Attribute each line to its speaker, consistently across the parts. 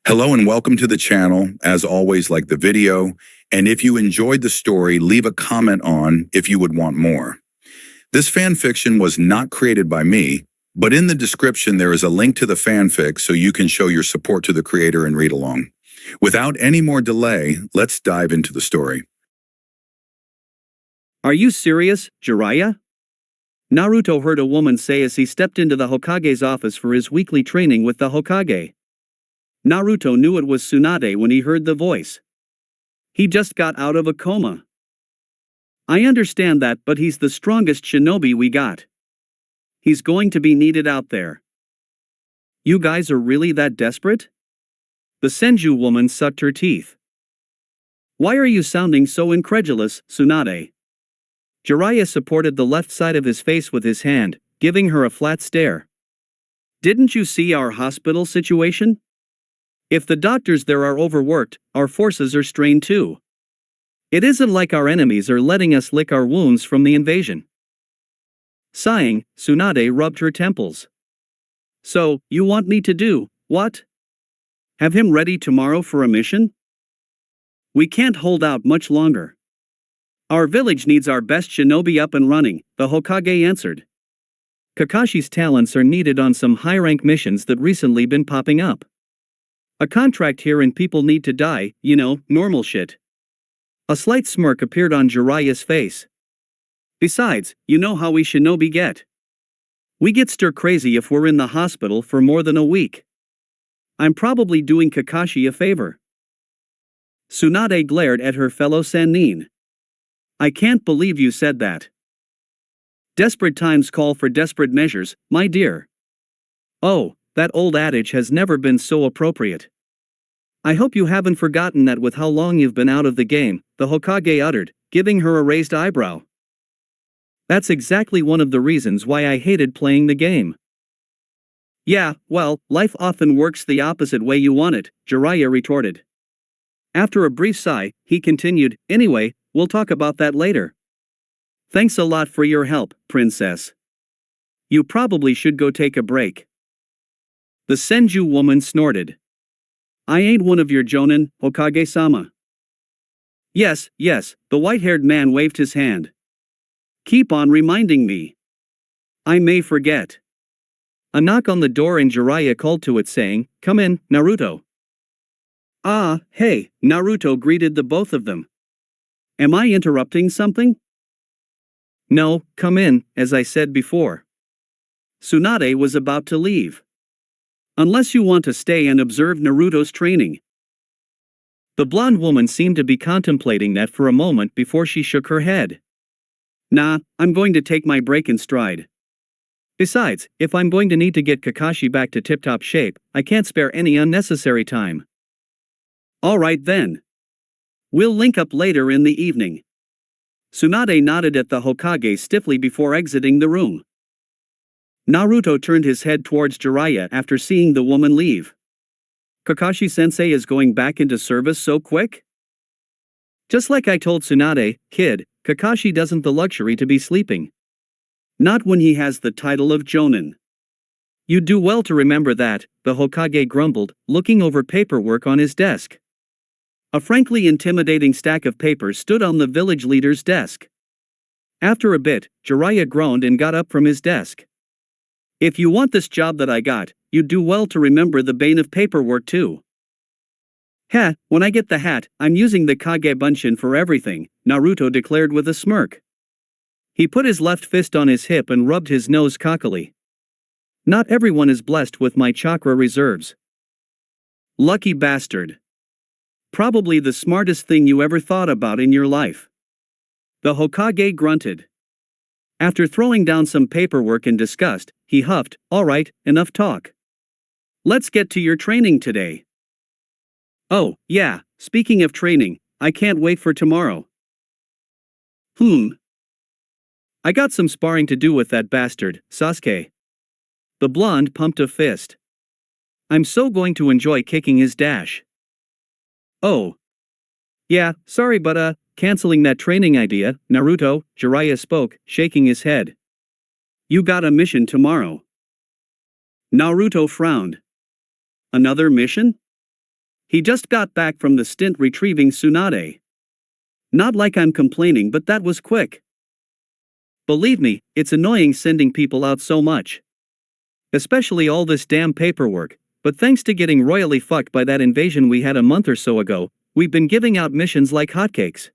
Speaker 1: Hello and welcome to the channel. As always, like the video, and if you enjoyed the story, leave a comment on if you would want more. This fanfiction was not created by me, but in the description there is a link to the fanfic so you can show your support to the creator and read along. Without any more delay, let's dive into the story.
Speaker 2: Are you serious, Jiraiya? Naruto heard a woman say as he stepped into the Hokage's office for his weekly training with the Hokage. Naruto knew it was Tsunade when he heard the voice. He just got out of a coma. I understand that, but he's the strongest shinobi we got. He's going to be needed out there. You guys are really that desperate? The Senju woman sucked her teeth. Why are you sounding so incredulous, Tsunade? Jiraiya supported the left side of his face with his hand, giving her a flat stare. Didn't you see our hospital situation? If the doctors there are overworked, our forces are strained too. It isn't like our enemies are letting us lick our wounds from the invasion. Sighing, Tsunade rubbed her temples. So, you want me to do what? Have him ready tomorrow for a mission? We can't hold out much longer. Our village needs our best shinobi up and running, the Hokage answered. Kakashi's talents are needed on some high-rank missions that recently been popping up. A contract here and people need to die, you know, normal shit. A slight smirk appeared on Jiraiya's face. Besides, you know how we shinobi get. We get stir crazy if we're in the hospital for more than a week. I'm probably doing Kakashi a favor. Tsunade glared at her fellow Sannin. I can't believe you said that. Desperate times call for desperate measures, my dear. Oh, that old adage has never been so appropriate. I hope you haven't forgotten that with how long you've been out of the game, the Hokage uttered, giving her a raised eyebrow. That's exactly one of the reasons why I hated playing the game. Yeah, well, life often works the opposite way you want it, Jiraiya retorted. After a brief sigh, he continued, anyway, we'll talk about that later. Thanks a lot for your help, princess. You probably should go take a break. The Senju woman snorted. I ain't one of your jonin, Hokage-sama. Yes, the white-haired man waved his hand. Keep on reminding me. I may forget. A knock on the door and Jiraiya called to it saying, come in, Naruto. Ah, hey, Naruto greeted the both of them. Am I interrupting something? No, come in, as I said before. Tsunade was about to leave. Unless you want to stay and observe Naruto's training. The blonde woman seemed to be contemplating that for a moment before she shook her head. Nah, I'm going to take my break in stride. Besides, if I'm going to need to get Kakashi back to tip-top shape, I can't spare any unnecessary time. Alright then. We'll link up later in the evening. Tsunade nodded at the Hokage stiffly before exiting the room. Naruto turned his head towards Jiraiya after seeing the woman leave. Kakashi-sensei is going back into service so quick? Just like I told Tsunade, kid, Kakashi doesn't the luxury to be sleeping. Not when he has the title of Jonin. You'd do well to remember that, the Hokage grumbled, looking over paperwork on his desk. A frankly intimidating stack of papers stood on the village leader's desk. After a bit, Jiraiya groaned and got up from his desk. If you want this job that I got, you'd do well to remember the bane of paperwork too. Heh, when I get the hat, I'm using the Kage Bunshin for everything, Naruto declared with a smirk. He put his left fist on his hip and rubbed his nose cockily. Not everyone is blessed with my chakra reserves. Lucky bastard. Probably the smartest thing you ever thought about in your life. The Hokage grunted. After throwing down some paperwork in disgust, he huffed, alright, enough talk. Let's get to your training today. Oh, yeah, speaking of training, I can't wait for tomorrow. I got some sparring to do with that bastard, Sasuke. The blonde pumped a fist. I'm so going to enjoy kicking his dash. Oh. Yeah, sorry but canceling that training idea, Naruto, Jiraiya spoke, shaking his head. You got a mission tomorrow. Naruto frowned. Another mission? He just got back from the stint retrieving Tsunade. Not like I'm complaining, but that was quick. Believe me, it's annoying sending people out so much. Especially all this damn paperwork, but thanks to getting royally fucked by that invasion we had a month or so ago, we've been giving out missions like hotcakes.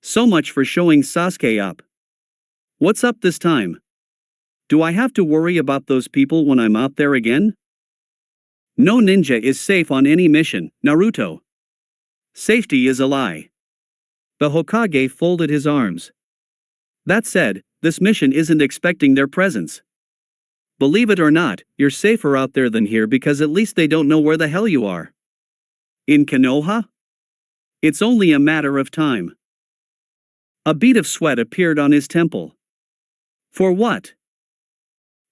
Speaker 2: So much for showing Sasuke up. What's up this time? Do I have to worry about those people when I'm out there again? No ninja is safe on any mission, Naruto. Safety is a lie. The Hokage folded his arms. That said, this mission isn't expecting their presence. Believe it or not, you're safer out there than here because at least they don't know where the hell you are. In Konoha? It's only a matter of time. A bead of sweat appeared on his temple. For what?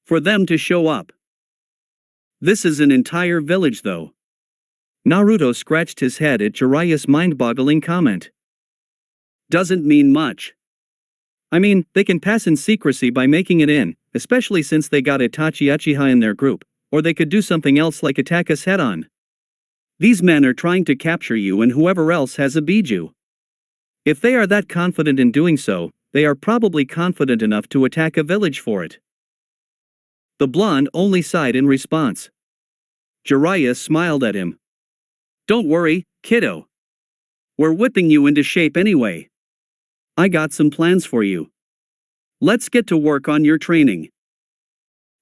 Speaker 2: For them to show up. This is an entire village though. Naruto scratched his head at Jiraiya's mind-boggling comment. Doesn't mean much. I mean, they can pass in secrecy by making it in, especially since they got Itachi Uchiha in their group, or they could do something else like attack us head-on. These men are trying to capture you and whoever else has a Biju. If they are that confident in doing so, they are probably confident enough to attack a village for it. The blonde only sighed in response. Jiraiya smiled at him. Don't worry, kiddo. We're whipping you into shape anyway. I got some plans for you. Let's get to work on your training.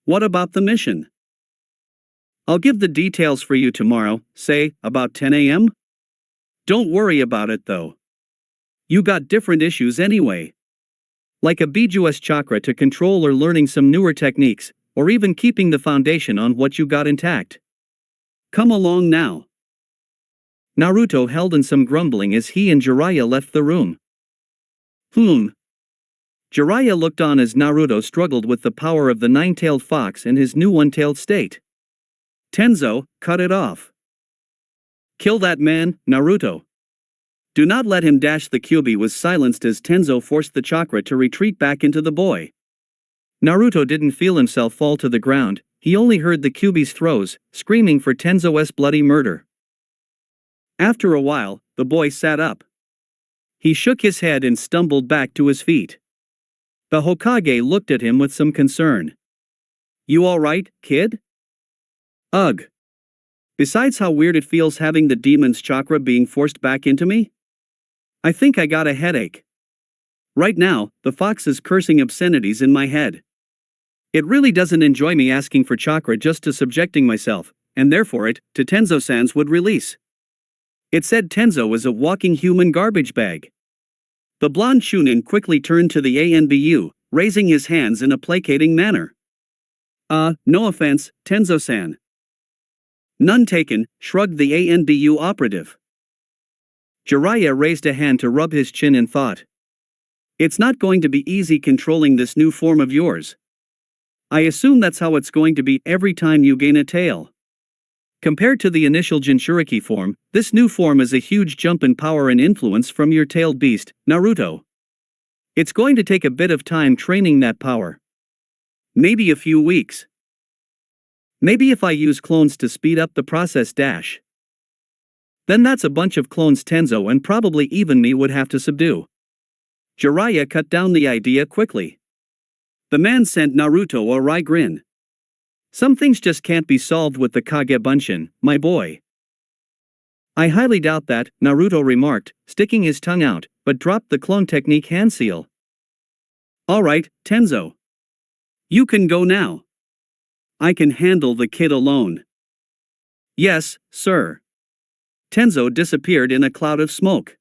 Speaker 2: What about the mission? I'll give the details for you tomorrow, say, about 10 a.m.? Don't worry about it though. You got different issues anyway. Like a Biju's chakra to control or learning some newer techniques, or even keeping the foundation on what you got intact. Come along now. Naruto held in some grumbling as he and Jiraiya left the room. Jiraiya looked on as Naruto struggled with the power of the nine-tailed fox and his new one-tailed state. Tenzo, cut it off. Kill that man, Naruto. Do not let him dash. The Kyuubi was silenced as Tenzo forced the chakra to retreat back into the boy. Naruto didn't feel himself fall to the ground, he only heard the Kyuubi's throes, screaming for Tenzo's bloody murder. After a while, the boy sat up. He shook his head and stumbled back to his feet. The Hokage looked at him with some concern. You alright, kid? Ugh. Besides how weird it feels having the demon's chakra being forced back into me? I think I got a headache. Right now, the fox is cursing obscenities in my head. It really doesn't enjoy me asking for chakra just to subjecting myself, and therefore it, to Tenzo-san's would release. It said Tenzo was a walking human garbage bag. The blonde Chunin quickly turned to the ANBU, raising his hands in a placating manner. No offense, Tenzo-san. None taken, shrugged the ANBU operative. Jiraiya raised a hand to rub his chin in thought. It's not going to be easy controlling this new form of yours. I assume that's how it's going to be every time you gain a tail. Compared to the initial Jinchuriki form, this new form is a huge jump in power and influence from your tailed beast, Naruto. It's going to take a bit of time training that power. Maybe a few weeks. Maybe if I use clones to speed up the process dash. Then that's a bunch of clones Tenzo and probably even me would have to subdue. Jiraiya cut down the idea quickly. The man sent Naruto a wry grin. Some things just can't be solved with the Kage Bunshin, my boy. I highly doubt that, Naruto remarked, sticking his tongue out, but dropped the clone technique hand seal. Alright, Tenzo. You can go now. I can handle the kid alone. Yes, sir. Tenzo disappeared in a cloud of smoke.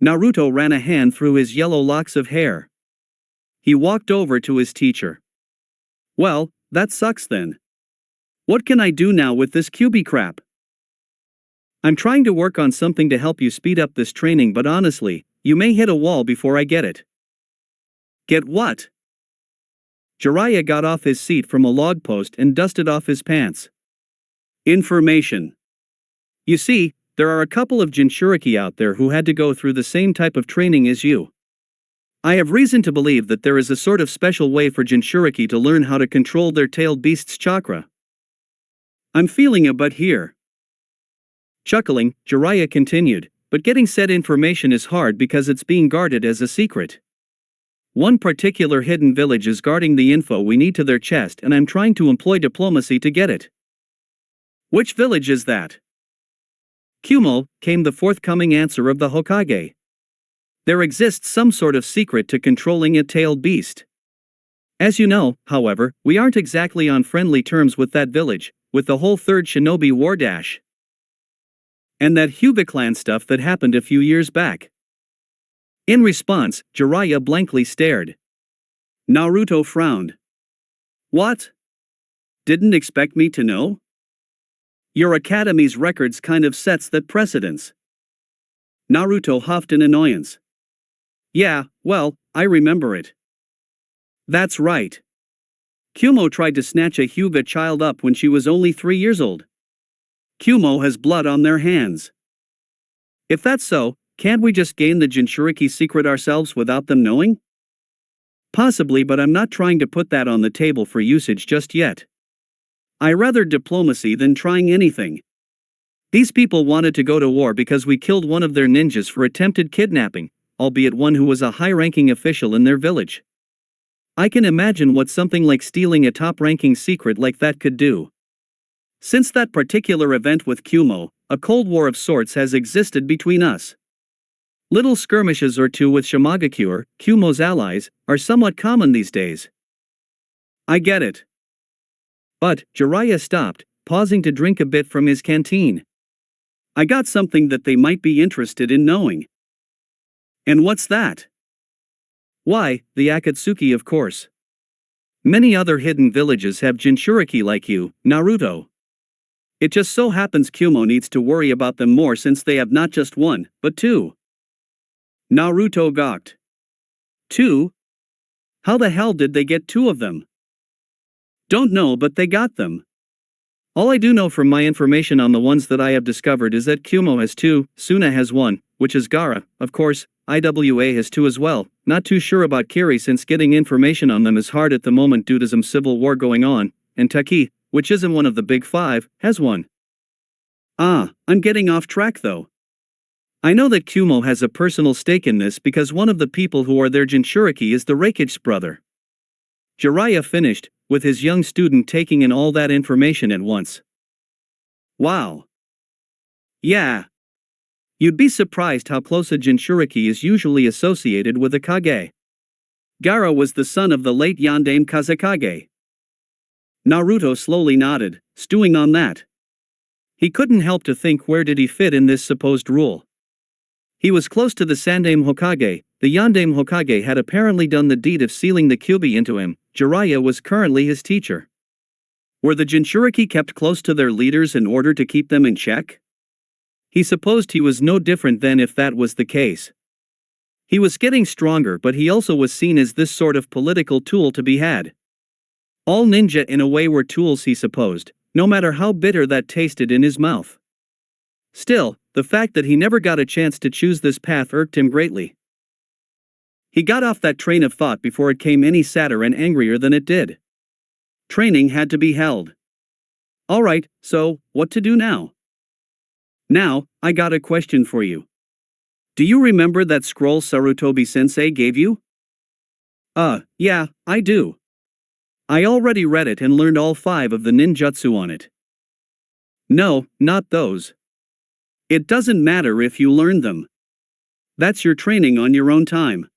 Speaker 2: Naruto ran a hand through his yellow locks of hair. He walked over to his teacher. Well, that sucks then. What can I do now with this Kyuubi crap? I'm trying to work on something to help you speed up this training, but honestly, you may hit a wall before I get it. Get what? Jiraiya got off his seat from a log post and dusted off his pants. Information. You see, there are a couple of Jinchuriki out there who had to go through the same type of training as you. I have reason to believe that there is a sort of special way for Jinchuriki to learn how to control their tailed beast's chakra. I'm feeling a but here. Chuckling, Jiraiya continued, but getting said information is hard because it's being guarded as a secret. One particular hidden village is guarding the info we need to their chest, and I'm trying to employ diplomacy to get it. Which village is that? Kumo, came the forthcoming answer of the Hokage. There exists some sort of secret to controlling a tailed beast. As you know, however, we aren't exactly on friendly terms with that village, with the whole third shinobi war dash. And that Hyuga clan stuff that happened a few years back. In response, Jiraiya blankly stared. Naruto frowned. What? Didn't expect me to know? Your academy's records kind of sets that precedence. Naruto huffed in annoyance. Yeah, well, I remember it. That's right. Kumo tried to snatch a Hyuga child up when she was only 3 years old. Kumo has blood on their hands. If that's so, can't we just gain the Jinchuriki secret ourselves without them knowing? Possibly, but I'm not trying to put that on the table for usage just yet. I rather diplomacy than trying anything. These people wanted to go to war because we killed one of their ninjas for attempted kidnapping, albeit one who was a high-ranking official in their village. I can imagine what something like stealing a top-ranking secret like that could do. Since that particular event with Kumo, a cold war of sorts has existed between us. Little skirmishes or two with Shimagakure, Kumo's allies, are somewhat common these days. I get it. But, Jiraiya stopped, pausing to drink a bit from his canteen. I got something that they might be interested in knowing. And what's that? Why, the Akatsuki, of course. Many other hidden villages have Jinchuriki like you, Naruto. It just so happens Kumo needs to worry about them more since they have not just one, but two. Naruto gawked. 2? How the hell did they get 2 of them? Don't know, but they got them. All I do know from my information on the ones that I have discovered is that Kumo has 2, Suna has 1, which is Gaara, of course, IWA has 2 as well. Not too sure about Kiri since getting information on them is hard at the moment due to some civil war going on, and Taki, which isn't one of the big 5, has 1. I'm getting off track though. I know that Kumo has a personal stake in this because one of the people who are their Jinchuriki is the Reikich's brother. Jiraiya finished, with his young student taking in all that information at once. Wow. Yeah. You'd be surprised how close a Jinchuriki is usually associated with a Kage. Gaara was the son of the late Yondaime Kazekage. Naruto slowly nodded, stewing on that. He couldn't help to think, where did he fit in this supposed rule? He was close to the Sandaime Hokage. The Yondaime Hokage had apparently done the deed of sealing the Kyuubi into him. Jiraiya was currently his teacher. Were the Jinchuriki kept close to their leaders in order to keep them in check? He supposed he was no different than if that was the case. He was getting stronger, but he also was seen as this sort of political tool to be had. All ninja in a way were tools, he supposed, no matter how bitter that tasted in his mouth. Still, the fact that he never got a chance to choose this path irked him greatly. He got off that train of thought before it came any sadder and angrier than it did. Training had to be held. Alright, so, what to do now? Now, I got a question for you. Do you remember that scroll Sarutobi-sensei gave you? Yeah, I do. I already read it and learned all 5 of the ninjutsu on it. No, not those. It doesn't matter if you learn them. That's your training on your own time.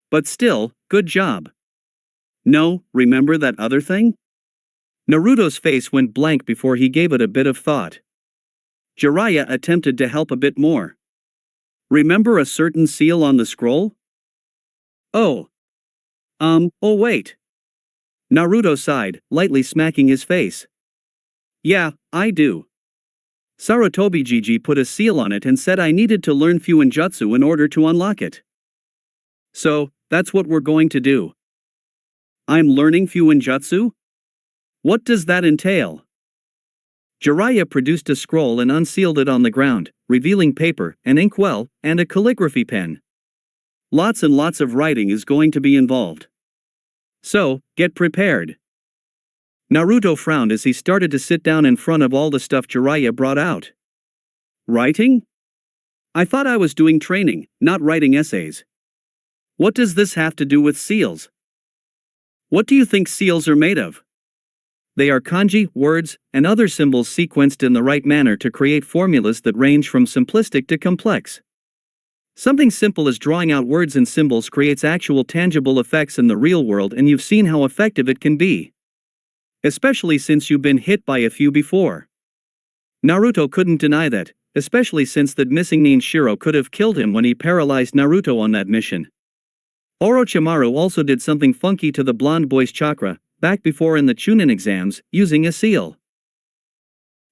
Speaker 2: But still, good job. No, remember that other thing? Naruto's face went blank before he gave it a bit of thought. Jiraiya attempted to help a bit more. Remember a certain seal on the scroll? Oh, wait. Naruto sighed, lightly smacking his face. Yeah, I do. Sarutobi Gigi put a seal on it and said I needed to learn Fuinjutsu in order to unlock it. So, that's what we're going to do. I'm learning Fuinjutsu? What does that entail? Jiraiya produced a scroll and unsealed it on the ground, revealing paper, an inkwell, and a calligraphy pen. Lots and lots of writing is going to be involved. So, get prepared. Naruto frowned as he started to sit down in front of all the stuff Jiraiya brought out. Writing? I thought I was doing training, not writing essays. What does this have to do with seals? What do you think seals are made of? They are kanji, words, and other symbols sequenced in the right manner to create formulas that range from simplistic to complex. Something simple as drawing out words and symbols creates actual tangible effects in the real world, and you've seen how effective it can be. Especially since you've been hit by a few before. Naruto couldn't deny that, especially since that missing nin Shiro could have killed him when he paralyzed Naruto on that mission. Orochimaru also did something funky to the blonde boy's chakra, back before in the Chunin exams, using a seal.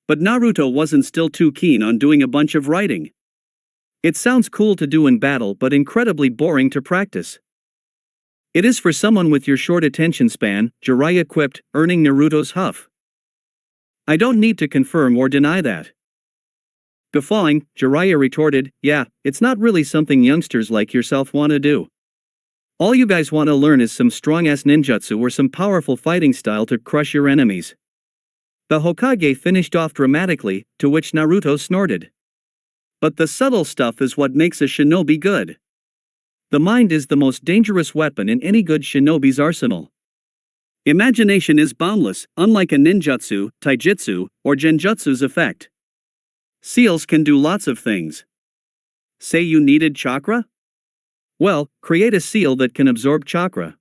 Speaker 2: But Naruto wasn't still too keen on doing a bunch of writing. It sounds cool to do in battle but incredibly boring to practice. It is for someone with your short attention span, Jiraiya quipped, earning Naruto's huff. I don't need to confirm or deny that. Guffawing, Jiraiya retorted, yeah, it's not really something youngsters like yourself want to do. All you guys want to learn is some strong-ass ninjutsu or some powerful fighting style to crush your enemies. The Hokage finished off dramatically, to which Naruto snorted. But the subtle stuff is what makes a shinobi good. The mind is the most dangerous weapon in any good shinobi's arsenal. Imagination is boundless, unlike a ninjutsu, taijutsu, or genjutsu's effect. Seals can do lots of things. Say you needed chakra? Well, create a seal that can absorb chakra.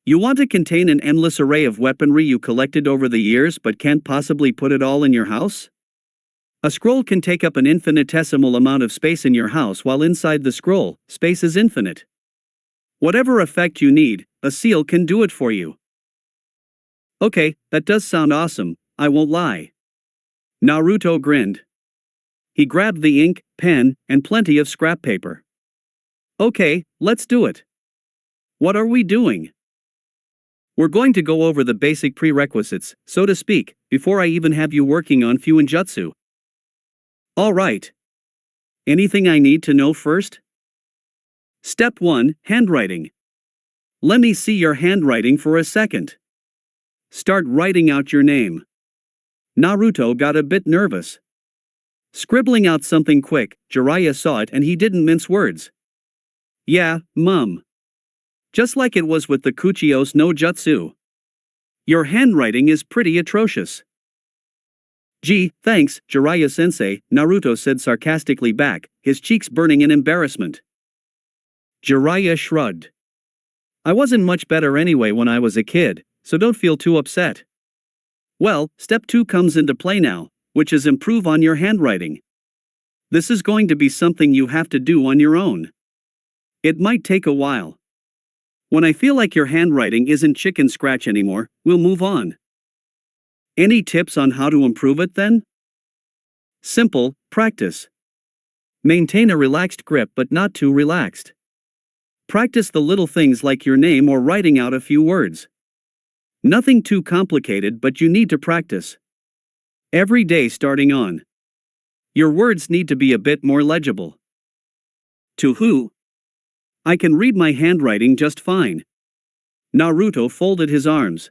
Speaker 2: You want to contain an endless array of weaponry you collected over the years but can't possibly put it all in your house? A scroll can take up an infinitesimal amount of space in your house, while inside the scroll, space is infinite. Whatever effect you need, a seal can do it for you. Okay, that does sound awesome, I won't lie. Naruto grinned. He grabbed the ink, pen, and plenty of scrap paper. Okay, let's do it. What are we doing? We're going to go over the basic prerequisites, so to speak, before I even have you working on Fuinjutsu. Alright. Anything I need to know first? Step 1, handwriting. Let me see your handwriting for a second. Start writing out your name. Naruto got a bit nervous. Scribbling out something quick, Jiraiya saw it and he didn't mince words. Yeah, Mum. Just like it was with the Kuchiyos no Jutsu. Your handwriting is pretty atrocious. Gee, thanks, Jiraiya-sensei, Naruto said sarcastically back, his cheeks burning in embarrassment. Jiraiya shrugged. I wasn't much better anyway when I was a kid, so don't feel too upset. Well, step 2 comes into play now, which is improve on your handwriting. This is going to be something you have to do on your own. It might take a while. When I feel like your handwriting isn't chicken scratch anymore, we'll move on. Any tips on how to improve it then? Simple, practice. Maintain a relaxed grip but not too relaxed. Practice the little things like your name or writing out a few words. Nothing too complicated, but you need to practice. Every day starting on. Your words need to be a bit more legible. To who? I can read my handwriting just fine. Naruto folded his arms.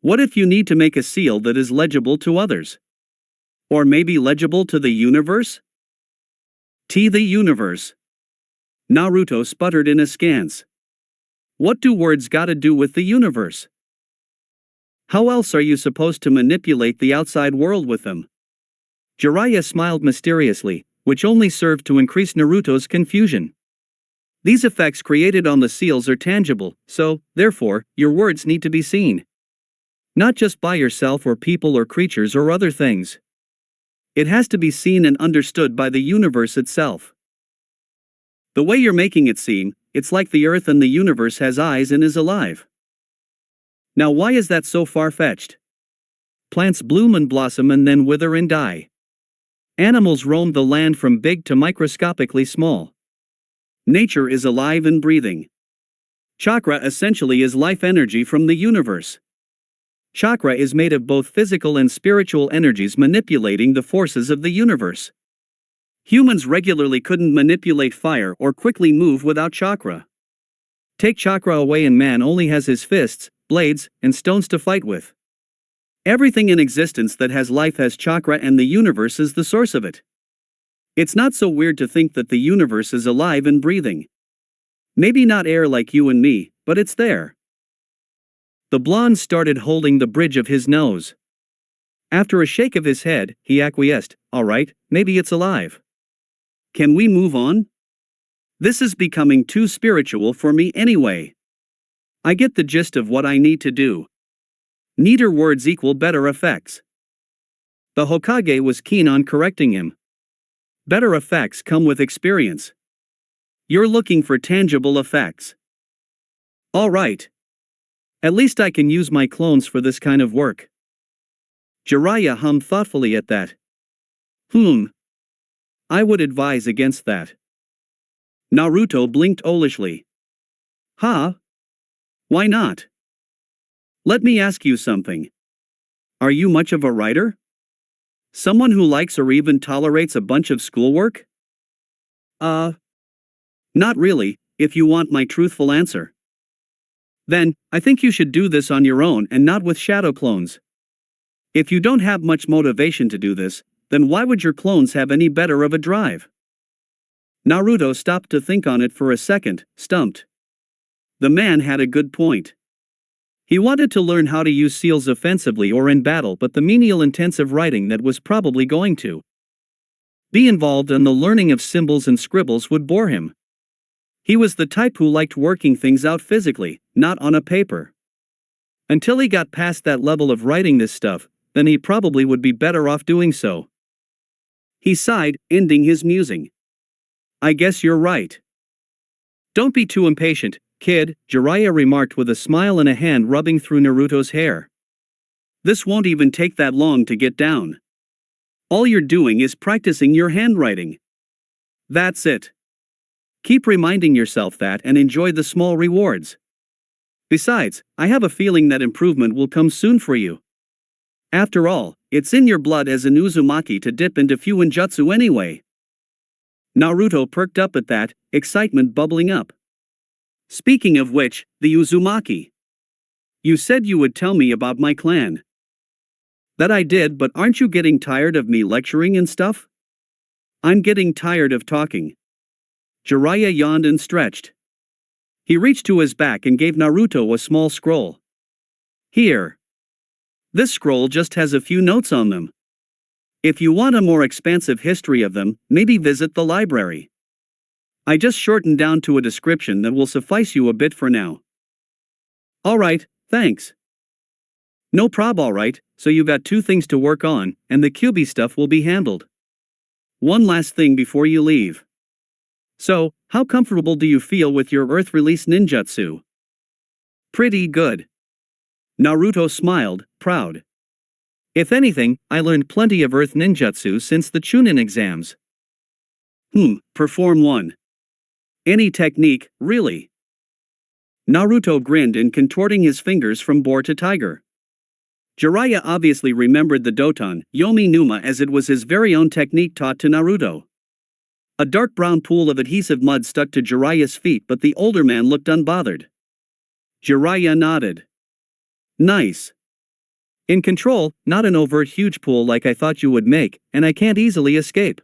Speaker 2: What if you need to make a seal that is legible to others? Or maybe legible to the universe? The universe. Naruto sputtered in askance. What do words gotta do with the universe? How else are you supposed to manipulate the outside world with them? Jiraiya smiled mysteriously, which only served to increase Naruto's confusion. These effects created on the seals are tangible, so, therefore, your words need to be seen. Not just by yourself or people or creatures or other things. It has to be seen and understood by the universe itself. The way you're making it seem, it's like the earth and the universe has eyes and is alive. Now why is that so far-fetched? Plants bloom and blossom and then wither and die. Animals roam the land from big to microscopically small. Nature is alive and breathing. Chakra essentially is life energy from the universe. Chakra is made of both physical and spiritual energies manipulating the forces of the universe. Humans regularly couldn't manipulate fire or quickly move without chakra. Take chakra away and man only has his fists, blades, and stones to fight with. Everything in existence that has life has chakra and the universe is the source of it. It's not so weird to think that the universe is alive and breathing. Maybe not air like you and me, but it's there. The blonde started holding the bridge of his nose. After a shake of his head, he acquiesced, "All right, maybe it's alive. Can we move on? This is becoming too spiritual for me anyway. I get the gist of what I need to do. Neater words equal better effects." The Hokage was keen on correcting him. Better effects come with experience. You're looking for tangible effects. All right. At least I can use my clones for this kind of work. Jiraiya hummed thoughtfully at that. I would advise against that. Naruto blinked owlishly. Huh? Why not? Let me ask you something. Are you much of a writer? Someone who likes or even tolerates a bunch of schoolwork? Not really, if you want my truthful answer. Then, I think you should do this on your own and not with shadow clones. If you don't have much motivation to do this, then why would your clones have any better of a drive? Naruto stopped to think on it for a second, stumped. The man had a good point. He wanted to learn how to use seals offensively or in battle, but the menial intensive writing that was probably going to be involved in the learning of symbols and scribbles would bore him. He was the type who liked working things out physically, not on a paper. Until he got past that level of writing this stuff, then he probably would be better off doing so. He sighed, ending his musing. I guess you're right. Don't be too impatient, kid, Jiraiya remarked with a smile and a hand rubbing through Naruto's hair. This won't even take that long to get down. All you're doing is practicing your handwriting. That's it. Keep reminding yourself that and enjoy the small rewards. Besides, I have a feeling that improvement will come soon for you. After all, it's in your blood as an Uzumaki to dip into Fuinjutsu anyway. Naruto perked up at that, excitement bubbling up. Speaking of which, the Uzumaki. You said you would tell me about my clan. That I did, but aren't you getting tired of me lecturing and stuff? I'm getting tired of talking. Jiraiya yawned and stretched. He reached to his back and gave Naruto a small scroll. Here. This scroll just has a few notes on them. If you want a more expansive history of them, maybe visit the library. I just shortened down to a description that will suffice you a bit for now. Alright, thanks. No prob, alright, so you got 2 things to work on, and the Kyuubi stuff will be handled. One last thing before you leave. So, how comfortable do you feel with your Earth release ninjutsu? Pretty good. Naruto smiled, proud. If anything, I learned plenty of Earth ninjutsu since the Chunin Exams. Perform one. Any technique, really? Naruto grinned and contorting his fingers from boar to tiger. Jiraiya obviously remembered the Doton, Yomi Numa, as it was his very own technique taught to Naruto. A dark brown pool of adhesive mud stuck to Jiraiya's feet, but the older man looked unbothered. Jiraiya nodded. Nice. In control, not an overt huge pool like I thought you would make, and I can't easily escape.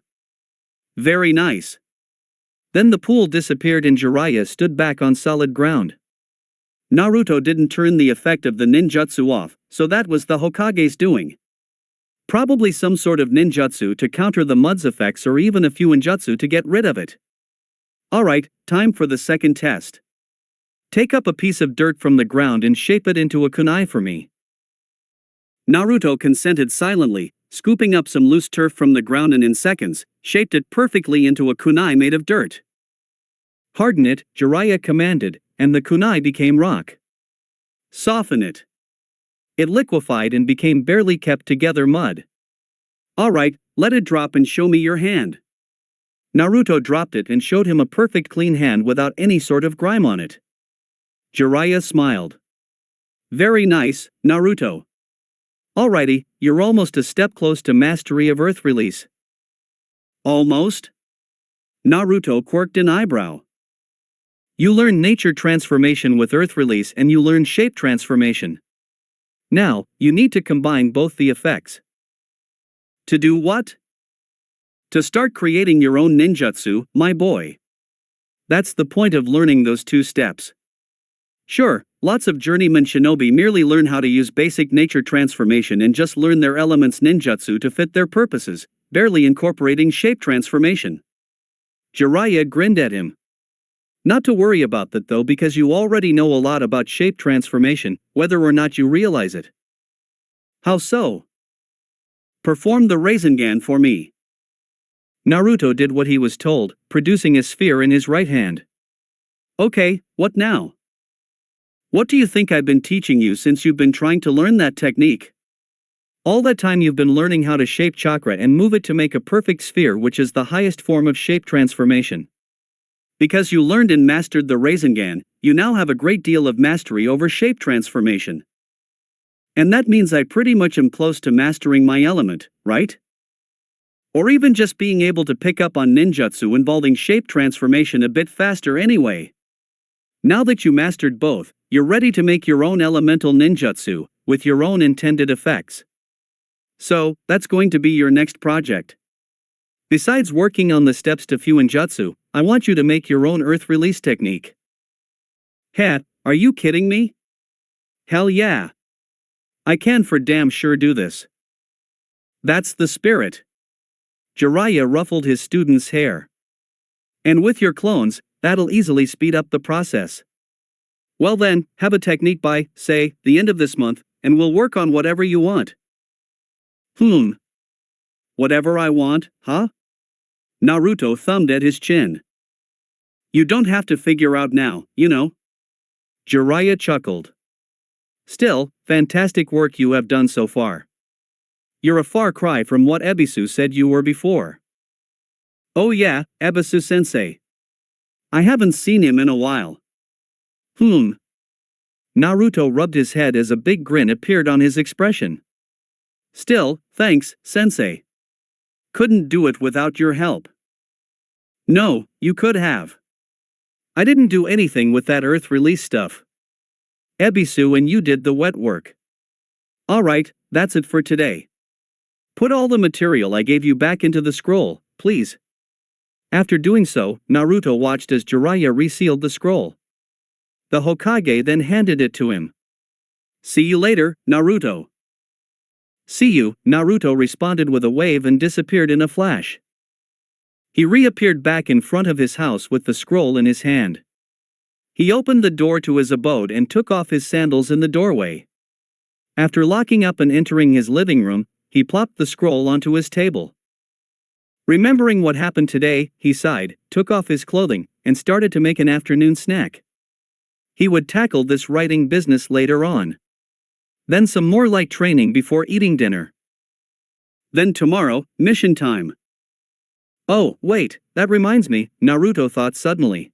Speaker 2: Very nice. Then the pool disappeared and Jiraiya stood back on solid ground. Naruto didn't turn the effect of the ninjutsu off, so that was the Hokage's doing. Probably some sort of ninjutsu to counter the mud's effects or even a fuinjutsu to get rid of it. Alright, time for the second test. Take up a piece of dirt from the ground and shape it into a kunai for me. Naruto consented silently, scooping up some loose turf from the ground and in seconds, shaped it perfectly into a kunai made of dirt. Harden it, Jiraiya commanded, and the kunai became rock. Soften it. It liquefied and became barely kept together mud. Alright, let it drop and show me your hand. Naruto dropped it and showed him a perfect clean hand without any sort of grime on it. Jiraiya smiled. Very nice, Naruto. Alrighty, you're almost a step close to mastery of Earth release. Almost? Naruto quirked an eyebrow. You learn nature transformation with Earth release and you learn shape transformation. Now, you need to combine both the effects. To do what? To start creating your own ninjutsu, my boy. That's the point of learning those 2 steps. Sure, lots of journeyman shinobi merely learn how to use basic nature transformation and just learn their elements ninjutsu to fit their purposes, barely incorporating shape transformation. Jiraiya grinned at him. Not to worry about that though, because you already know a lot about shape transformation, whether or not you realize it. How so? Perform the Rasengan for me. Naruto did what he was told, producing a sphere in his right hand. Okay, what now? What do you think I've been teaching you since you've been trying to learn that technique? All that time you've been learning how to shape chakra and move it to make a perfect sphere, which is the highest form of shape transformation. Because you learned and mastered the Rasengan, you now have a great deal of mastery over shape transformation. And that means I pretty much am close to mastering my element, right? Or even just being able to pick up on ninjutsu involving shape transformation a bit faster anyway. Now that you mastered both, you're ready to make your own elemental ninjutsu, with your own intended effects. So, that's going to be your next project. Besides working on the steps to Fuinjutsu, I want you to make your own earth release technique. Heh, are you kidding me? Hell yeah. I can for damn sure do this. That's the spirit. Jiraiya ruffled his student's hair. And with your clones, that'll easily speed up the process. Well then, have a technique by, say, the end of this month, and we'll work on whatever you want. Whatever I want, huh? Naruto thumbed at his chin. You don't have to figure out now, you know. Jiraiya chuckled. Still, fantastic work you have done so far. You're a far cry from what Ebisu said you were before. Oh yeah, Ebisu sensei. I haven't seen him in a while. Naruto rubbed his head as a big grin appeared on his expression. Still, thanks, sensei. Couldn't do it without your help. No, you could have. I didn't do anything with that earth release stuff. Ebisu and you did the wet work. Alright, that's it for today. Put all the material I gave you back into the scroll, please. After doing so, Naruto watched as Jiraiya resealed the scroll. The Hokage then handed it to him. See you later, Naruto. See you, Naruto responded with a wave and disappeared in a flash. He reappeared back in front of his house with the scroll in his hand. He opened the door to his abode and took off his sandals in the doorway. After locking up and entering his living room, he plopped the scroll onto his table. Remembering what happened today, he sighed, took off his clothing, and started to make an afternoon snack. He would tackle this writing business later on. Then some more light training before eating dinner. Then tomorrow, mission time. Oh, wait, that reminds me, Naruto thought suddenly.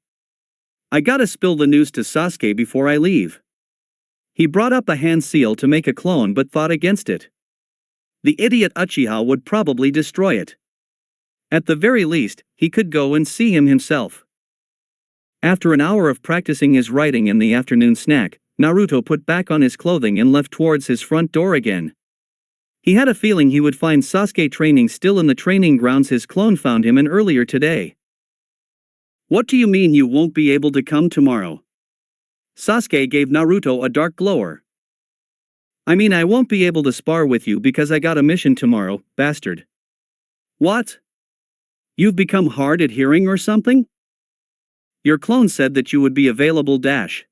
Speaker 2: I gotta spill the news to Sasuke before I leave. He brought up a hand seal to make a clone but thought against it. The idiot Uchiha would probably destroy it. At the very least, he could go and see him himself. After an hour of practicing his writing and the afternoon snack, Naruto put back on his clothing and left towards his front door again. He had a feeling he would find Sasuke training still in the training grounds his clone found him in earlier today. What do you mean you won't be able to come tomorrow? Sasuke gave Naruto a dark glower. I mean I won't be able to spar with you because I got a mission tomorrow, bastard. What? You've become hard at hearing or something? Your clone said that you would be available dash.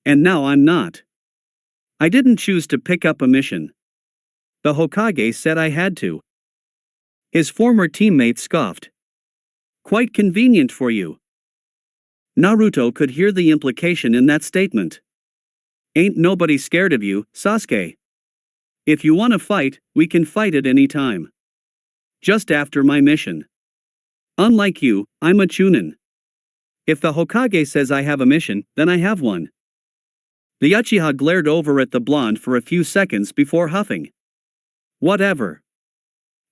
Speaker 2: And now I'm not. I didn't choose to pick up a mission. The Hokage said I had to. His former teammate scoffed. Quite convenient for you. Naruto could hear the implication in that statement. Ain't nobody scared of you, Sasuke. If you wanna fight, we can fight at any time. Just after my mission. Unlike you, I'm a Chunin. If the Hokage says I have a mission, then I have one. The Uchiha glared over at the blonde for a few seconds before huffing. Whatever.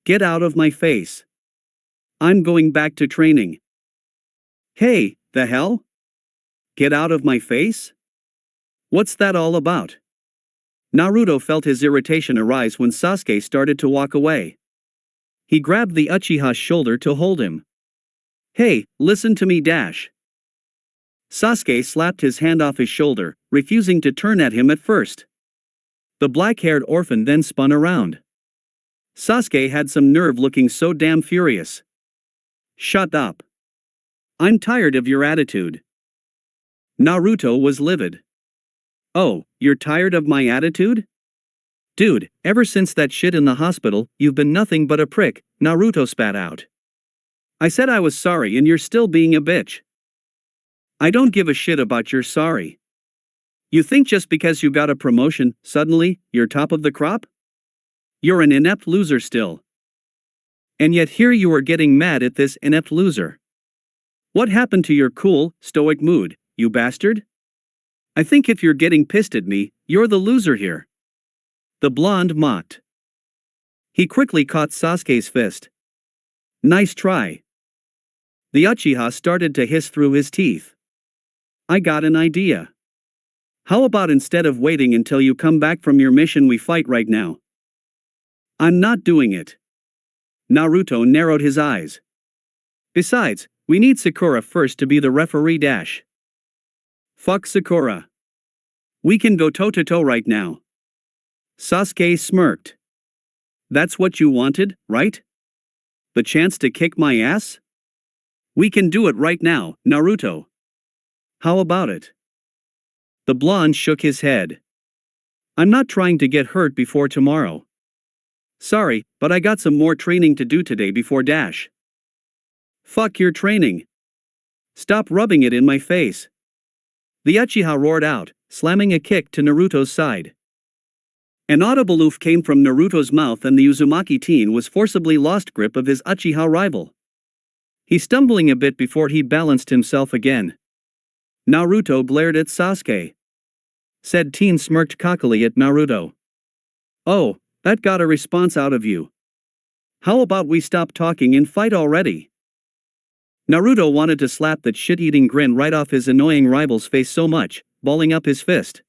Speaker 2: Get out of my face. I'm going back to training. Hey, the hell? Get out of my face? What's that all about? Naruto felt his irritation arise when Sasuke started to walk away. He grabbed the Uchiha's shoulder to hold him. "Hey, listen to me dash." Sasuke slapped his hand off his shoulder, refusing to turn at him at first. The black-haired orphan then spun around. Sasuke had some nerve looking so damn furious. "Shut up. I'm tired of your attitude." Naruto was livid. "Oh, you're tired of my attitude? Dude, ever since that shit in the hospital, you've been nothing but a prick," Naruto spat out. "I said I was sorry and you're still being a bitch. I don't give a shit about your sorry. You think just because you got a promotion, suddenly, you're top of the crop? You're an inept loser still. And yet here you are getting mad at this inept loser. What happened to your cool, stoic mood, you bastard? I think if you're getting pissed at me, you're the loser here." The blonde mocked. He quickly caught Sasuke's fist. "Nice try." The Uchiha started to hiss through his teeth. "I got an idea. How about instead of waiting until you come back from your mission we fight right now?" "I'm not doing it." Naruto narrowed his eyes. "Besides, we need Sakura first to be the referee dash." "Fuck Sakura. We can go toe-to-toe right now." Sasuke smirked. "That's what you wanted, right? The chance to kick my ass? We can do it right now, Naruto. How about it?" The blonde shook his head. "I'm not trying to get hurt before tomorrow. Sorry, but I got some more training to do today before dash." "Fuck your training. Stop rubbing it in my face." The Uchiha roared out, slamming a kick to Naruto's side. An audible oof came from Naruto's mouth and the Uzumaki teen was forcibly lost grip of his Uchiha rival. He stumbling a bit before he balanced himself again. Naruto glared at Sasuke. Said teen smirked cockily at Naruto. "Oh, that got a response out of you. How about we stop talking and fight already?" Naruto wanted to slap that shit-eating grin right off his annoying rival's face so much, balling up his fist.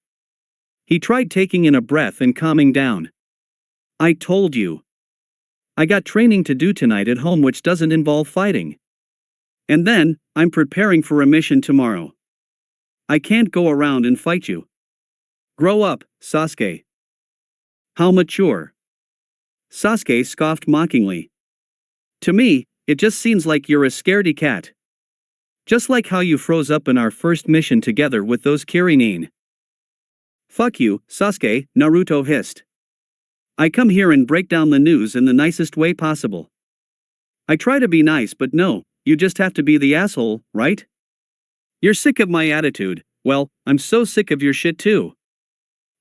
Speaker 2: He tried taking in a breath and calming down. "I told you. I got training to do tonight at home which doesn't involve fighting. And then, I'm preparing for a mission tomorrow. I can't go around and fight you. Grow up, Sasuke." "How mature." Sasuke scoffed mockingly. "To me, it just seems like you're a scaredy cat. Just like how you froze up in our first mission together with those Kirinin." "Fuck you, Sasuke," Naruto hissed. "I come here and break down the news in the nicest way possible. I try to be nice but no, you just have to be the asshole, right? You're sick of my attitude, well, I'm so sick of your shit too.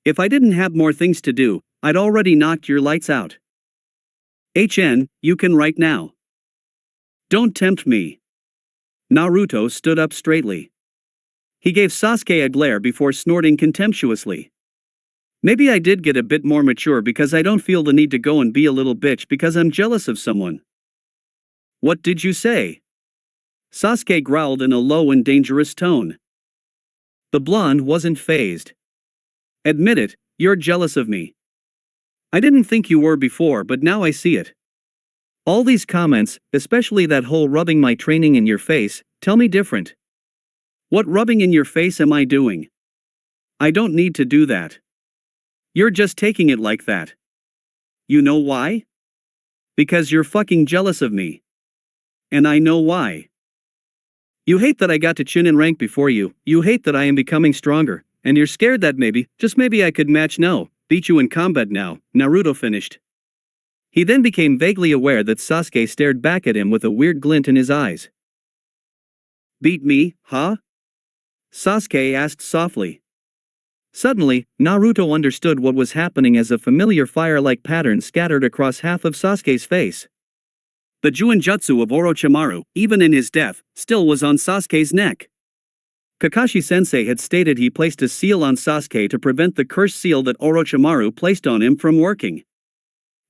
Speaker 2: If I didn't have more things to do, I'd already knocked your lights out. You can right now. Don't tempt me." Naruto stood up straightly. He gave Sasuke a glare before snorting contemptuously. "Maybe I did get a bit more mature because I don't feel the need to go and be a little bitch because I'm jealous of someone." "What did you say?" Sasuke growled in a low and dangerous tone. The blonde wasn't fazed. "Admit it, you're jealous of me. I didn't think you were before but now I see it. All these comments, especially that whole rubbing my training in your face, tell me different. What rubbing in your face am I doing? I don't need to do that. You're just taking it like that. You know why? Because you're fucking jealous of me. And I know why. You hate that I got to Chunin rank before you, you hate that I am becoming stronger, and you're scared that maybe, just maybe I could beat you in combat now," Naruto finished. He then became vaguely aware that Sasuke stared back at him with a weird glint in his eyes. "Beat me, huh?" Sasuke asked softly. Suddenly, Naruto understood what was happening as a familiar fire-like pattern scattered across half of Sasuke's face. The Juinjutsu of Orochimaru, even in his death, still was on Sasuke's neck. Kakashi-sensei had stated he placed a seal on Sasuke to prevent the cursed seal that Orochimaru placed on him from working.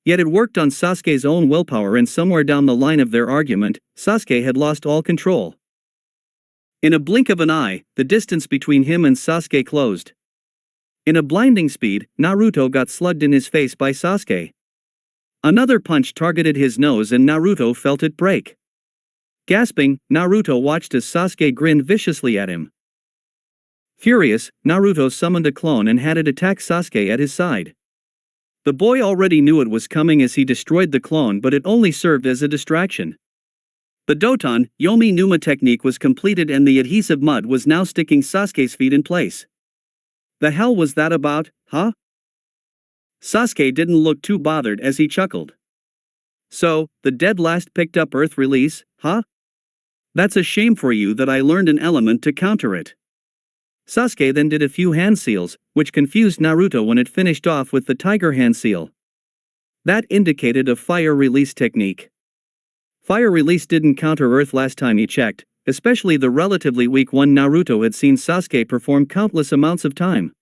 Speaker 2: Yet it worked on Sasuke's own willpower, and somewhere down the line of their argument, Sasuke had lost all control. In a blink of an eye, the distance between him and Sasuke closed. In a blinding speed, Naruto got slugged in his face by Sasuke. Another punch targeted his nose and Naruto felt it break. Gasping, Naruto watched as Sasuke grinned viciously at him. Furious, Naruto summoned a clone and had it attack Sasuke at his side. The boy already knew it was coming as he destroyed the clone, but it only served as a distraction. The Doton Yomi Numa technique was completed and the adhesive mud was now sticking Sasuke's feet in place. The hell was that about, huh? Sasuke didn't look too bothered as he chuckled. So, the dead last picked up earth release, huh? That's a shame for you that I learned an element to counter it. Sasuke then did a few hand seals, which confused Naruto when it finished off with the tiger hand seal. That indicated a fire release technique. Fire release didn't counter earth last time he checked, especially the relatively weak one Naruto had seen Sasuke perform countless amounts of time.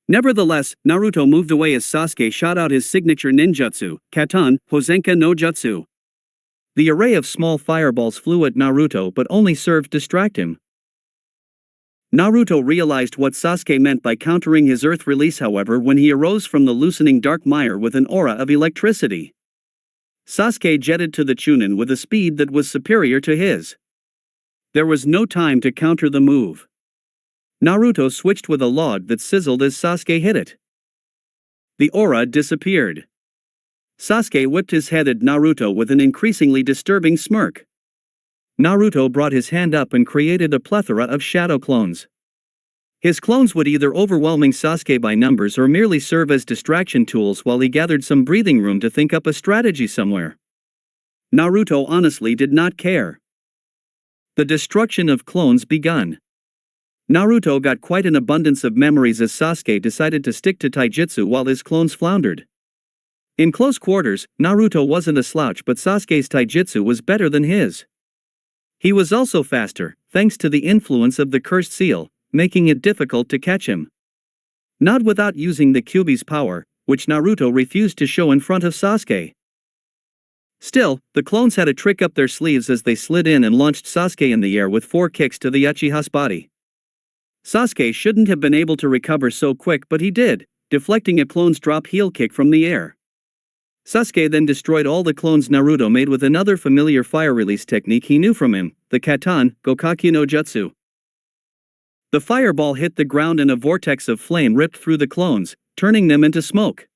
Speaker 2: Nevertheless, Naruto moved away as Sasuke shot out his signature ninjutsu, Katon, Hozenka no Jutsu. The array of small fireballs flew at Naruto but only served to distract him. Naruto realized what Sasuke meant by countering his earth release, however, when he arose from the loosening dark mire with an aura of electricity. Sasuke jetted to the Chunin with a speed that was superior to his. There was no time to counter the move. Naruto switched with a log that sizzled as Sasuke hit it. The aura disappeared. Sasuke whipped his head at Naruto with an increasingly disturbing smirk. Naruto brought his hand up and created a plethora of shadow clones. His clones would either overwhelming Sasuke by numbers or merely serve as distraction tools while he gathered some breathing room to think up a strategy somewhere. Naruto honestly did not care. The destruction of clones begun. Naruto got quite an abundance of memories as Sasuke decided to stick to taijutsu while his clones floundered. In close quarters, Naruto wasn't a slouch, but Sasuke's taijutsu was better than his. He was also faster, thanks to the influence of the cursed seal, making it difficult to catch him. Not without using the Kyuubi's power, which Naruto refused to show in front of Sasuke. Still, the clones had a trick up their sleeves as they slid in and launched Sasuke in the air with 4 kicks to the Uchiha's body. Sasuke shouldn't have been able to recover so quick, but he did, deflecting a clone's drop heel kick from the air. Sasuke then destroyed all the clones Naruto made with another familiar fire release technique he knew from him, the Katon, Gokaki no Jutsu. The fireball hit the ground and a vortex of flame ripped through the clones, turning them into smoke.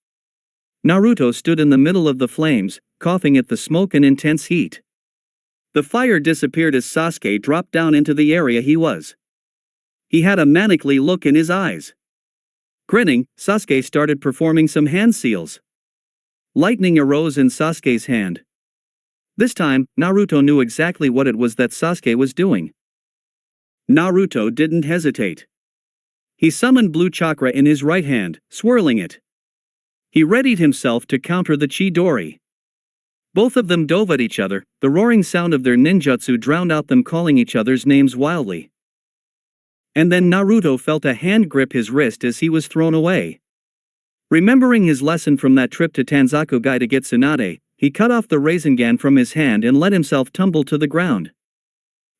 Speaker 2: Naruto stood in the middle of the flames, coughing at the smoke and intense heat. The fire disappeared as Sasuke dropped down into the area he was. He had a manically look in his eyes. Grinning, Sasuke started performing some hand seals. Lightning arose in Sasuke's hand. This time, Naruto knew exactly what it was that Sasuke was doing. Naruto didn't hesitate. He summoned blue chakra in his right hand, swirling it. He readied himself to counter the Chidori. Both of them dove at each other, the roaring sound of their ninjutsu drowned out them calling each other's names wildly. And then Naruto felt a hand grip his wrist as he was thrown away. Remembering his lesson from that trip to Tanzakugai to get Tsunade, he cut off the Rasengan from his hand and let himself tumble to the ground.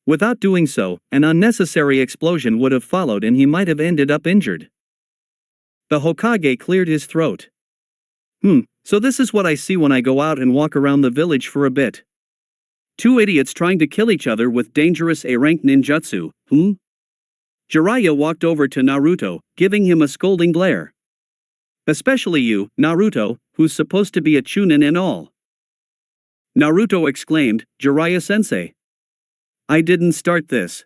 Speaker 2: Without doing so, an unnecessary explosion would have followed and he might have ended up injured. The Hokage cleared his throat. So this is what I see when I go out and walk around the village for a bit. 2 idiots trying to kill each other with dangerous A-rank ninjutsu, Jiraiya walked over to Naruto, giving him a scolding glare. Especially you, Naruto, who's supposed to be a Chunin and all. Naruto exclaimed, Jiraiya-sensei. I didn't start this.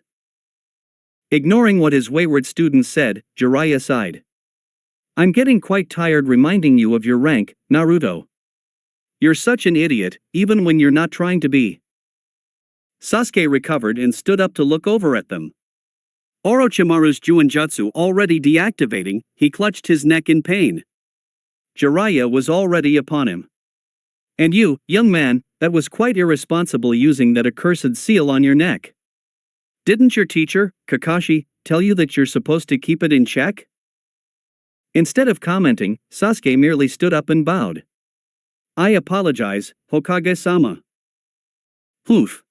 Speaker 2: Ignoring what his wayward student said, Jiraiya sighed. I'm getting quite tired reminding you of your rank, Naruto. You're such an idiot, even when you're not trying to be. Sasuke recovered and stood up to look over at them. Orochimaru's Juinjutsu already deactivating, he clutched his neck in pain. Jiraiya was already upon him. And you, young man, that was quite irresponsible using that accursed seal on your neck. Didn't your teacher, Kakashi, tell you that you're supposed to keep it in check? Instead of commenting, Sasuke merely stood up and bowed. I apologize, Hokage-sama. Poof.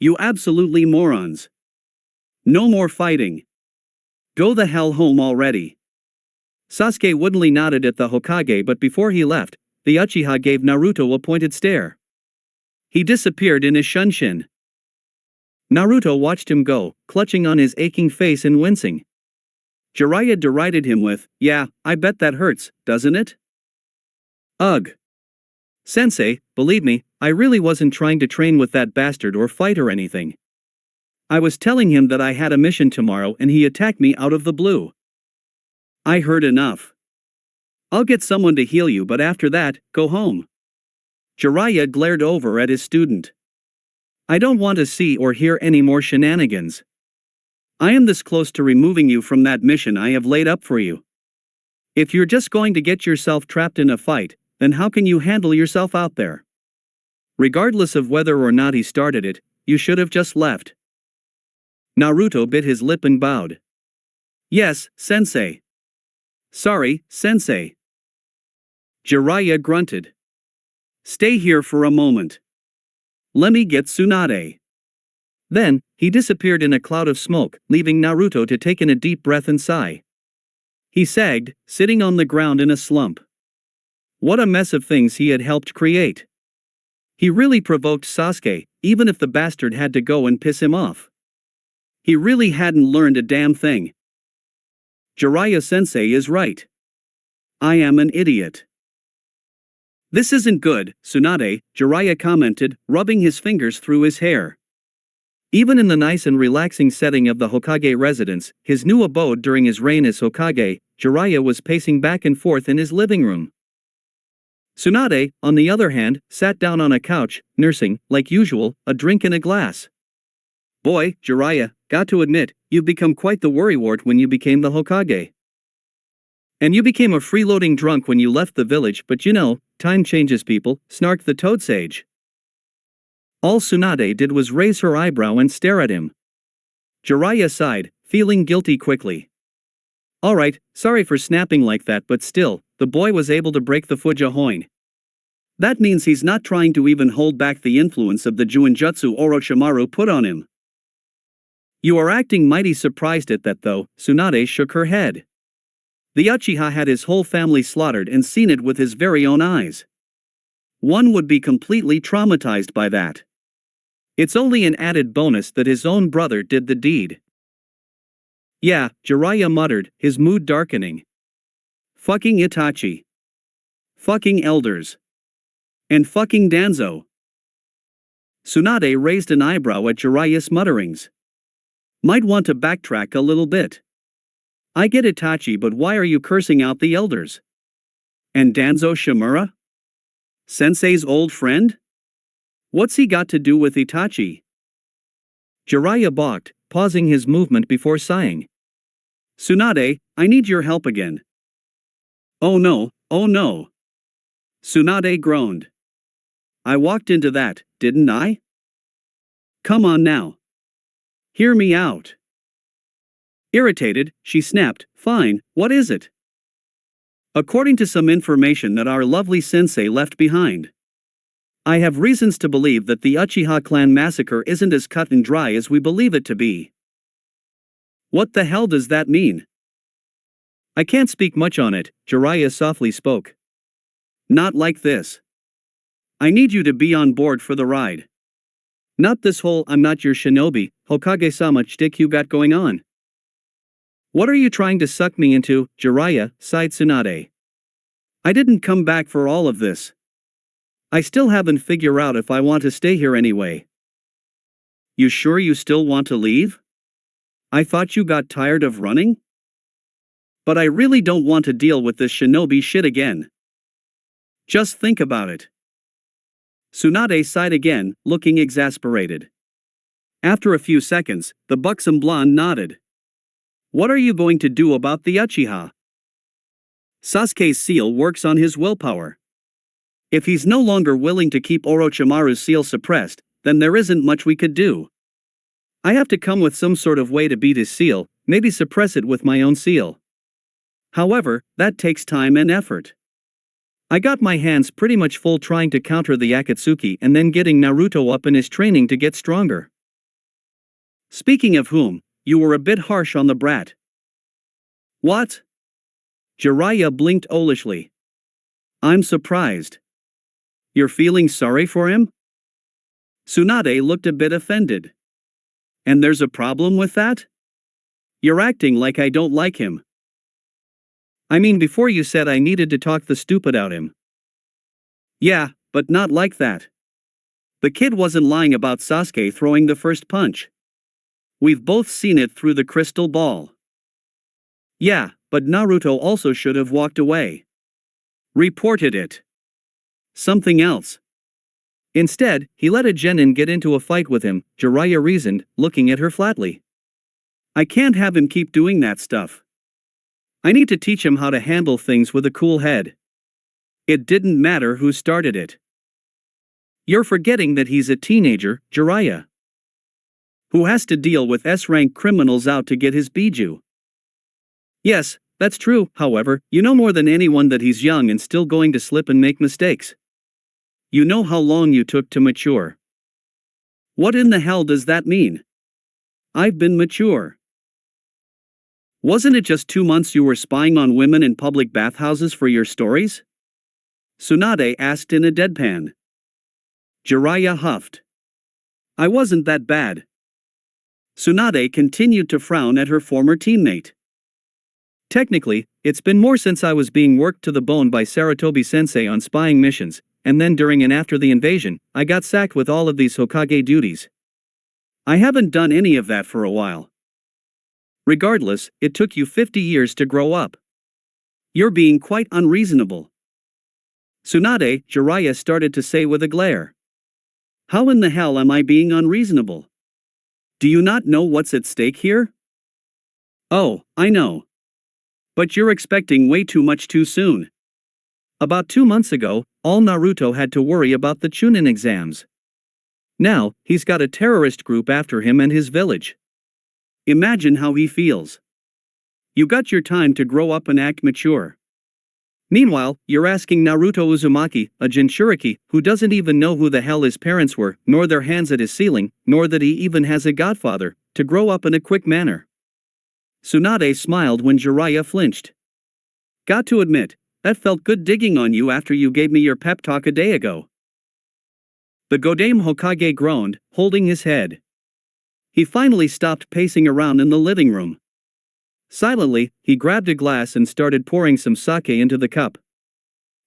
Speaker 2: You absolutely morons. No more fighting. Go the hell home already. Sasuke woodenly nodded at the Hokage, but before he left, the Uchiha gave Naruto a pointed stare. He disappeared in his shunshin. Naruto watched him go, clutching on his aching face and wincing. Jiraiya derided him with, "Yeah, I bet that hurts, doesn't it?" Ugh. Sensei, believe me, I really wasn't trying to train with that bastard or fight or anything. I was telling him that I had a mission tomorrow and he attacked me out of the blue. I heard enough. I'll get someone to heal you, but after that, go home. Jiraiya glared over at his student. I don't want to see or hear any more shenanigans. I am this close to removing you from that mission I have laid up for you. If you're just going to get yourself trapped in a fight, then how can you handle yourself out there? Regardless of whether or not he started it, you should have just left. Naruto bit his lip and bowed. Yes, sensei. Sorry, sensei. Jiraiya grunted. Stay here for a moment. Let me get Tsunade. Then, he disappeared in a cloud of smoke, leaving Naruto to take in a deep breath and sigh. He sagged, sitting on the ground in a slump. What a mess of things he had helped create. He really provoked Sasuke, even if the bastard had to go and piss him off. He really hadn't learned a damn thing. Jiraiya-sensei is right. I am an idiot. This isn't good, Tsunade, Jiraiya commented, rubbing his fingers through his hair. Even in the nice and relaxing setting of the Hokage residence, his new abode during his reign as Hokage, Jiraiya was pacing back and forth in his living room. Tsunade, on the other hand, sat down on a couch, nursing, like usual, a drink in a glass. Boy, Jiraiya, got to admit, you've become quite the worrywart when you became the Hokage. And you became a freeloading drunk when you left the village, but you know, time changes people, snarked the Toad Sage. All Tsunade did was raise her eyebrow and stare at him. Jiraiya sighed, feeling guilty quickly. Alright, sorry for snapping like that, but still, the boy was able to break the Fujihoin. That means he's not trying to even hold back the influence of the Juinjutsu Orochimaru put on him. You are acting mighty surprised at that though, Tsunade shook her head. The Uchiha had his whole family slaughtered and seen it with his very own eyes. One would be completely traumatized by that. It's only an added bonus that his own brother did the deed. Yeah, Jiraiya muttered, his mood darkening. Fucking Itachi. Fucking elders. And fucking Danzo. Tsunade raised an eyebrow at Jiraiya's mutterings. Might want to backtrack a little bit. I get Itachi, but why are you cursing out the elders? And Danzo Shimura? Sensei's old friend? What's he got to do with Itachi? Jiraiya balked, pausing his movement before sighing. Tsunade, I need your help again. Oh no, oh no. Tsunade groaned. I walked into that, didn't I? Come on now. Hear me out. Irritated, she snapped, fine, what is it? According to some information that our lovely sensei left behind, I have reasons to believe that the Uchiha clan massacre isn't as cut and dry as we believe it to be. What the hell does that mean? I can't speak much on it, Jiraiya softly spoke. Not like this. I need you to be on board for the ride. Not this whole I'm not your shinobi, Hokage-sama shtick you got going on. What are you trying to suck me into, Jiraiya, sighed Tsunade. I didn't come back for all of this. I still haven't figured out if I want to stay here anyway. You sure you still want to leave? I thought you got tired of running? But I really don't want to deal with this shinobi shit again. Just think about it. Tsunade sighed again, looking exasperated. After a few seconds, the buxom blonde nodded. What are you going to do about the Uchiha? Sasuke's seal works on his willpower. If he's no longer willing to keep Orochimaru's seal suppressed, then there isn't much we could do. I have to come with some sort of way to beat his seal, maybe suppress it with my own seal. However, that takes time and effort. I got my hands pretty much full trying to counter the Akatsuki and then getting Naruto up in his training to get stronger. Speaking of whom, you were a bit harsh on the brat. What? Jiraiya blinked owlishly. I'm surprised. You're feeling sorry for him? Tsunade looked a bit offended. And there's a problem with that? You're acting like I don't like him. I mean, before you said I needed to talk the stupid out him. Yeah, but not like that. The kid wasn't lying about Sasuke throwing the first punch. We've both seen it through the crystal ball. Yeah, but Naruto also should have walked away. Reported it. Something else. Instead, he let a genin get into a fight with him, Jiraiya reasoned, looking at her flatly. I can't have him keep doing that stuff. I need to teach him how to handle things with a cool head. It didn't matter who started it. You're forgetting that he's a teenager, Jiraiya, who has to deal with S-rank criminals out to get his biju. Yes, that's true, however, you know more than anyone that he's young and still going to slip and make mistakes. You know how long you took to mature. What in the hell does that mean? I've been mature. Wasn't it just 2 months you were spying on women in public bathhouses for your stories? Tsunade asked in a deadpan. Jiraiya huffed. I wasn't that bad. Tsunade continued to frown at her former teammate. Technically, it's been more since I was being worked to the bone by Sarutobi-sensei on spying missions, and then during and after the invasion, I got sacked with all of these Hokage duties. I haven't done any of that for a while. Regardless, it took you 50 years to grow up. You're being quite unreasonable. Tsunade, Jiraiya started to say with a glare. How in the hell am I being unreasonable? Do you not know what's at stake here? Oh, I know. But you're expecting way too much too soon. About 2 months ago, all Naruto had to worry about the Chunin Exams. Now, he's got a terrorist group after him and his village. Imagine how he feels. You got your time to grow up and act mature. Meanwhile, you're asking Naruto Uzumaki, a Jinchuriki, who doesn't even know who the hell his parents were, nor their hands at his ceiling, nor that he even has a godfather, to grow up in a quick manner. Tsunade smiled when Jiraiya flinched. Got to admit, that felt good digging on you after you gave me your pep talk a day ago. The Godame Hokage groaned, holding his head. He finally stopped pacing around in the living room. Silently, he grabbed a glass and started pouring some sake into the cup.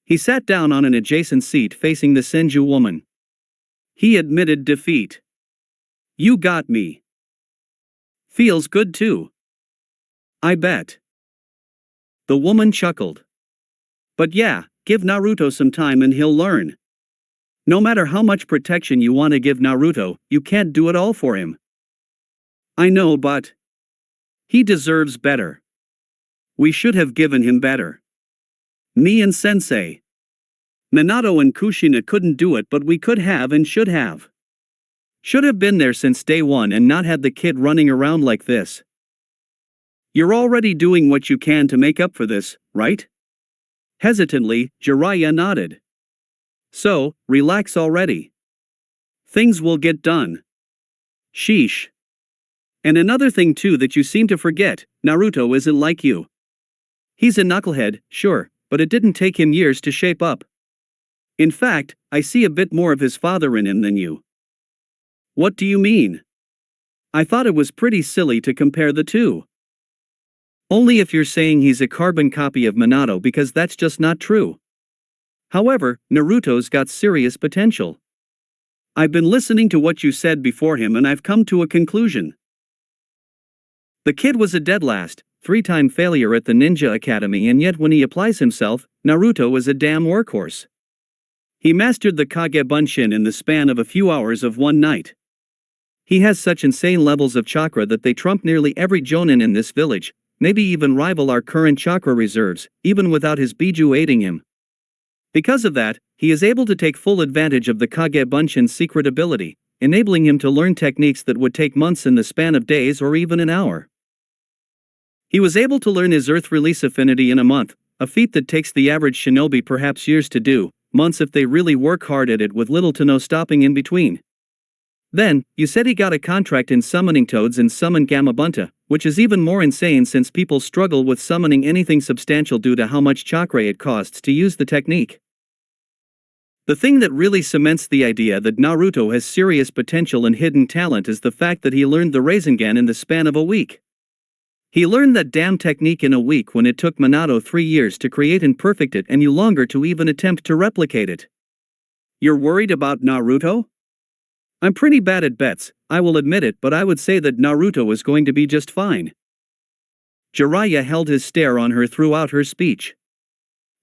Speaker 2: He sat down on an adjacent seat facing the Senju woman. He admitted defeat. You got me. Feels good too. I bet. The woman chuckled. But yeah, give Naruto some time and he'll learn. No matter how much protection you want to give Naruto, you can't do it all for him. I know, but he deserves better. We should have given him better. Me and Sensei. Minato and Kushina couldn't do it, but we could have and should have. Should have been there since day one and not had the kid running around like this. You're already doing what you can to make up for this, right? Hesitantly, Jiraiya nodded. So, relax already. Things will get done. Sheesh. And another thing too that you seem to forget, Naruto isn't like you. He's a knucklehead, sure, but it didn't take him years to shape up. In fact, I see a bit more of his father in him than you. What do you mean? I thought it was pretty silly to compare the two. Only if you're saying he's a carbon copy of Minato, because that's just not true. However, Naruto's got serious potential. I've been listening to what you said before him and I've come to a conclusion. The kid was a dead last, 3-time failure at the Ninja Academy, and yet when he applies himself, Naruto is a damn workhorse. He mastered the Kage Bunshin in the span of a few hours of one night. He has such insane levels of chakra that they trump nearly every jonin in this village, maybe even rival our current chakra reserves, even without his biju aiding him. Because of that, he is able to take full advantage of the Kage Bunshin's secret ability, enabling him to learn techniques that would take months in the span of days or even an hour. He was able to learn his Earth Release Affinity in a month, a feat that takes the average shinobi perhaps years to do, months if they really work hard at it with little to no stopping in between. Then, you said he got a contract in summoning toads and summoned Gamabunta, which is even more insane since people struggle with summoning anything substantial due to how much chakra it costs to use the technique. The thing that really cements the idea that Naruto has serious potential and hidden talent is the fact that he learned the Rasengan in the span of a week. He learned that damn technique in a week when it took Minato 3 years to create and perfect it and you longer to even attempt to replicate it. You're worried about Naruto? I'm pretty bad at bets, I will admit it, but I would say that Naruto is going to be just fine. Jiraiya held his stare on her throughout her speech.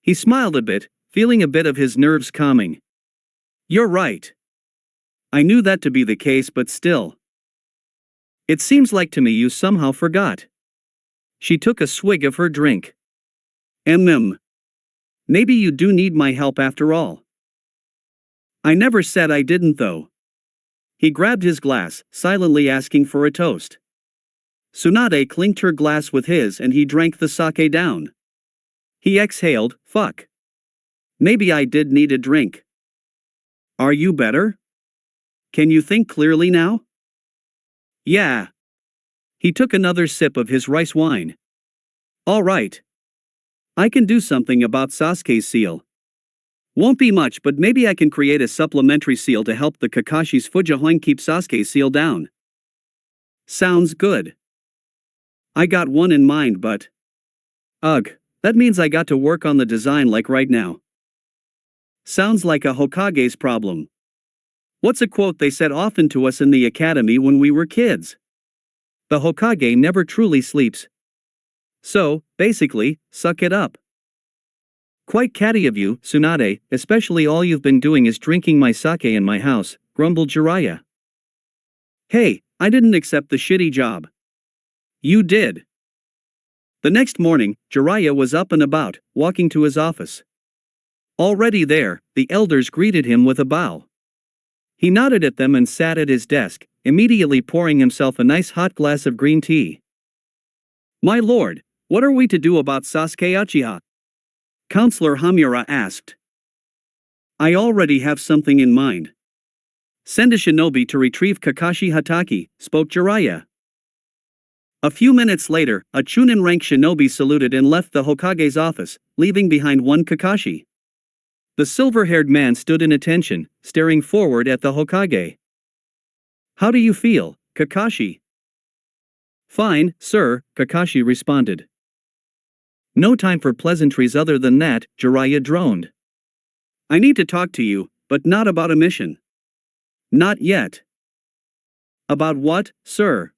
Speaker 2: He smiled a bit, feeling a bit of his nerves calming. You're right. I knew that to be the case, but still. It seems like to me you somehow forgot. She took a swig of her drink. Maybe you do need my help after all. I never said I didn't though. He grabbed his glass, silently asking for a toast. Tsunade clinked her glass with his and he drank the sake down. He exhaled, fuck. Maybe I did need a drink. Are you better? Can you think clearly now? Yeah. He took another sip of his rice wine. All right. I can do something about Sasuke's seal. Won't be much, but maybe I can create a supplementary seal to help the Kakashi's Fujihoin keep Sasuke's seal down. Sounds good. I got one in mind, but... Ugh, that means I got to work on the design like right now. Sounds like a Hokage's problem. What's a quote they said often to us in the academy when we were kids? The Hokage never truly sleeps. So, basically, suck it up. Quite catty of you, Tsunade, especially all you've been doing is drinking my sake in my house, grumbled Jiraiya. Hey, I didn't accept the shitty job. You did. The next morning, Jiraiya was up and about, walking to his office. Already there, the elders greeted him with a bow. He nodded at them and sat at his desk, immediately pouring himself a nice hot glass of green tea. My lord, what are we to do about Sasuke Uchiha? Counselor Hamura asked. I already have something in mind. Send a shinobi to retrieve Kakashi Hatake, spoke Jiraiya. A few minutes later, a Chunin rank shinobi saluted and left the Hokage's office, leaving behind one Kakashi. The silver-haired man stood in attention, staring forward at the Hokage. How do you feel, Kakashi? Fine, sir, Kakashi responded. No time for pleasantries other than that, Jiraiya droned. I need to talk to you, but not about a mission. Not yet. About what, sir?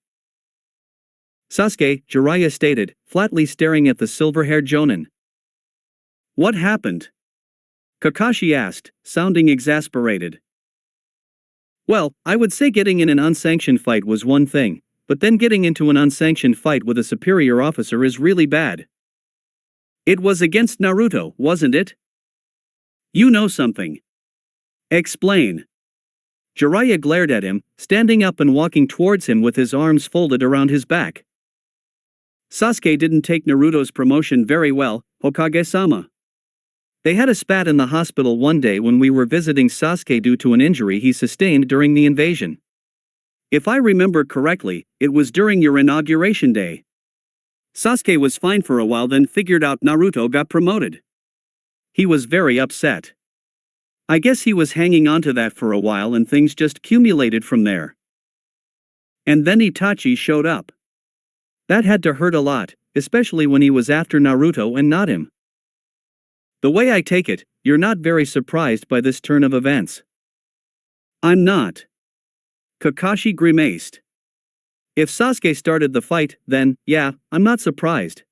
Speaker 2: Sasuke, Jiraiya stated, flatly staring at the silver-haired jonin. What happened? Kakashi asked, sounding exasperated. Well, I would say getting in an unsanctioned fight was one thing, but then getting into an unsanctioned fight with a superior officer is really bad. It was against Naruto, wasn't it? You know something. Explain. Jiraiya glared at him, standing up and walking towards him with his arms folded around his back. Sasuke didn't take Naruto's promotion very well, Hokage-sama. They had a spat in the hospital one day when we were visiting Sasuke due to an injury he sustained during the invasion. If I remember correctly, it was during your inauguration day. Sasuke was fine for a while, then figured out Naruto got promoted. He was very upset. I guess he was hanging on to that for a while and things just accumulated from there. And then Itachi showed up. That had to hurt a lot, especially when he was after Naruto and not him. The way I take it, you're not very surprised by this turn of events. I'm not. Kakashi grimaced. If Sasuke started the fight, then, yeah, I'm not surprised.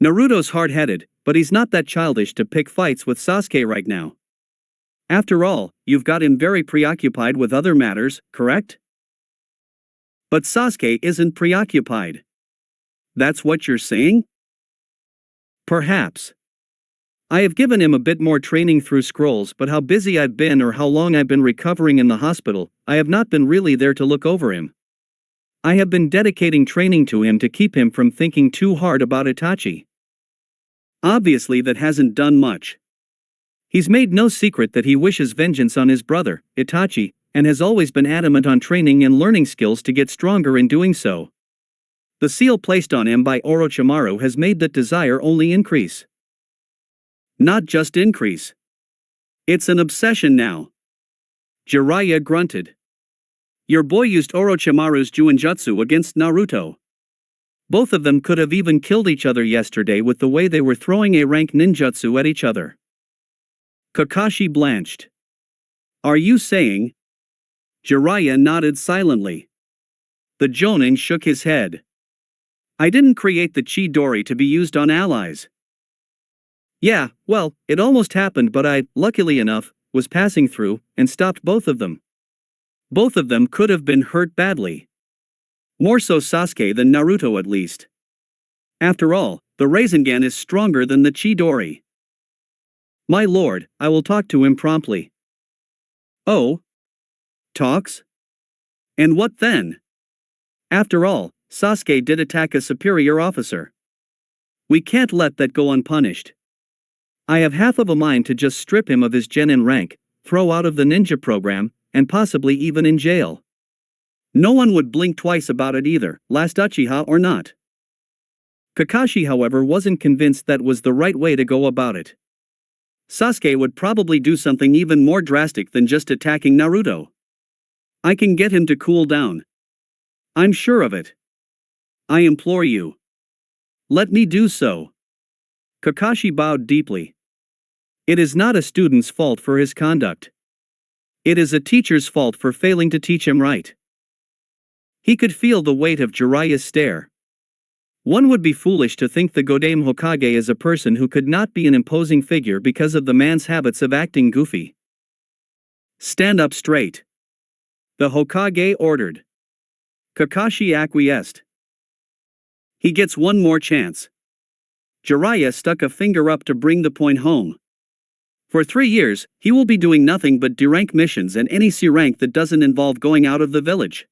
Speaker 2: Naruto's hard-headed, but he's not that childish to pick fights with Sasuke right now. After all, you've got him very preoccupied with other matters, correct? But Sasuke isn't preoccupied. That's what you're saying? Perhaps. I have given him a bit more training through scrolls, but how busy I've been or how long I've been recovering in the hospital, I have not been really there to look over him. I have been dedicating training to him to keep him from thinking too hard about Itachi. Obviously that hasn't done much. He's made no secret that he wishes vengeance on his brother, Itachi, and has always been adamant on training and learning skills to get stronger in doing so. The seal placed on him by Orochimaru has made that desire only increase. Not just increase. It's an obsession now. Jiraiya grunted. Your boy used Orochimaru's Juinjutsu against Naruto. Both of them could have even killed each other yesterday with the way they were throwing a rank ninjutsu at each other. Kakashi blanched. Are you saying? Jiraiya nodded silently. The Jonin shook his head. I didn't create the Chidori to be used on allies. Yeah, well, it almost happened, but I, luckily enough, was passing through and stopped both of them. Both of them could have been hurt badly. More so Sasuke than Naruto at least. After all, the Rasengan is stronger than the Chidori. My lord, I will talk to him promptly. Oh? Talks? And what then? After all, Sasuke did attack a superior officer. We can't let that go unpunished. I have half of a mind to just strip him of his genin rank, throw out of the ninja program, and possibly even in jail. No one would blink twice about it either, last Uchiha or not. Kakashi, however, wasn't convinced that was the right way to go about it. Sasuke would probably do something even more drastic than just attacking Naruto. I can get him to cool down. I'm sure of it. I implore you. Let me do so. Kakashi bowed deeply. It is not a student's fault for his conduct. It is a teacher's fault for failing to teach him right. He could feel the weight of Jiraiya's stare. One would be foolish to think the Godame Hokage is a person who could not be an imposing figure because of the man's habits of acting goofy. Stand up straight. The Hokage ordered. Kakashi acquiesced. He gets one more chance. Jiraiya stuck a finger up to bring the point home. For 3 years, he will be doing nothing but D-rank missions and any C-rank that doesn't involve going out of the village.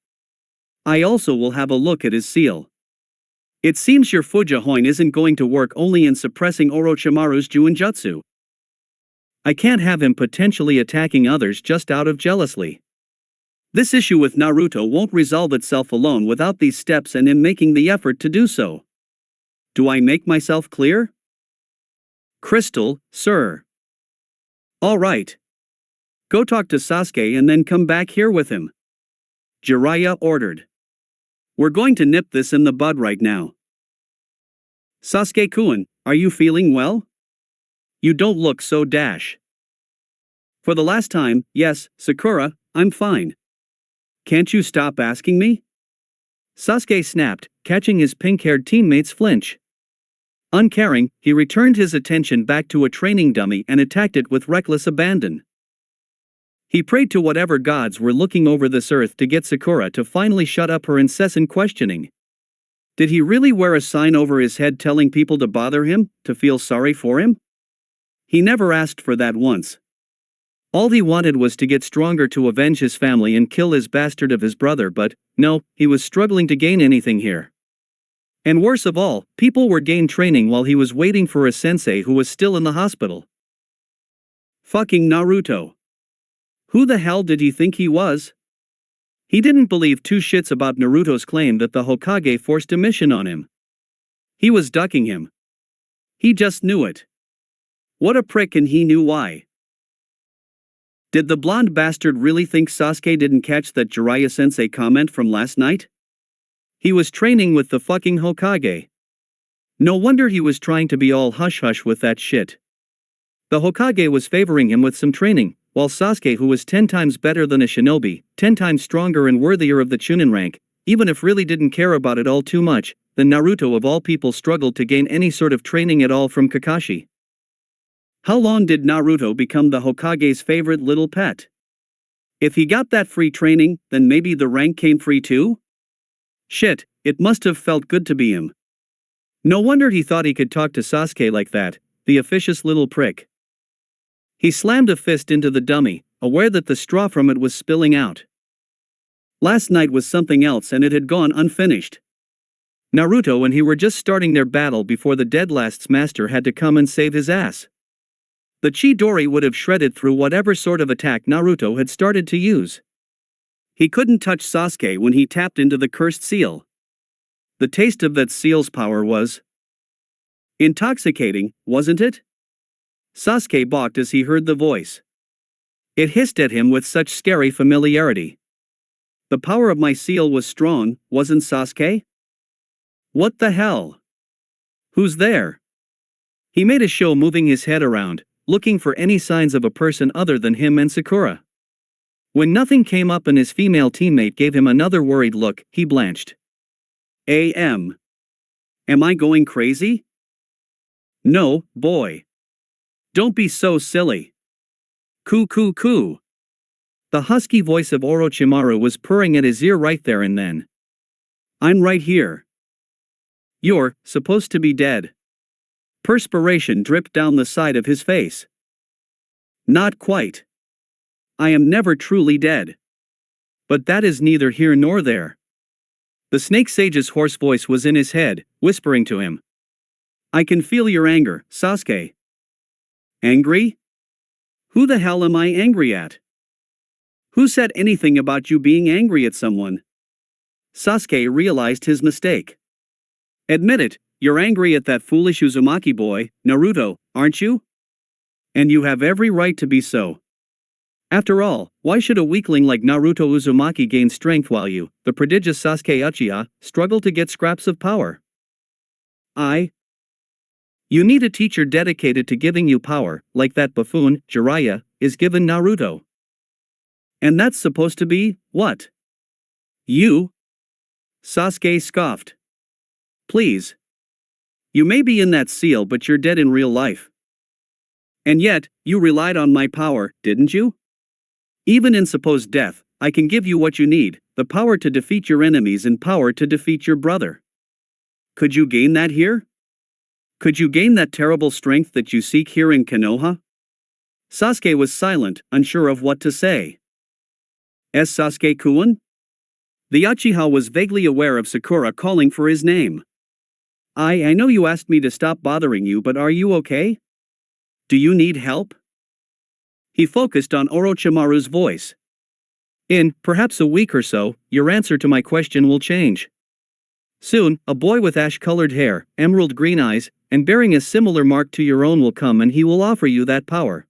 Speaker 2: I also will have a look at his seal. It seems your Fujihoin isn't going to work only in suppressing Orochimaru's Juinjutsu. I can't have him potentially attacking others just out of jealousy. This issue with Naruto won't resolve itself alone without these steps and him making the effort to do so. Do I make myself clear? Crystal, sir. All right. Go talk to Sasuke and then come back here with him. Jiraiya ordered. We're going to nip this in the bud right now. Sasuke-kun, are you feeling well? You don't look so dash. For the last time, yes, Sakura, I'm fine. Can't you stop asking me? Sasuke snapped, catching his pink-haired teammate's flinch. Uncaring, he returned his attention back to a training dummy and attacked it with reckless abandon. He prayed to whatever gods were looking over this earth to get Sakura to finally shut up her incessant questioning. Did he really wear a sign over his head telling people to bother him, to feel sorry for him? He never asked for that once. All he wanted was to get stronger to avenge his family and kill his bastard of his brother, but, no, he was struggling to gain anything here. And worse of all, people were gain training while he was waiting for a sensei who was still in the hospital. Fucking Naruto. Who the hell did he think he was? He didn't believe two shits about Naruto's claim that the Hokage forced a mission on him. He was ducking him. He just knew it. What a prick, and he knew why. Did the blonde bastard really think Sasuke didn't catch that Jiraiya-sensei comment from last night? He was training with the fucking Hokage. No wonder he was trying to be all hush-hush with that shit. The Hokage was favoring him with some training, while Sasuke, who was 10 times better than a shinobi, 10 times stronger and worthier of the Chunin rank, even if really didn't care about it all too much, then Naruto of all people struggled to gain any sort of training at all from Kakashi. How long did Naruto become the Hokage's favorite little pet? If he got that free training, then maybe the rank came free too? Shit, it must have felt good to be him. No wonder he thought he could talk to Sasuke like that, the officious little prick. He slammed a fist into the dummy, aware that the straw from it was spilling out. Last night was something else and it had gone unfinished. Naruto and he were just starting their battle before the dead last's master had to come and save his ass. The Chidori would have shredded through whatever sort of attack Naruto had started to use. He couldn't touch Sasuke when he tapped into the cursed seal. The taste of that seal's power was intoxicating, wasn't it? Sasuke balked as he heard the voice. It hissed at him with such scary familiarity. The power of my seal was strong, wasn't Sasuke? What the hell? Who's there? He made a show moving his head around, looking for any signs of a person other than him and Sakura. When nothing came up and his female teammate gave him another worried look, he blanched. Am I going crazy? No, boy. Don't be so silly. Coo. The husky voice of Orochimaru was purring at his ear right there and then. I'm right here. You're supposed to be dead. Perspiration dripped down the side of his face. Not quite. I am never truly dead. But that is neither here nor there. The snake sage's hoarse voice was in his head, whispering to him. I can feel your anger, Sasuke. Angry? Who the hell am I angry at? Who said anything about you being angry at someone? Sasuke realized his mistake. Admit it, you're angry at that foolish Uzumaki boy, Naruto, aren't you? And you have every right to be so. After all, why should a weakling like Naruto Uzumaki gain strength while you, the prodigious Sasuke Uchiha, struggle to get scraps of power? You need a teacher dedicated to giving you power, like that buffoon, Jiraiya, is given Naruto. And that's supposed to be, what? You? Sasuke scoffed. Please. You may be in that seal but you're dead in real life. And yet, you relied on my power, didn't you? Even in supposed death, I can give you what you need, the power to defeat your enemies and power to defeat your brother. Could you gain that here? Could you gain that terrible strength that you seek here in Konoha? Sasuke was silent, unsure of what to say. Sasuke-kun? The Uchiha was vaguely aware of Sakura calling for his name. I know you asked me to stop bothering you, but are you okay? Do you need help? He focused on Orochimaru's voice. In, perhaps a week or so, your answer to my question will change. Soon, a boy with ash-colored hair, emerald green eyes, and bearing a similar mark to your own will come and he will offer you that power.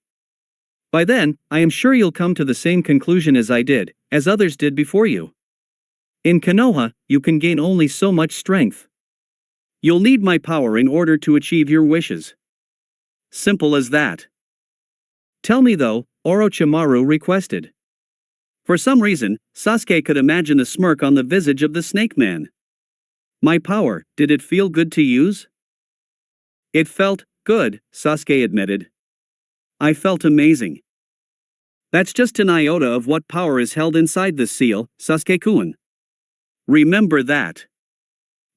Speaker 2: By then, I am sure you'll come to the same conclusion as I did, as others did before you. In Konoha, you can gain only so much strength. You'll need my power in order to achieve your wishes. Simple as that. Tell me though, Orochimaru requested. For some reason, Sasuke could imagine a smirk on the visage of the snake man. My power, did it feel good to use? It felt good, Sasuke admitted. I felt amazing. That's just an iota of what power is held inside this seal, Sasuke-kun. Remember that.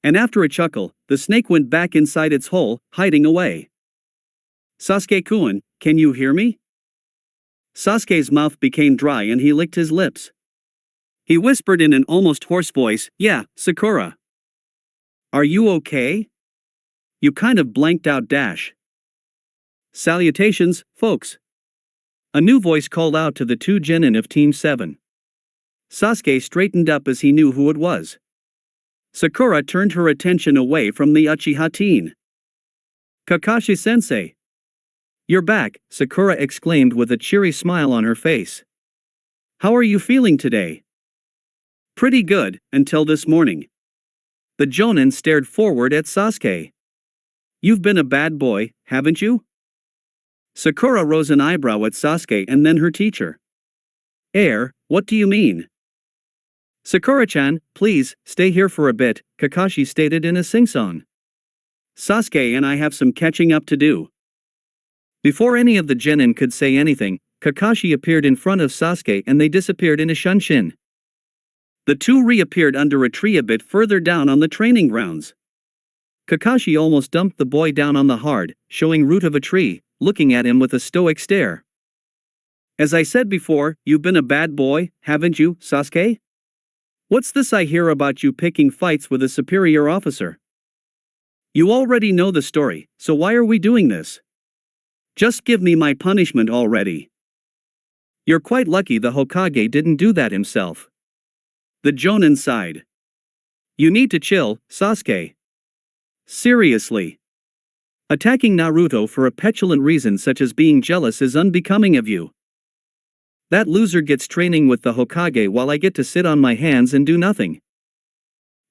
Speaker 2: And after a chuckle, the snake went back inside its hole, hiding away. Sasuke-kun, can you hear me? Sasuke's mouth became dry and he licked his lips. He whispered in an almost hoarse voice, yeah, Sakura. Are you okay? You kind of blanked out dash. Salutations, folks. A new voice called out to the two genin of Team 7. Sasuke straightened up as he knew who it was. Sakura turned her attention away from the Uchiha teen. Kakashi-sensei. You're back, Sakura exclaimed with a cheery smile on her face. How are you feeling today? Pretty good, until this morning. The Jonin stared forward at Sasuke. You've been a bad boy, haven't you? Sakura rose an eyebrow at Sasuke and then her teacher. What do you mean? Sakura-chan, please, stay here for a bit, Kakashi stated in a sing-song. Sasuke and I have some catching up to do. Before any of the genin could say anything, Kakashi appeared in front of Sasuke and they disappeared in a shunshin. The two reappeared under a tree a bit further down on the training grounds. Kakashi almost dumped the boy down on the hard, showing root of a tree, looking at him with a stoic stare. As I said before, you've been a bad boy, haven't you, Sasuke? What's this I hear about you picking fights with a superior officer? You already know the story, so why are we doing this? Just give me my punishment already. You're quite lucky the Hokage didn't do that himself. The Jonin sighed. You need to chill, Sasuke. Seriously. Attacking Naruto for a petulant reason such as being jealous is unbecoming of you. That loser gets training with the Hokage while I get to sit on my hands and do nothing.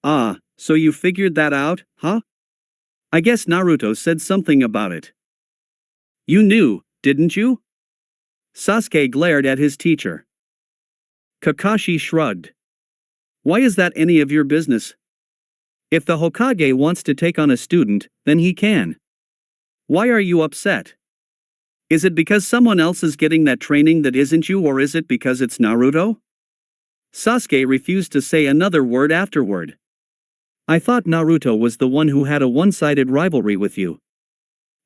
Speaker 2: Ah, so you figured that out, huh? I guess Naruto said something about it. You knew, didn't you? Sasuke glared at his teacher. Kakashi shrugged. Why is that any of your business? If the Hokage wants to take on a student, then he can. Why are you upset? Is it because someone else is getting that training that isn't you, or is it because it's Naruto? Sasuke refused to say another word afterward. I thought Naruto was the one who had a one-sided rivalry with you.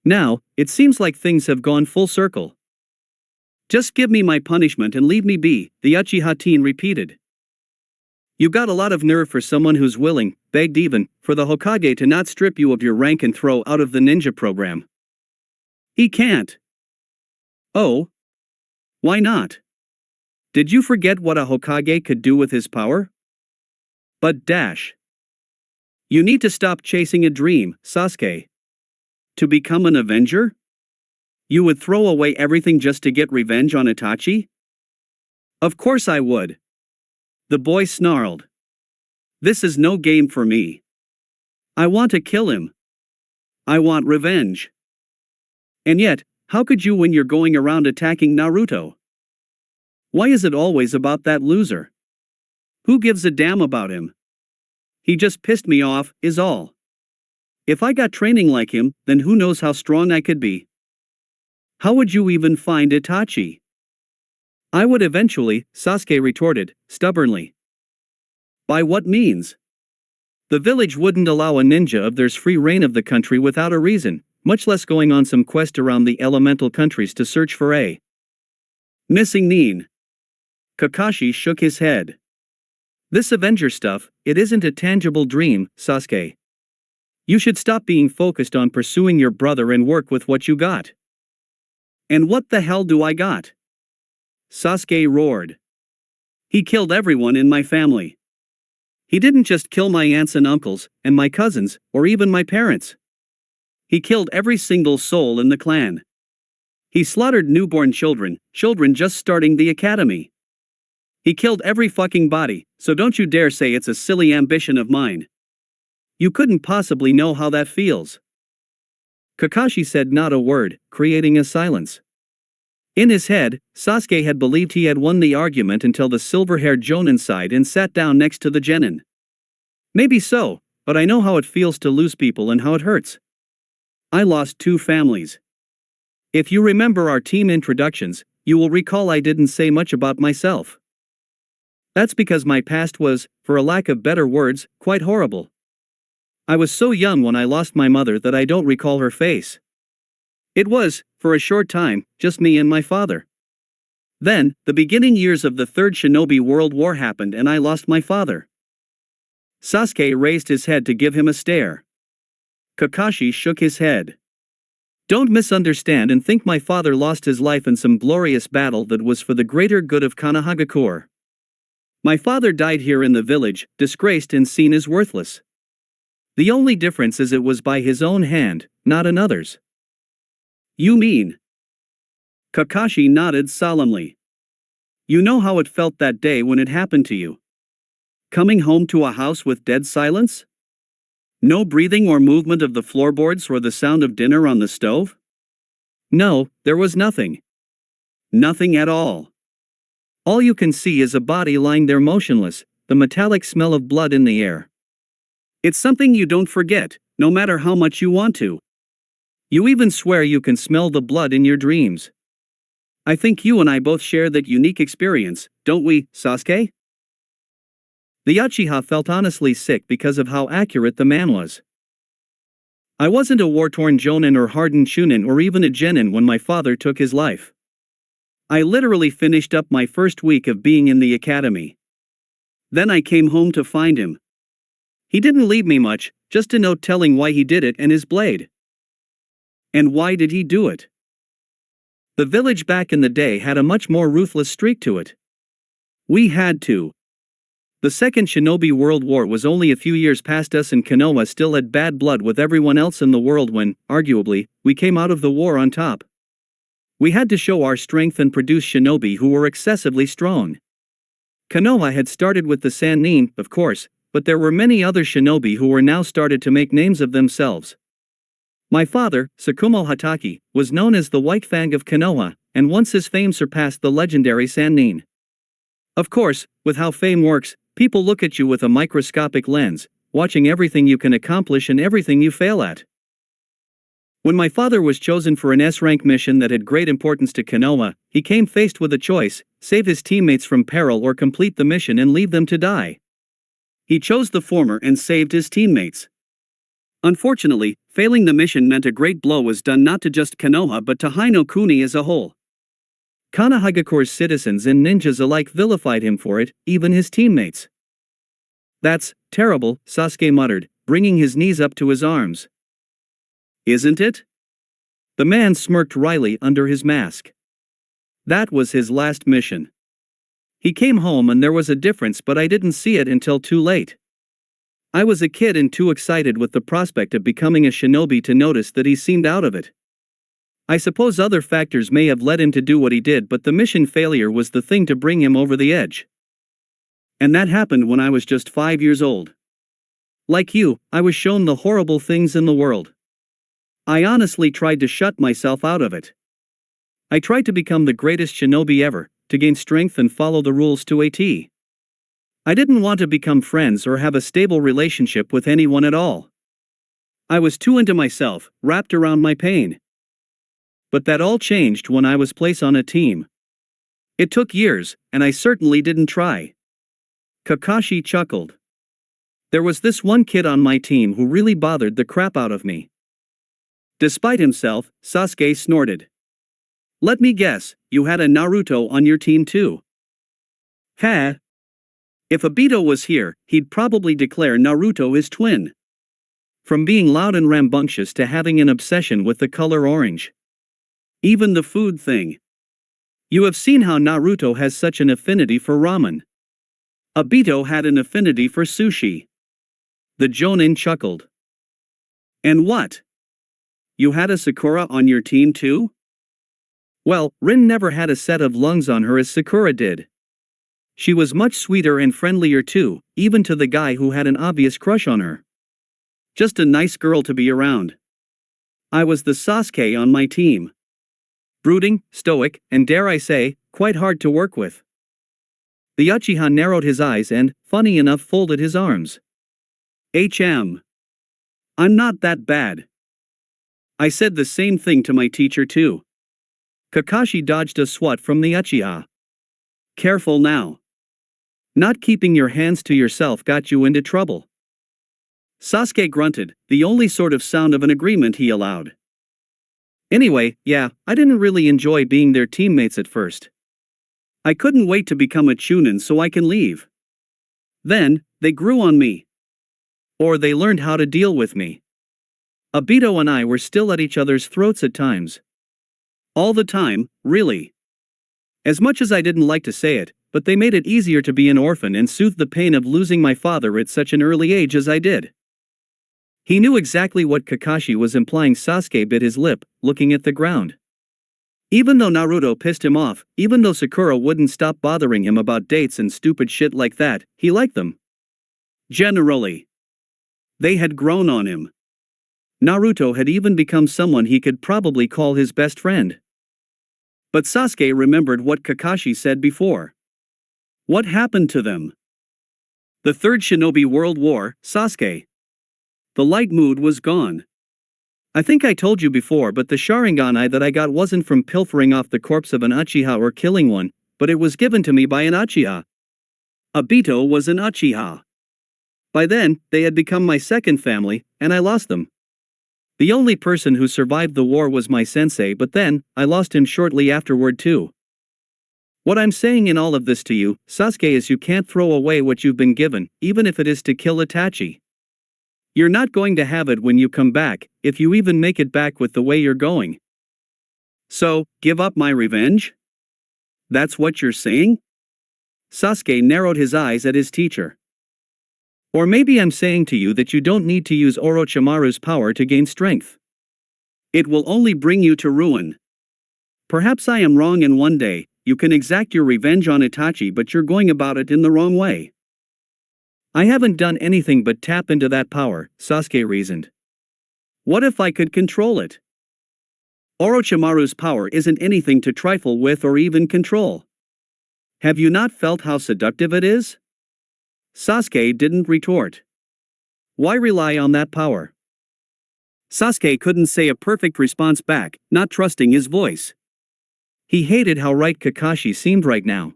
Speaker 2: Now, it seems like things have gone full circle. Just give me my punishment and leave me be, the Uchiha teen repeated. You got a lot of nerve for someone who's willing, begged even, for the Hokage to not strip you of your rank and throw out of the ninja program. He can't. Oh? Why not? Did you forget what a Hokage could do with his power? But dash. You need to stop chasing a dream, Sasuke. To become an Avenger? You would throw away everything just to get revenge on Itachi? Of course I would. The boy snarled. This is no game for me. I want to kill him. I want revenge. And yet, how could you when you're going around attacking Naruto? Why is it always about that loser? Who gives a damn about him? He just pissed me off, is all. If I got training like him, then who knows how strong I could be. How would you even find Itachi? I would eventually, Sasuke retorted, stubbornly. By what means? The village wouldn't allow a ninja of theirs free reign of the country without a reason, much less going on some quest around the elemental countries to search for a missing nin. Kakashi shook his head. This Avenger stuff, it isn't a tangible dream, Sasuke. You should stop being focused on pursuing your brother and work with what you got. And what the hell do I got? Sasuke roared. He killed everyone in my family. He didn't just kill my aunts and uncles, and my cousins, or even my parents. He killed every single soul in the clan. He slaughtered newborn children just starting the academy. He killed every fucking body, so don't you dare say it's a silly ambition of mine. You couldn't possibly know how that feels. Kakashi said not a word, creating a silence. In his head, Sasuke had believed he had won the argument until the silver-haired Jonin sighed and sat down next to the genin. Maybe so, but I know how it feels to lose people and how it hurts. I lost 2 families. If you remember our team introductions, you will recall I didn't say much about myself. That's because my past was, for a lack of better words, quite horrible. I was so young when I lost my mother that I don't recall her face. It was, for a short time, just me and my father. Then, the beginning years of the Third Shinobi World War happened and I lost my father. Sasuke raised his head to give him a stare. Kakashi shook his head. Don't misunderstand and think my father lost his life in some glorious battle that was for the greater good of Konohagakure. My father died here in the village, disgraced and seen as worthless. The only difference is it was by his own hand, not another's. You mean? Kakashi nodded solemnly. You know how it felt that day when it happened to you? Coming home to a house with dead silence? No breathing or movement of the floorboards or the sound of dinner on the stove? No, there was nothing. Nothing at all. All you can see is a body lying there motionless, the metallic smell of blood in the air. It's something you don't forget, no matter how much you want to. You even swear you can smell the blood in your dreams. I think you and I both share that unique experience, don't we, Sasuke? The Uchiha felt honestly sick because of how accurate the man was. I wasn't a war-torn Jonin or hardened Chunin or even a genin when my father took his life. I literally finished up my first week of being in the academy. Then I came home to find him. He didn't leave me much, just a note telling why he did it and his blade. And why did he do it? The village back in the day had a much more ruthless streak to it. We had to. The Second Shinobi World War was only a few years past us and Konoha still had bad blood with everyone else in the world when, arguably, we came out of the war on top. We had to show our strength and produce shinobi who were excessively strong. Konoha had started with the Sannin, of course, but there were many other shinobi who were now started to make names of themselves. My father, Tsukumo Hatake, was known as the White Fang of Konoha, and once his fame surpassed the legendary Sannin. Of course, with how fame works, people look at you with a microscopic lens, watching everything you can accomplish and everything you fail at. When my father was chosen for an S-rank mission that had great importance to Konoha, he came faced with a choice: save his teammates from peril or complete the mission and leave them to die. He chose the former and saved his teammates. Unfortunately, failing the mission meant a great blow was done not to just Konoha but to Hino Kuni as a whole. Konohagakure's citizens and ninjas alike vilified him for it, even his teammates. "That's terrible," Sasuke muttered, bringing his knees up to his arms. "Isn't it?" The man smirked wryly under his mask. That was his last mission. He came home and there was a difference, but I didn't see it until too late. I was a kid and too excited with the prospect of becoming a shinobi to notice that he seemed out of it. I suppose other factors may have led him to do what he did, but the mission failure was the thing to bring him over the edge. And that happened when I was just 5 years old. Like you, I was shown the horrible things in the world. I honestly tried to shut myself out of it. I tried to become the greatest shinobi ever, to gain strength and follow the rules to a T. I didn't want to become friends or have a stable relationship with anyone at all. I was too into myself, wrapped around my pain. But that all changed when I was placed on a team. It took years, and I certainly didn't try. Kakashi chuckled. There was this one kid on my team who really bothered the crap out of me. Despite himself, Sasuke snorted. "Let me guess, you had a Naruto on your team too." "Ha! If Ebisu was here, he'd probably declare Naruto his twin. From being loud and rambunctious to having an obsession with the color orange. Even the food thing. You have seen how Naruto has such an affinity for ramen. Ebisu had an affinity for sushi." The Jonin chuckled. "And what? You had a Sakura on your team too?" "Well, Rin never had a set of lungs on her as Sakura did. She was much sweeter and friendlier too, even to the guy who had an obvious crush on her. Just a nice girl to be around. I was the Sasuke on my team. Brooding, stoic, and dare I say, quite hard to work with." The Uchiha narrowed his eyes and, funny enough, folded his arms. I'm not that bad. I said the same thing to my teacher too." Kakashi dodged a swat from the Uchiha. "Careful now. Not keeping your hands to yourself got you into trouble." Sasuke grunted, the only sort of sound of an agreement he allowed. "Anyway, yeah, I didn't really enjoy being their teammates at first. I couldn't wait to become a Chunin so I can leave. Then, they grew on me. Or they learned how to deal with me. Ebisu and I were still at each other's throats at times. All the time, really. As much as I didn't like to say it, but they made it easier to be an orphan and soothed the pain of losing my father at such an early age as I did." He knew exactly what Kakashi was implying. Sasuke bit his lip, looking at the ground. Even though Naruto pissed him off, even though Sakura wouldn't stop bothering him about dates and stupid shit like that, he liked them. Generally. They had grown on him. Naruto had even become someone he could probably call his best friend. But Sasuke remembered what Kakashi said before. What happened to them? The Third Shinobi World War, Sasuke. The light mood was gone. I think I told you before, but the Sharingan eye that I got wasn't from pilfering off the corpse of an Uchiha or killing one, but it was given to me by an Uchiha. Ebisu was an Uchiha. By then, they had become my second family, and I lost them. The only person who survived the war was my sensei, but then, I lost him shortly afterward too. What I'm saying in all of this to you, Sasuke, is you can't throw away what you've been given, even if it is to kill Itachi. You're not going to have it when you come back, if you even make it back with the way you're going. So, give up my revenge? That's what you're saying? Sasuke narrowed his eyes at his teacher. Or maybe I'm saying to you that you don't need to use Orochimaru's power to gain strength. It will only bring you to ruin. Perhaps I am wrong and one day, you can exact your revenge on Itachi, but you're going about it in the wrong way. I haven't done anything but tap into that power, Sasuke reasoned. What if I could control it? Orochimaru's power isn't anything to trifle with or even control. Have you not felt how seductive it is? Sasuke didn't retort. Why rely on that power? Sasuke couldn't say a perfect response back, not trusting his voice. He hated how right Kakashi seemed right now.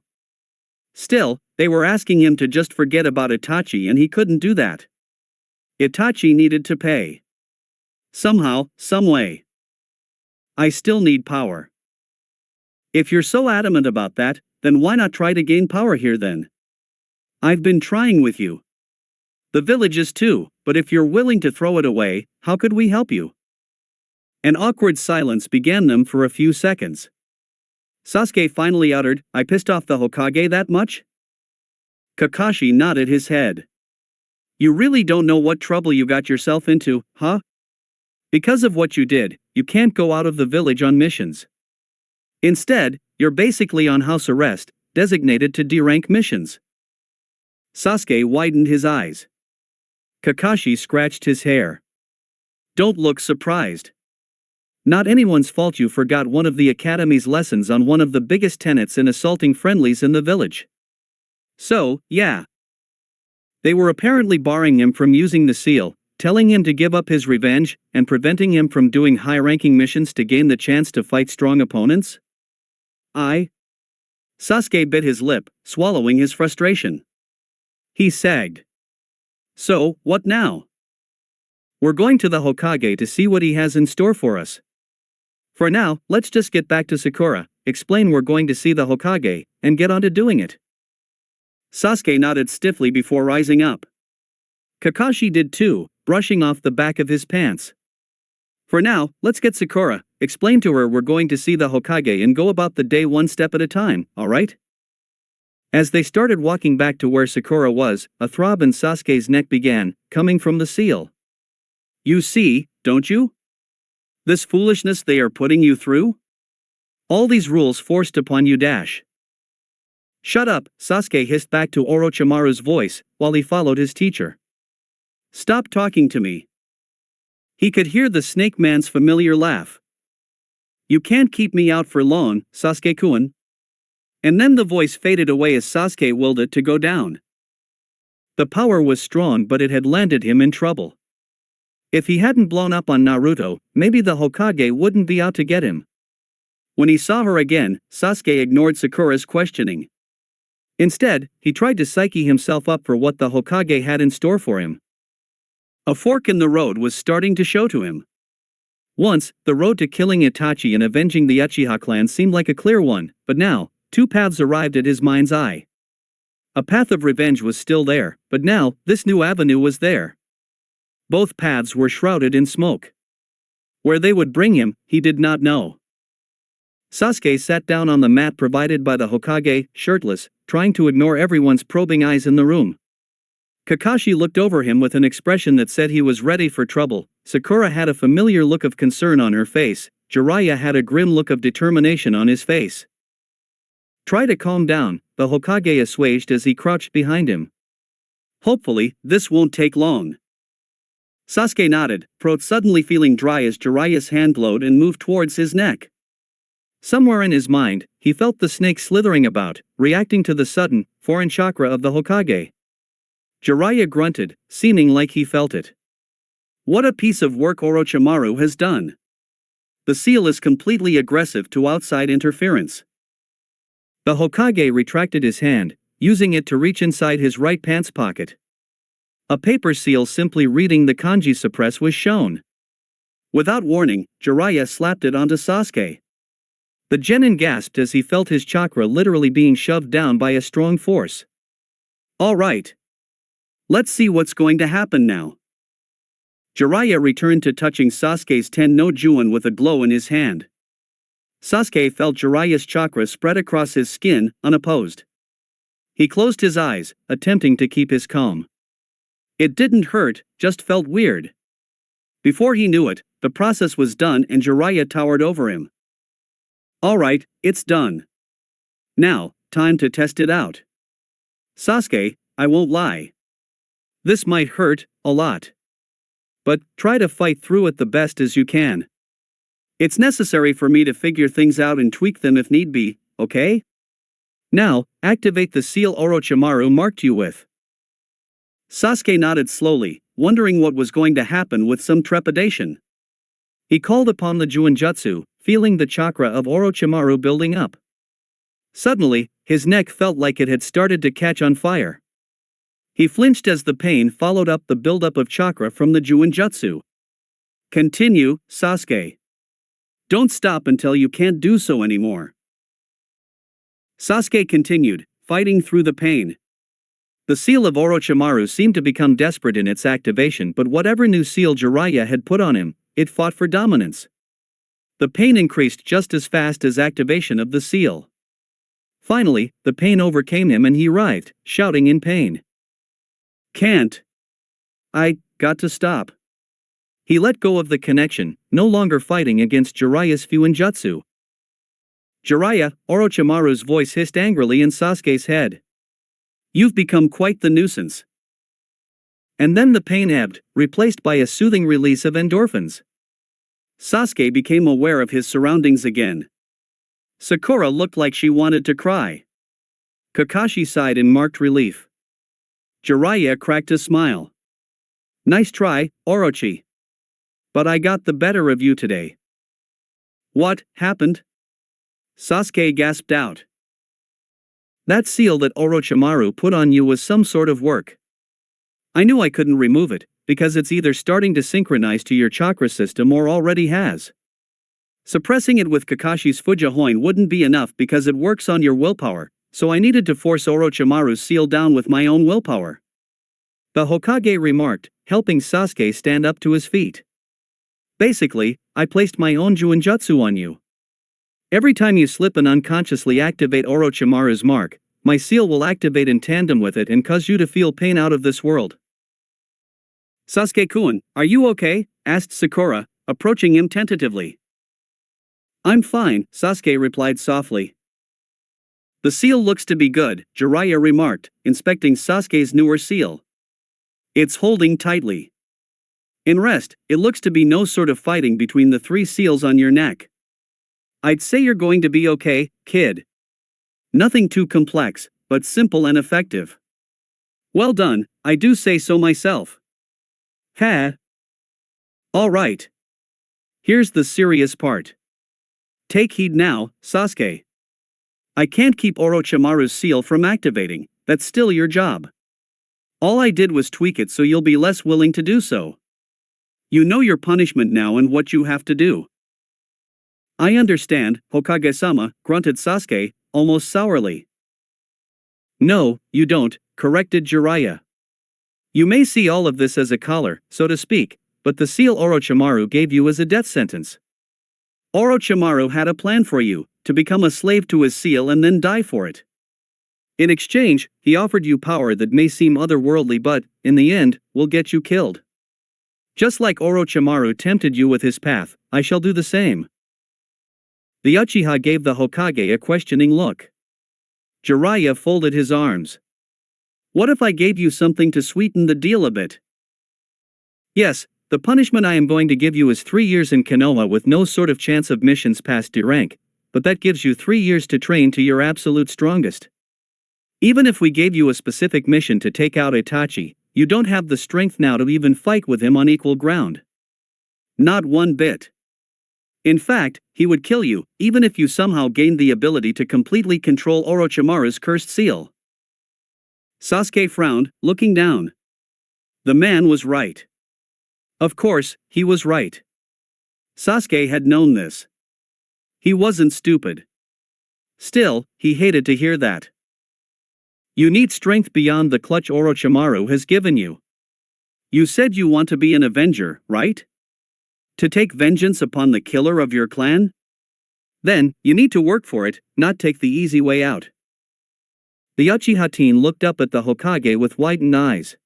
Speaker 2: Still, they were asking him to just forget about Itachi and he couldn't do that. Itachi needed to pay. Somehow, someway. I still need power. If you're so adamant about that, then why not try to gain power here then? I've been trying with you. The villages too, but if you're willing to throw it away, how could we help you? An awkward silence began them for a few seconds. Sasuke finally uttered, I pissed off the Hokage that much? Kakashi nodded his head. You really don't know what trouble you got yourself into, huh? Because of what you did, you can't go out of the village on missions. Instead, you're basically on house arrest, designated to D-rank missions. Sasuke widened his eyes. Kakashi scratched his hair. Don't look surprised. Not anyone's fault you forgot one of the academy's lessons on one of the biggest tenets in assaulting friendlies in the village. So, yeah. They were apparently barring him from using the seal, telling him to give up his revenge, and preventing him from doing high-ranking missions to gain the chance to fight strong opponents? Sasuke bit his lip, swallowing his frustration. He sagged. So, what now? We're going to the Hokage to see what he has in store for us. For now, let's just get back to Sakura, explain we're going to see the Hokage, and get on to doing it. Sasuke nodded stiffly before rising up. Kakashi did too, brushing off the back of his pants. For now, let's get Sakura, explain to her we're going to see the Hokage and go about the day one step at a time, alright? As they started walking back to where Sakura was, a throb in Sasuke's neck began, coming from the seal. You see, don't you? This foolishness they are putting you through? All these rules forced upon you dash. Shut up, Sasuke hissed back to Orochimaru's voice, while he followed his teacher. Stop talking to me. He could hear the snake man's familiar laugh. You can't keep me out for long, Sasuke-kun. And then the voice faded away as Sasuke willed it to go down. The power was strong, but it had landed him in trouble. If he hadn't blown up on Naruto, maybe the Hokage wouldn't be out to get him. When he saw her again, Sasuke ignored Sakura's questioning. Instead, he tried to psyche himself up for what the Hokage had in store for him. A fork in the road was starting to show to him. Once, the road to killing Itachi and avenging the Uchiha clan seemed like a clear one, but now, two paths arrived at his mind's eye. A path of revenge was still there, but now, this new avenue was there. Both paths were shrouded in smoke. Where they would bring him, he did not know. Sasuke sat down on the mat provided by the Hokage, shirtless, trying to ignore everyone's probing eyes in the room. Kakashi looked over him with an expression that said he was ready for trouble. Sakura had a familiar look of concern on her face. Jiraiya had a grim look of determination on his face. Try to calm down, the Hokage assuaged as he crouched behind him. Hopefully, this won't take long. Sasuke nodded, throat suddenly feeling dry as Jiraiya's hand glowed and moved towards his neck. Somewhere in his mind, he felt the snake slithering about, reacting to the sudden, foreign chakra of the Hokage. Jiraiya grunted, seeming like he felt it. What a piece of work Orochimaru has done. The seal is completely aggressive to outside interference. The Hokage retracted his hand, using it to reach inside his right pants pocket. A paper seal simply reading the kanji suppress was shown. Without warning, Jiraiya slapped it onto Sasuke. The genin gasped as he felt his chakra literally being shoved down by a strong force. All right. Let's see what's going to happen now. Jiraiya returned to touching Sasuke's ten no Juin with a glow in his hand. Sasuke felt Jiraiya's chakra spread across his skin, unopposed. He closed his eyes, attempting to keep his calm. It didn't hurt, just felt weird. Before he knew it, the process was done and Jiraiya towered over him. Alright, it's done. Now, time to test it out. Sasuke, I won't lie. This might hurt, a lot. But, try to fight through it the best as you can. It's necessary for me to figure things out and tweak them if need be, okay? Now, activate the seal Orochimaru marked you with. Sasuke nodded slowly, wondering what was going to happen with some trepidation. He called upon the Juinjutsu, feeling the chakra of Orochimaru building up. Suddenly, his neck felt like it had started to catch on fire. He flinched as the pain followed up the buildup of chakra from the Juinjutsu. Continue, Sasuke. Don't stop until you can't do so anymore. Sasuke continued, fighting through the pain. The seal of Orochimaru seemed to become desperate in its activation, but whatever new seal Jiraiya had put on him, it fought for dominance. The pain increased just as fast as activation of the seal. Finally, the pain overcame him and he writhed, shouting in pain. Can't. I got to stop. He let go of the connection, no longer fighting against Jiraiya's Fuinjutsu. Jiraiya, Orochimaru's voice hissed angrily in Sasuke's head. You've become quite the nuisance. And then the pain ebbed, replaced by a soothing release of endorphins. Sasuke became aware of his surroundings again. Sakura looked like she wanted to cry. Kakashi sighed in marked relief. Jiraiya cracked a smile. Nice try, Orochi. But I got the better of you today. What happened? Sasuke gasped out. That seal that Orochimaru put on you was some sort of work. I knew I couldn't remove it, because it's either starting to synchronize to your chakra system or already has. Suppressing it with Kakashi's Fujihoin wouldn't be enough because it works on your willpower, so I needed to force Orochimaru's seal down with my own willpower. The Hokage remarked, helping Sasuke stand up to his feet. Basically, I placed my own Juinjutsu on you. Every time you slip and unconsciously activate Orochimaru's mark, my seal will activate in tandem with it and cause you to feel pain out of this world. Sasuke-kun, are you okay? Asked Sakura, approaching him tentatively. I'm fine, Sasuke replied softly. The seal looks to be good, Jiraiya remarked, inspecting Sasuke's newer seal. It's holding tightly. In rest, it looks to be no sort of fighting between the three seals on your neck. I'd say you're going to be okay, kid. Nothing too complex, but simple and effective. Well done, I do say so myself. Ha. All right. Here's the serious part. Take heed now, Sasuke. I can't keep Orochimaru's seal from activating, that's still your job. All I did was tweak it so you'll be less willing to do so. You know your punishment now and what you have to do. I understand, Hokage-sama, grunted Sasuke, almost sourly. No, you don't, corrected Jiraiya. You may see all of this as a collar, so to speak, but the seal Orochimaru gave you is a death sentence. Orochimaru had a plan for you, to become a slave to his seal and then die for it. In exchange, he offered you power that may seem otherworldly but, in the end, will get you killed. Just like Orochimaru tempted you with his path, I shall do the same. The Uchiha gave the Hokage a questioning look. Jiraiya folded his arms. What if I gave you something to sweeten the deal a bit? Yes, the punishment I am going to give you is 3 years in Konoha with no sort of chance of missions past D rank, but that gives you 3 years to train to your absolute strongest. Even if we gave you a specific mission to take out Itachi, you don't have the strength now to even fight with him on equal ground. Not one bit. In fact, he would kill you, even if you somehow gained the ability to completely control Orochimaru's cursed seal. Sasuke frowned, looking down. The man was right. Of course, he was right. Sasuke had known this. He wasn't stupid. Still, he hated to hear that. You need strength beyond the clutch Orochimaru has given you. You said you want to be an Avenger, right? To take vengeance upon the killer of your clan? Then, you need to work for it, not take the easy way out. The Uchiha teen looked up at the Hokage with widened eyes.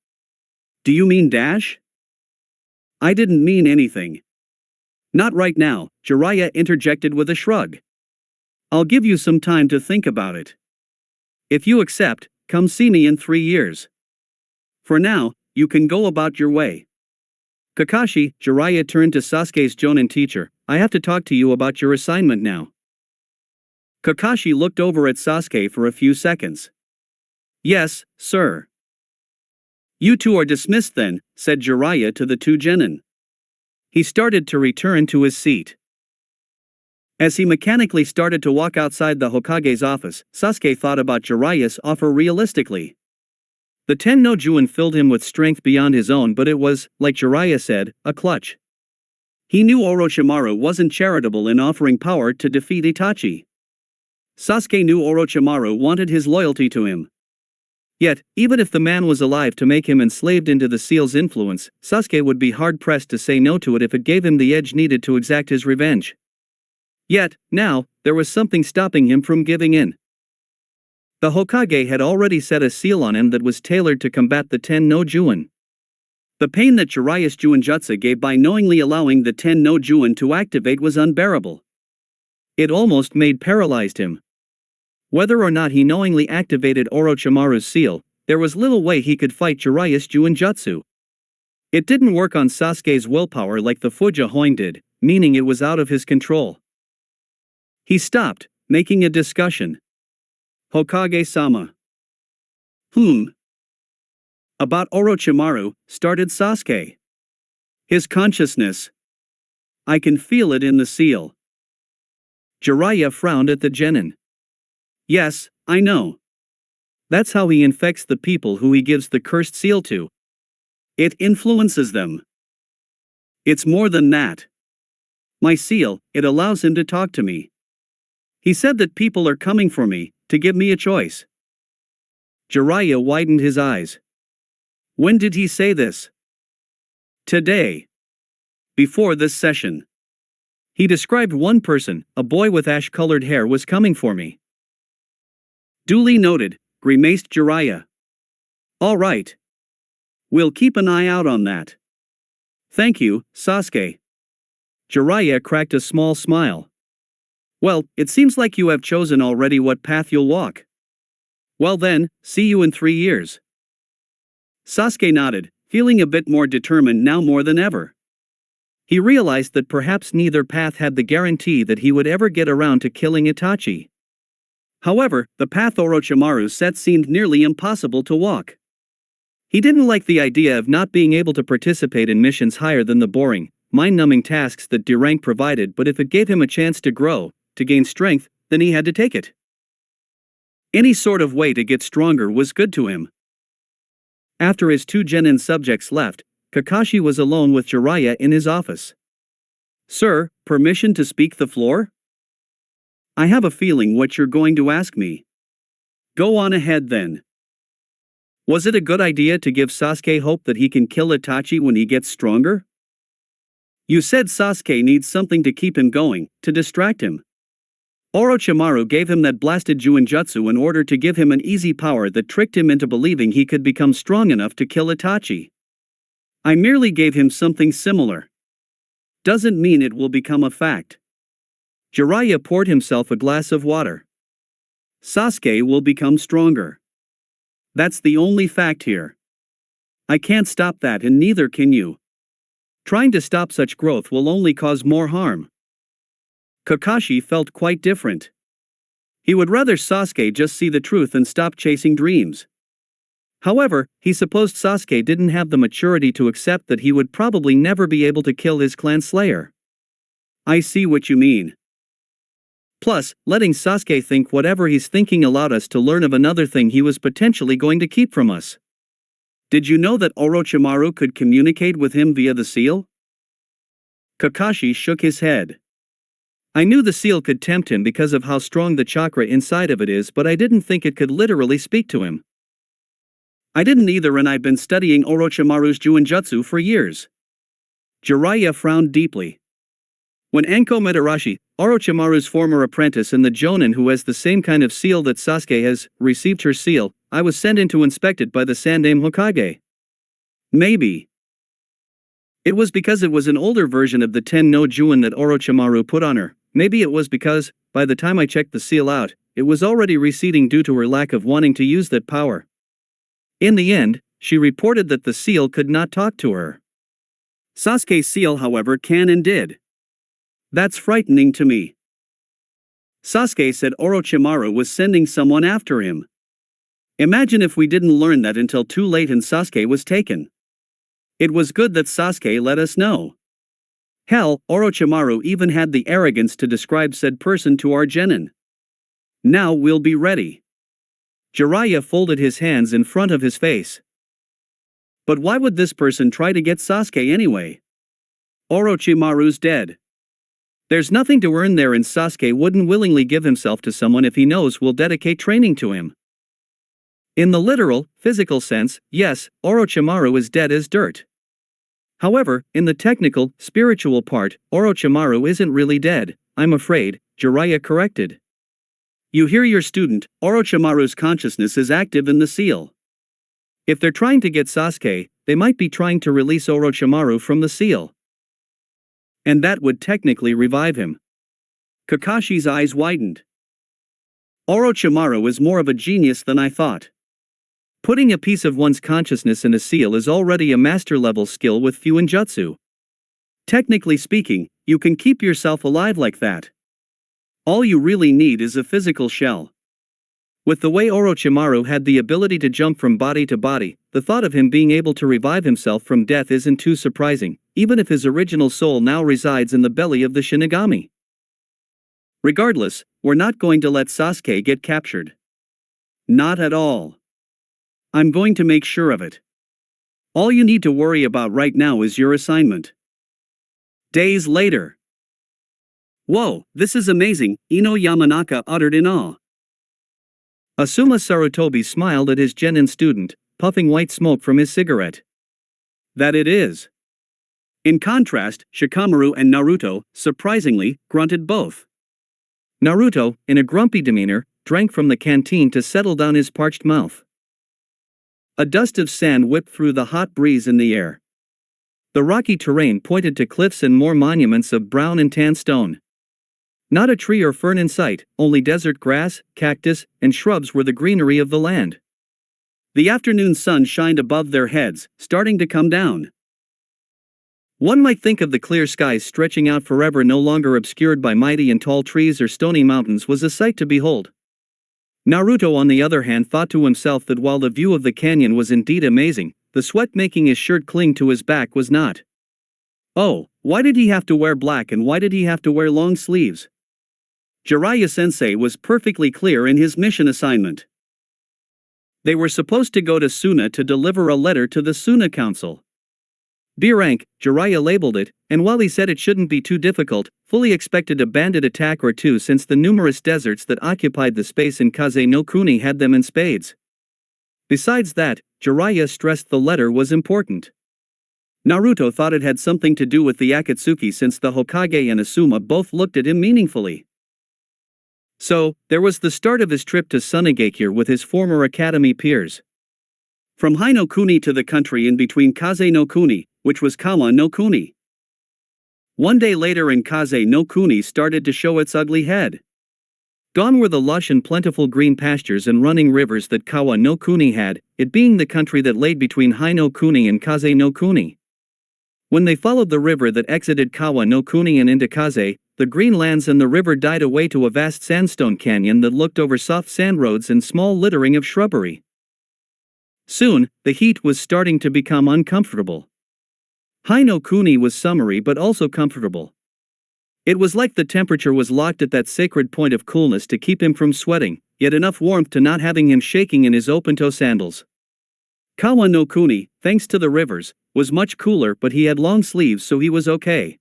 Speaker 2: Do you mean dash? I didn't mean anything. Not right now, Jiraiya interjected with a shrug. I'll give you some time to think about it. If you accept, come see me in 3 years. For now, you can go about your way. Kakashi, Jiraiya turned to Sasuke's Jonin teacher. I have to talk to you about your assignment now. Kakashi looked over at Sasuke for a few seconds. Yes, sir. You two are dismissed then, said Jiraiya to the two genin. He started to return to his seat. As he mechanically started to walk outside the Hokage's office, Sasuke thought about Jiraiya's offer realistically. The Ten-no-Juin filled him with strength beyond his own, but it was, like Jiraiya said, a clutch. He knew Orochimaru wasn't charitable in offering power to defeat Itachi. Sasuke knew Orochimaru wanted his loyalty to him. Yet, even if the man was alive to make him enslaved into the seal's influence, Sasuke would be hard-pressed to say no to it if it gave him the edge needed to exact his revenge. Yet, now, there was something stopping him from giving in. The Hokage had already set a seal on him that was tailored to combat the Ten-no-Juin. The pain that Jiraiya's Juinjutsu gave by knowingly allowing the Ten-no-Juin to activate was unbearable. It almost made paralyzed him. Whether or not he knowingly activated Orochimaru's seal, there was little way he could fight Jiraiya's Juinjutsu. It didn't work on Sasuke's willpower like the Fuja Hoin did, meaning it was out of his control. He stopped, making a discussion. Hokage-sama. About Orochimaru, started Sasuke. His consciousness. I can feel it in the seal. Jiraiya frowned at the genin. Yes, I know. That's how he infects the people who he gives the cursed seal to. It influences them. It's more than that. My seal, it allows him to talk to me. He said that people are coming for me, to give me a choice. Jiraiya widened his eyes. When did he say this? Today. Before this session. He described one person, a boy with ash-colored hair was coming for me. Duly noted, grimaced Jiraiya. All right. We'll keep an eye out on that. Thank you, Sasuke. Jiraiya cracked a small smile. Well, it seems like you have chosen already what path you'll walk. Well then, see you in 3 years. Sasuke nodded, feeling a bit more determined now more than ever. He realized that perhaps neither path had the guarantee that he would ever get around to killing Itachi. However, the path Orochimaru set seemed nearly impossible to walk. He didn't like the idea of not being able to participate in missions higher than the boring, mind-numbing tasks that D-rank provided, but if it gave him a chance to grow, to gain strength, then he had to take it. Any sort of way to get stronger was good to him. After his two genin subjects left, Kakashi was alone with Jiraiya in his office. Sir, permission to speak the floor? I have a feeling what you're going to ask me. Go on ahead then. Was it a good idea to give Sasuke hope that he can kill Itachi when he gets stronger? You said Sasuke needs something to keep him going, to distract him. Orochimaru gave him that blasted Juinjutsu in order to give him an easy power that tricked him into believing he could become strong enough to kill Itachi. I merely gave him something similar. Doesn't mean it will become a fact. Jiraiya poured himself a glass of water. Sasuke will become stronger. That's the only fact here. I can't stop that and neither can you. Trying to stop such growth will only cause more harm. Kakashi felt quite different. He would rather Sasuke just see the truth and stop chasing dreams. However, he supposed Sasuke didn't have the maturity to accept that he would probably never be able to kill his clan slayer. I see what you mean. Plus, letting Sasuke think whatever he's thinking allowed us to learn of another thing he was potentially going to keep from us. Did you know that Orochimaru could communicate with him via the seal? Kakashi shook his head. I knew the seal could tempt him because of how strong the chakra inside of it is, but I didn't think it could literally speak to him. I didn't either, and I've been studying Orochimaru's Juinjutsu for years. Jiraiya frowned deeply. When Anko met Arashi, Orochimaru's former apprentice and the Jonin who has the same kind of seal that Sasuke has, received her seal, I was sent in to inspect it by the Sandaime Hokage. Maybe. It was because it was an older version of the Ten-no-Juin that Orochimaru put on her, maybe it was because, by the time I checked the seal out, it was already receding due to her lack of wanting to use that power. In the end, she reported that the seal could not talk to her. Sasuke's seal, however, can and did. That's frightening to me. Sasuke said Orochimaru was sending someone after him. Imagine if we didn't learn that until too late and Sasuke was taken. It was good that Sasuke let us know. Hell, Orochimaru even had the arrogance to describe said person to our genin. Now we'll be ready. Jiraiya folded his hands in front of his face. But why would this person try to get Sasuke anyway? Orochimaru's dead. There's nothing to earn there, and Sasuke wouldn't willingly give himself to someone if he knows will dedicate training to him. In the literal, physical sense, yes, Orochimaru is dead as dirt. However, in the technical, spiritual part, Orochimaru isn't really dead, I'm afraid, Jiraiya corrected. You hear your student, Orochimaru's consciousness is active in the seal. If they're trying to get Sasuke, they might be trying to release Orochimaru from the seal. And that would technically revive him. Kakashi's eyes widened. Orochimaru is more of a genius than I thought. Putting a piece of one's consciousness in a seal is already a master-level skill with Fuinjutsu. Technically speaking, you can keep yourself alive like that. All you really need is a physical shell. With the way Orochimaru had the ability to jump from body to body, the thought of him being able to revive himself from death isn't too surprising, even if his original soul now resides in the belly of the Shinigami. Regardless, we're not going to let Sasuke get captured. Not at all. I'm going to make sure of it. All you need to worry about right now is your assignment. Days later. Whoa, this is amazing, Ino Yamanaka uttered in awe. Asuma Sarutobi smiled at his genin student, puffing white smoke from his cigarette. That it is. In contrast, Shikamaru and Naruto, surprisingly, grunted both. Naruto, in a grumpy demeanor, drank from the canteen to settle down his parched mouth. A dust of sand whipped through the hot breeze in the air. The rocky terrain pointed to cliffs and more monuments of brown and tan stone. Not a tree or fern in sight, only desert grass, cactus, and shrubs were the greenery of the land. The afternoon sun shined above their heads, starting to come down. One might think of the clear skies stretching out forever, no longer obscured by mighty and tall trees or stony mountains, was a sight to behold. Naruto, on the other hand, thought to himself that while the view of the canyon was indeed amazing, the sweat making his shirt cling to his back was not. Oh, why did he have to wear black, and why did he have to wear long sleeves? Jiraiya-sensei was perfectly clear in his mission assignment. They were supposed to go to Suna to deliver a letter to the Suna Council. B rank, Jiraiya labeled it, and while he said it shouldn't be too difficult, fully expected a bandit attack or two since the numerous deserts that occupied the space in Kaze no Kuni had them in spades. Besides that, Jiraiya stressed the letter was important. Naruto thought it had something to do with the Akatsuki since the Hokage and Asuma both looked at him meaningfully. So, there was the start of his trip to Sunagakure with his former academy peers. From Hai no Kuni to the country in between Kaze no Kuni, which was Kawa no Kuni. One day later and Kaze no Kuni started to show its ugly head. Gone were the lush and plentiful green pastures and running rivers that Kawa no Kuni had, it being the country that laid between Hai no Kuni and Kaze no Kuni. When they followed the river that exited Kawa no Kuni and into Kaze, the green lands and the river died away to a vast sandstone canyon that looked over soft sand roads and small littering of shrubbery. Soon, the heat was starting to become uncomfortable. Hai no Kuni was summery but also comfortable. It was like the temperature was locked at that sacred point of coolness to keep him from sweating, yet enough warmth to not having him shaking in his open-toe sandals. Kawa no Kuni, thanks to the rivers, was much cooler, but he had long sleeves, so he was okay.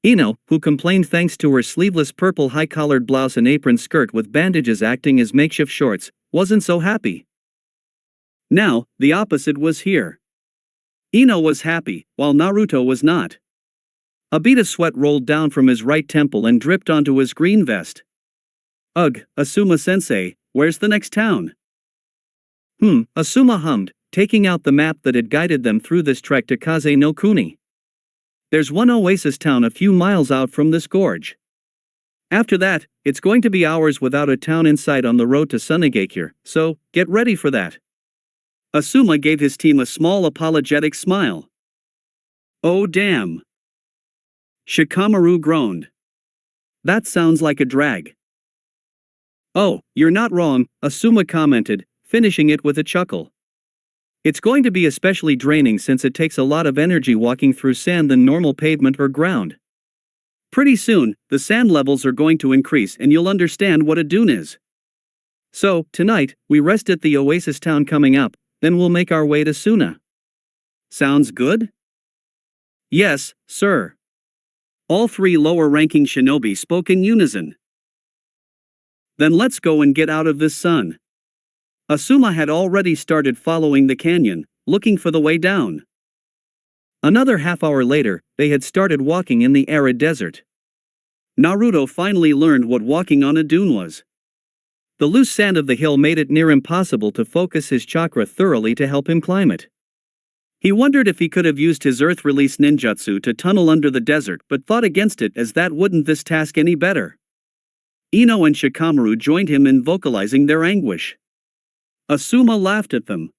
Speaker 2: Ino, who complained thanks to her sleeveless purple high-collared blouse and apron skirt with bandages acting as makeshift shorts, wasn't so happy. Now, the opposite was here. Ino was happy, while Naruto was not. A bead of sweat rolled down from his right temple and dripped onto his green vest. Ugh, Asuma-sensei, where's the next town? Asuma hummed, taking out the map that had guided them through this trek to Kaze no Kuni. There's one oasis town a few miles out from this gorge. After that, it's going to be hours without a town in sight on the road to Sunagakure, so get ready for that. Asuma gave his team a small apologetic smile. Oh damn. Shikamaru groaned. That sounds like a drag. Oh, you're not wrong, Asuma commented, finishing it with a chuckle. It's going to be especially draining since it takes a lot of energy walking through sand than normal pavement or ground. Pretty soon, the sand levels are going to increase and you'll understand what a dune is. So, tonight, we rest at the oasis town coming up, then we'll make our way to Suna. Sounds good? Yes, sir. All three lower-ranking shinobi spoke in unison. Then let's go and get out of this sun. Asuma had already started following the canyon, looking for the way down. Another half-hour later, they had started walking in the arid desert. Naruto finally learned what walking on a dune was. The loose sand of the hill made it near impossible to focus his chakra thoroughly to help him climb it. He wondered if he could have used his earth release ninjutsu to tunnel under the desert but thought against it as that wouldn't this task any better. Ino and Shikamaru joined him in vocalizing their anguish. Asuma laughed at them.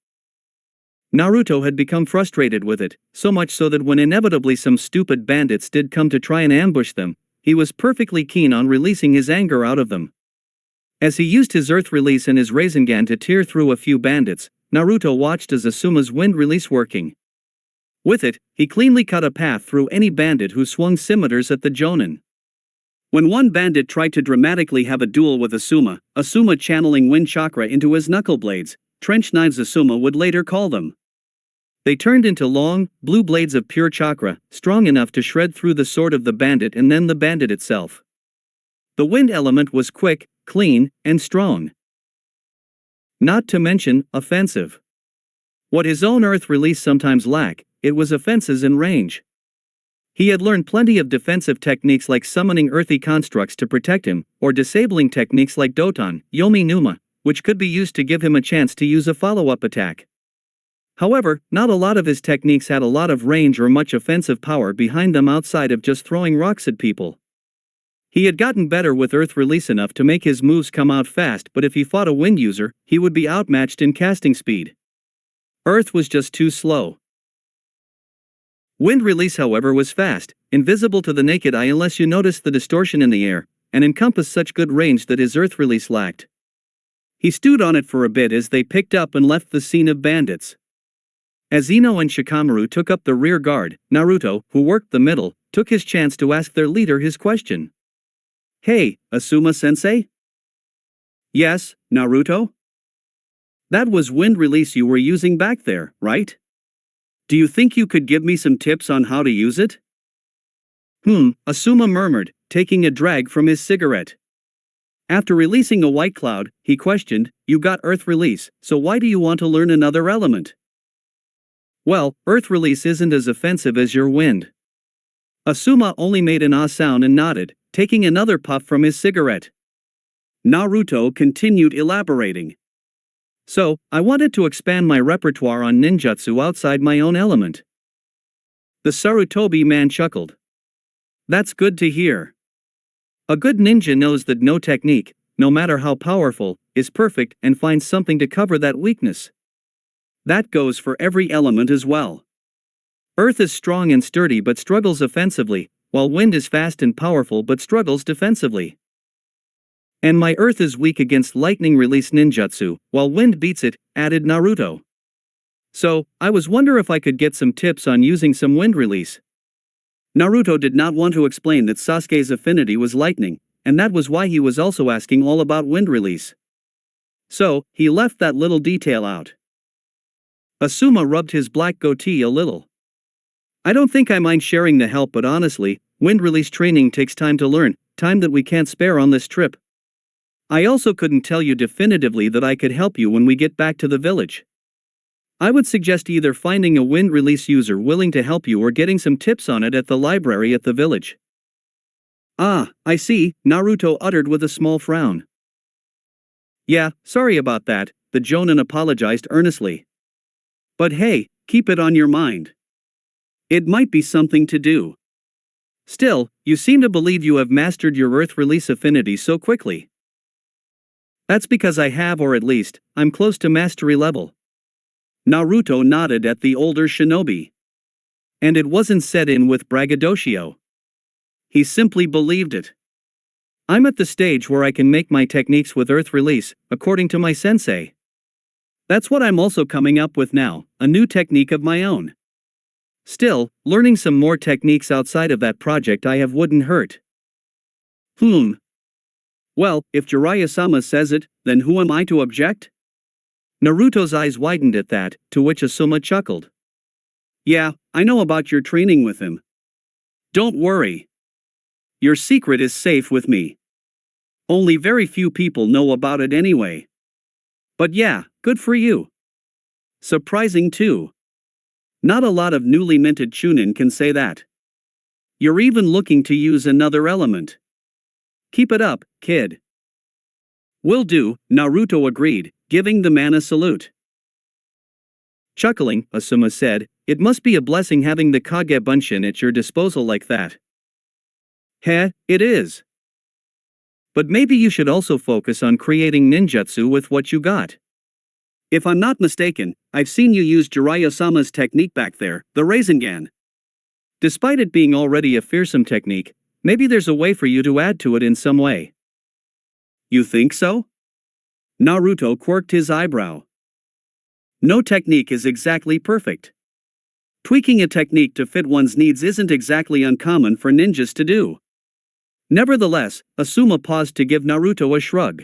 Speaker 2: Naruto had become frustrated with it, so much so that when inevitably some stupid bandits did come to try and ambush them, he was perfectly keen on releasing his anger out of them. As he used his earth release and his Rasengan to tear through a few bandits, Naruto watched as Asuma's wind release working. With it, he cleanly cut a path through any bandit who swung scimitars at the Jonin. When one bandit tried to dramatically have a duel with Asuma channeling wind chakra into his knuckle blades, trench knives Asuma would later call them. They turned into long, blue blades of pure chakra, strong enough to shred through the sword of the bandit and then the bandit itself. The wind element was quick, clean, and strong. Not to mention, offensive. What his own earth release sometimes lacked, it was offenses in range. He had learned plenty of defensive techniques like summoning earthy constructs to protect him, or disabling techniques like Doton, Yomi Numa, which could be used to give him a chance to use a follow-up attack. However, not a lot of his techniques had a lot of range or much offensive power behind them outside of just throwing rocks at people. He had gotten better with earth release enough to make his moves come out fast, but if he fought a wind user, he would be outmatched in casting speed. Earth was just too slow. Wind release, however, was fast, invisible to the naked eye unless you noticed the distortion in the air, and encompassed such good range that his earth release lacked. He stewed on it for a bit as they picked up and left the scene of bandits. As Ino and Shikamaru took up the rear guard, Naruto, who worked the middle, took his chance to ask their leader his question. Hey, Asuma-sensei? Yes, Naruto? That was wind release you were using back there, right? Do you think you could give me some tips on how to use it? Asuma murmured, taking a drag from his cigarette. After releasing a white cloud, he questioned, you got earth release, so why do you want to learn another element? Well, earth release isn't as offensive as your wind. Asuma only made an ah sound and nodded, taking another puff from his cigarette. Naruto continued elaborating. So, I wanted to expand my repertoire on ninjutsu outside my own element. The Sarutobi man chuckled. That's good to hear. A good ninja knows that no technique, no matter how powerful, is perfect and finds something to cover that weakness. That goes for every element as well. Earth is strong and sturdy but struggles offensively, while wind is fast and powerful but struggles defensively. And my earth is weak against lightning release ninjutsu, while wind beats it, added Naruto. So, I was wondering if I could get some tips on using some wind release. Naruto did not want to explain that Sasuke's affinity was lightning, and that was why he was also asking all about wind release. So, he left that little detail out. Asuma rubbed his black goatee a little. I don't think I mind sharing the help, but honestly, wind release training takes time to learn, time that we can't spare on this trip. I also couldn't tell you definitively that I could help you when we get back to the village. I would suggest either finding a wind release user willing to help you or getting some tips on it at the library at the village. Ah, I see, Naruto uttered with a small frown. Yeah, sorry about that, the Jonin apologized earnestly. But hey, keep it on your mind. It might be something to do. Still, you seem to believe you have mastered your Earth release affinity so quickly. That's because I have, or at least, I'm close to mastery level. Naruto nodded at the older shinobi. And it wasn't set in with braggadocio. He simply believed it. I'm at the stage where I can make my techniques with Earth release, according to my sensei. That's what I'm also coming up with now, a new technique of my own. Still, learning some more techniques outside of that project I have wouldn't hurt. Well, if Jiraiya-sama says it, then who am I to object? Naruto's eyes widened at that, to which Asuma chuckled. Yeah, I know about your training with him. Don't worry. Your secret is safe with me. Only very few people know about it anyway. But yeah, good for you. Surprising too. Not a lot of newly minted Chunin can say that. You're even looking to use another element. Keep it up, kid. Will do, Naruto agreed, giving the man a salute. Chuckling, Asuma said, it must be a blessing having the Kage Bunshin at your disposal like that. Heh, it is. But maybe you should also focus on creating ninjutsu with what you got. If I'm not mistaken, I've seen you use Jiraiya-sama's technique back there, the Rasengan. Despite it being already a fearsome technique, maybe there's a way for you to add to it in some way. You think so? Naruto quirked his eyebrow. No technique is exactly perfect. Tweaking a technique to fit one's needs isn't exactly uncommon for ninjas to do. Nevertheless, Asuma paused to give Naruto a shrug.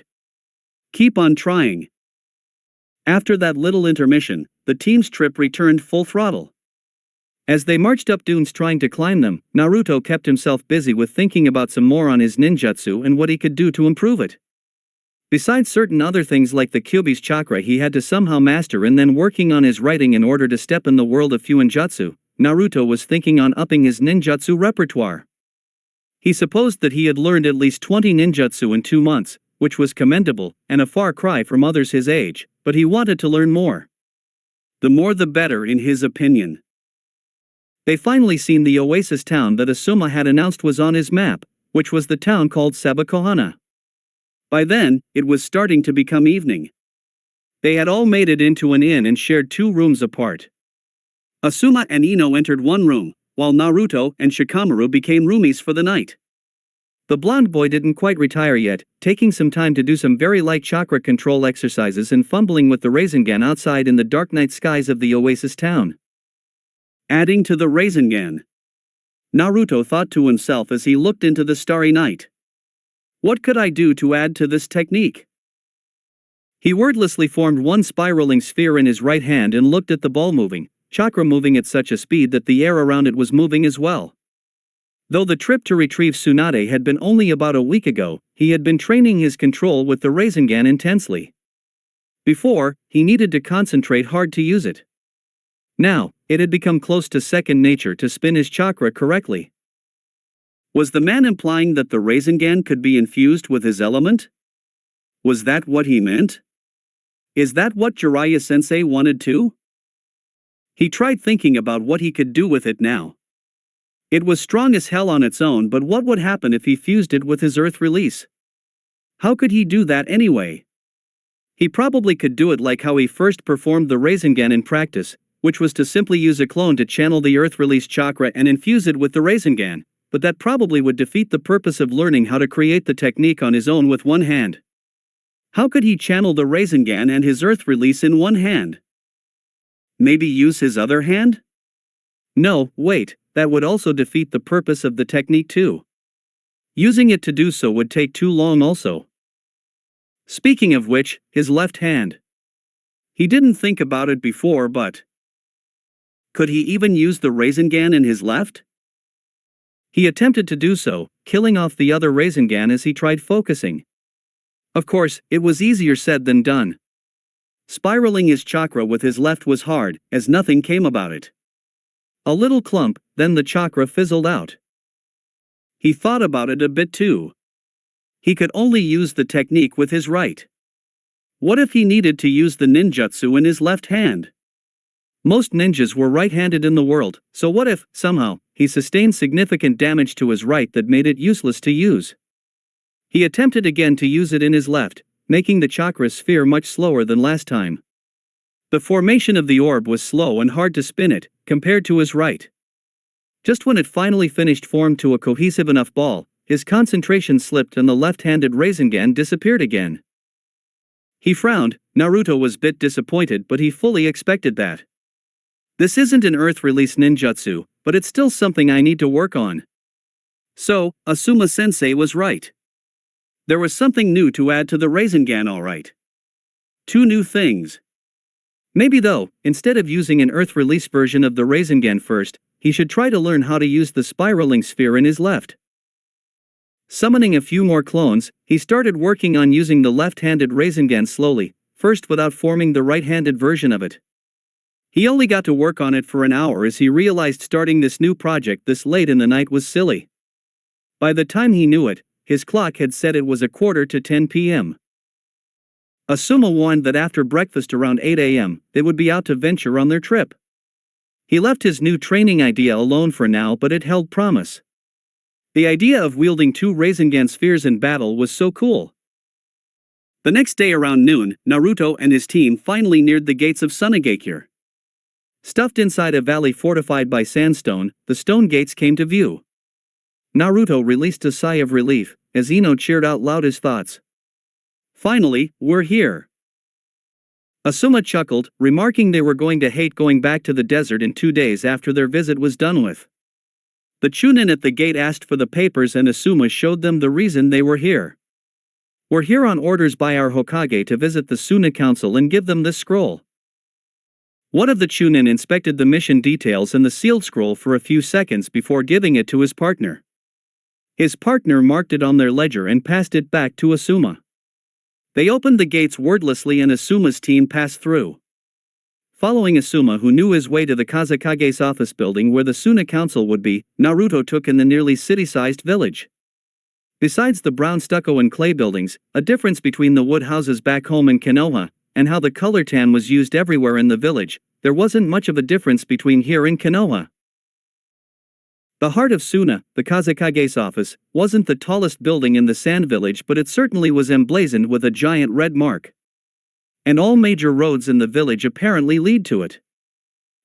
Speaker 2: Keep on trying. After that little intermission, the team's trip returned full throttle. As they marched up dunes trying to climb them, Naruto kept himself busy with thinking about some more on his ninjutsu and what he could do to improve it. Besides certain other things like the Kyuubi's chakra he had to somehow master and then working on his writing in order to step in the world of Fuinjutsu, Naruto was thinking on upping his ninjutsu repertoire. He supposed that he had learned at least 20 ninjutsu in 2 months, which was commendable, and a far cry from others his age, but he wanted to learn more. The more the better in his opinion. They finally seen the oasis town that Asuma had announced was on his map, which was the town called Sabakohana. By then, it was starting to become evening. They had all made it into an inn and shared 2 rooms apart. Asuma and Ino entered one room, while Naruto and Shikamaru became roomies for the night. The blonde boy didn't quite retire yet, taking some time to do some very light chakra control exercises and fumbling with the Rasengan outside in the dark night skies of the oasis town. Adding to the Rasengan. Naruto thought to himself as he looked into the starry night. What could I do to add to this technique? He wordlessly formed one spiraling sphere in his right hand and looked at the ball moving, chakra moving at such a speed that the air around it was moving as well. Though the trip to retrieve Tsunade had been only about a week ago, he had been training his control with the Rasengan intensely. Before, he needed to concentrate hard to use it. Now, it had become close to second nature to spin his chakra correctly. Was the man implying that the Rasengan could be infused with his element? Was that what he meant? Is that what Jiraiya-sensei wanted too? He tried thinking about what he could do with it now. It was strong as hell on its own, but what would happen if he fused it with his Earth release? How could he do that anyway? He probably could do it like how he first performed the Rasengan in practice, which was to simply use a clone to channel the Earth release chakra and infuse it with the Rasengan, but that probably would defeat the purpose of learning how to create the technique on his own with one hand. How could he channel the Rasengan and his Earth release in one hand? Maybe use his other hand? No, wait, that would also defeat the purpose of the technique too. Using it to do so would take too long also. Speaking of which, his left hand. He didn't think about it before, but could he even use the Rasengan in his left? He attempted to do so, killing off the other Rasengan as he tried focusing. Of course, it was easier said than done. Spiraling his chakra with his left was hard, as nothing came about it. A little clump, then the chakra fizzled out. He thought about it a bit too. He could only use the technique with his right. What if he needed to use the ninjutsu in his left hand? Most ninjas were right-handed in the world, so what if, somehow, he sustained significant damage to his right that made it useless to use. He attempted again to use it in his left, making the chakra sphere much slower than last time. The formation of the orb was slow and hard to spin it, compared to his right. Just when it finally finished formed to a cohesive enough ball, his concentration slipped and the left-handed Rasengan disappeared again. He frowned. Naruto was a bit disappointed, but he fully expected that. This isn't an Earth-release ninjutsu, but it's still something I need to work on. So, Asuma-sensei was right. There was something new to add to the Rasengan, alright. 2 new things. Maybe though, instead of using an Earth-release version of the Rasengan first, he should try to learn how to use the spiraling sphere in his left. Summoning a few more clones, he started working on using the left-handed Rasengan slowly, first without forming the right-handed version of it. He only got to work on it for an hour as he realized starting this new project this late in the night was silly. By the time he knew it, his clock had said it was 9:45 p.m. Asuma warned that after breakfast around 8 a.m., they would be out to venture on their trip. He left his new training idea alone for now, but it held promise. The idea of wielding 2 Rasengan spheres in battle was so cool. The next day around noon, Naruto and his team finally neared the gates of Sunagakure. Stuffed inside a valley fortified by sandstone, the stone gates came to view. Naruto released a sigh of relief, as Ino cheered out loud his thoughts. Finally, we're here. Asuma chuckled, remarking they were going to hate going back to the desert in 2 days after their visit was done with. The Chunin at the gate asked for the papers and Asuma showed them the reason they were here. We're here on orders by our Hokage to visit the Suna Council and give them this scroll. One of the Chunin inspected the mission details and the sealed scroll for a few seconds before giving it to his partner. His partner marked it on their ledger and passed it back to Asuma. They opened the gates wordlessly and Asuma's team passed through. Following Asuma, who knew his way to the Kazekage's office building where the Suna Council would be, Naruto took in the nearly city-sized village. Besides the brown stucco and clay buildings, a difference between the wood houses back home in Konoha, and how the color tan was used everywhere in the village, there wasn't much of a difference between here and Konoha. The heart of Suna, the Kazekage's office, wasn't the tallest building in the sand village, but it certainly was emblazoned with a giant red mark. And all major roads in the village apparently lead to it.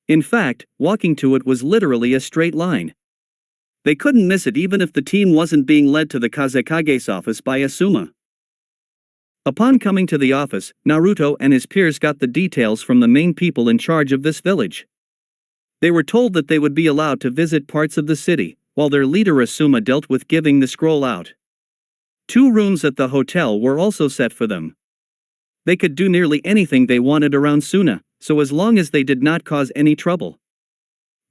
Speaker 2: In fact, walking to it was literally a straight line. They couldn't miss it even if the team wasn't being led to the Kazekage's office by Asuma. Upon coming to the office, Naruto and his peers got the details from the main people in charge of this village. They were told that they would be allowed to visit parts of the city, while their leader Asuma dealt with giving the scroll out. 2 rooms at the hotel were also set for them. They could do nearly anything they wanted around Suna, so as long as they did not cause any trouble.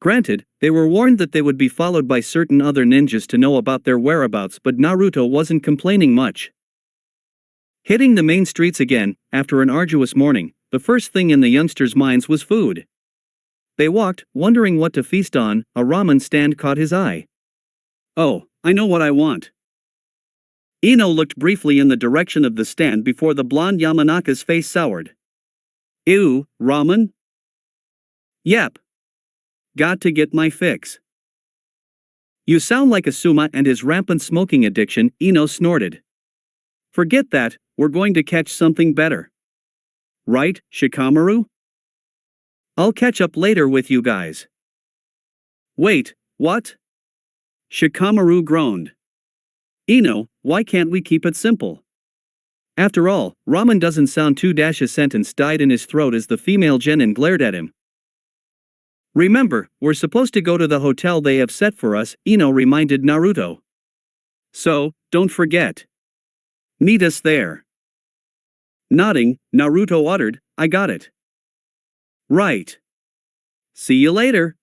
Speaker 2: Granted, they were warned that they would be followed by certain other ninjas to know about their whereabouts, but Naruto wasn't complaining much. Hitting the main streets again, after an arduous morning, the first thing in the youngsters' minds was food. They walked, wondering what to feast on. A ramen stand caught his eye. Oh, I know what I want. Ino looked briefly in the direction of the stand before the blonde Yamanaka's face soured. Ew, ramen? Yep. Got to get my fix. You sound like Asuma and his rampant smoking addiction, Ino snorted. Forget that, we're going to catch something better. Right, Shikamaru? I'll catch up later with you guys. Wait, what? Shikamaru groaned. Ino, why can't we keep it simple? After all, ramen doesn't sound too a sentence died in his throat as the female genin glared at him. Remember, we're supposed to go to the hotel they have set for us, Ino reminded Naruto. So, don't forget. Meet us there. Nodding, Naruto uttered, I got it. Right. See you later.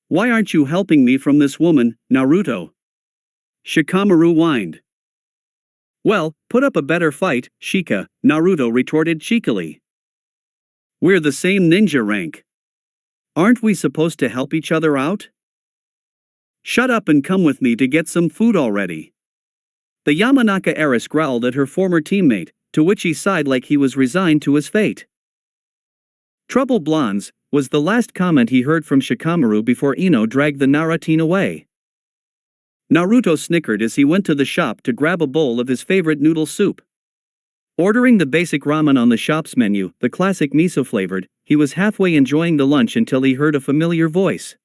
Speaker 2: Why aren't you helping me from this woman, Naruto? Shikamaru whined. Well, put up a better fight, Shika, Naruto retorted cheekily. We're the same ninja rank. Aren't we supposed to help each other out? Shut up and come with me to get some food already. The Yamanaka heiress growled at her former teammate, to which he sighed like he was resigned to his fate. Trouble blondes, was the last comment he heard from Shikamaru before Ino dragged the Naruto away. Naruto snickered as he went to the shop to grab a bowl of his favorite noodle soup. Ordering the basic ramen on the shop's menu, the classic miso-flavored, he was halfway enjoying the lunch until he heard a familiar voice.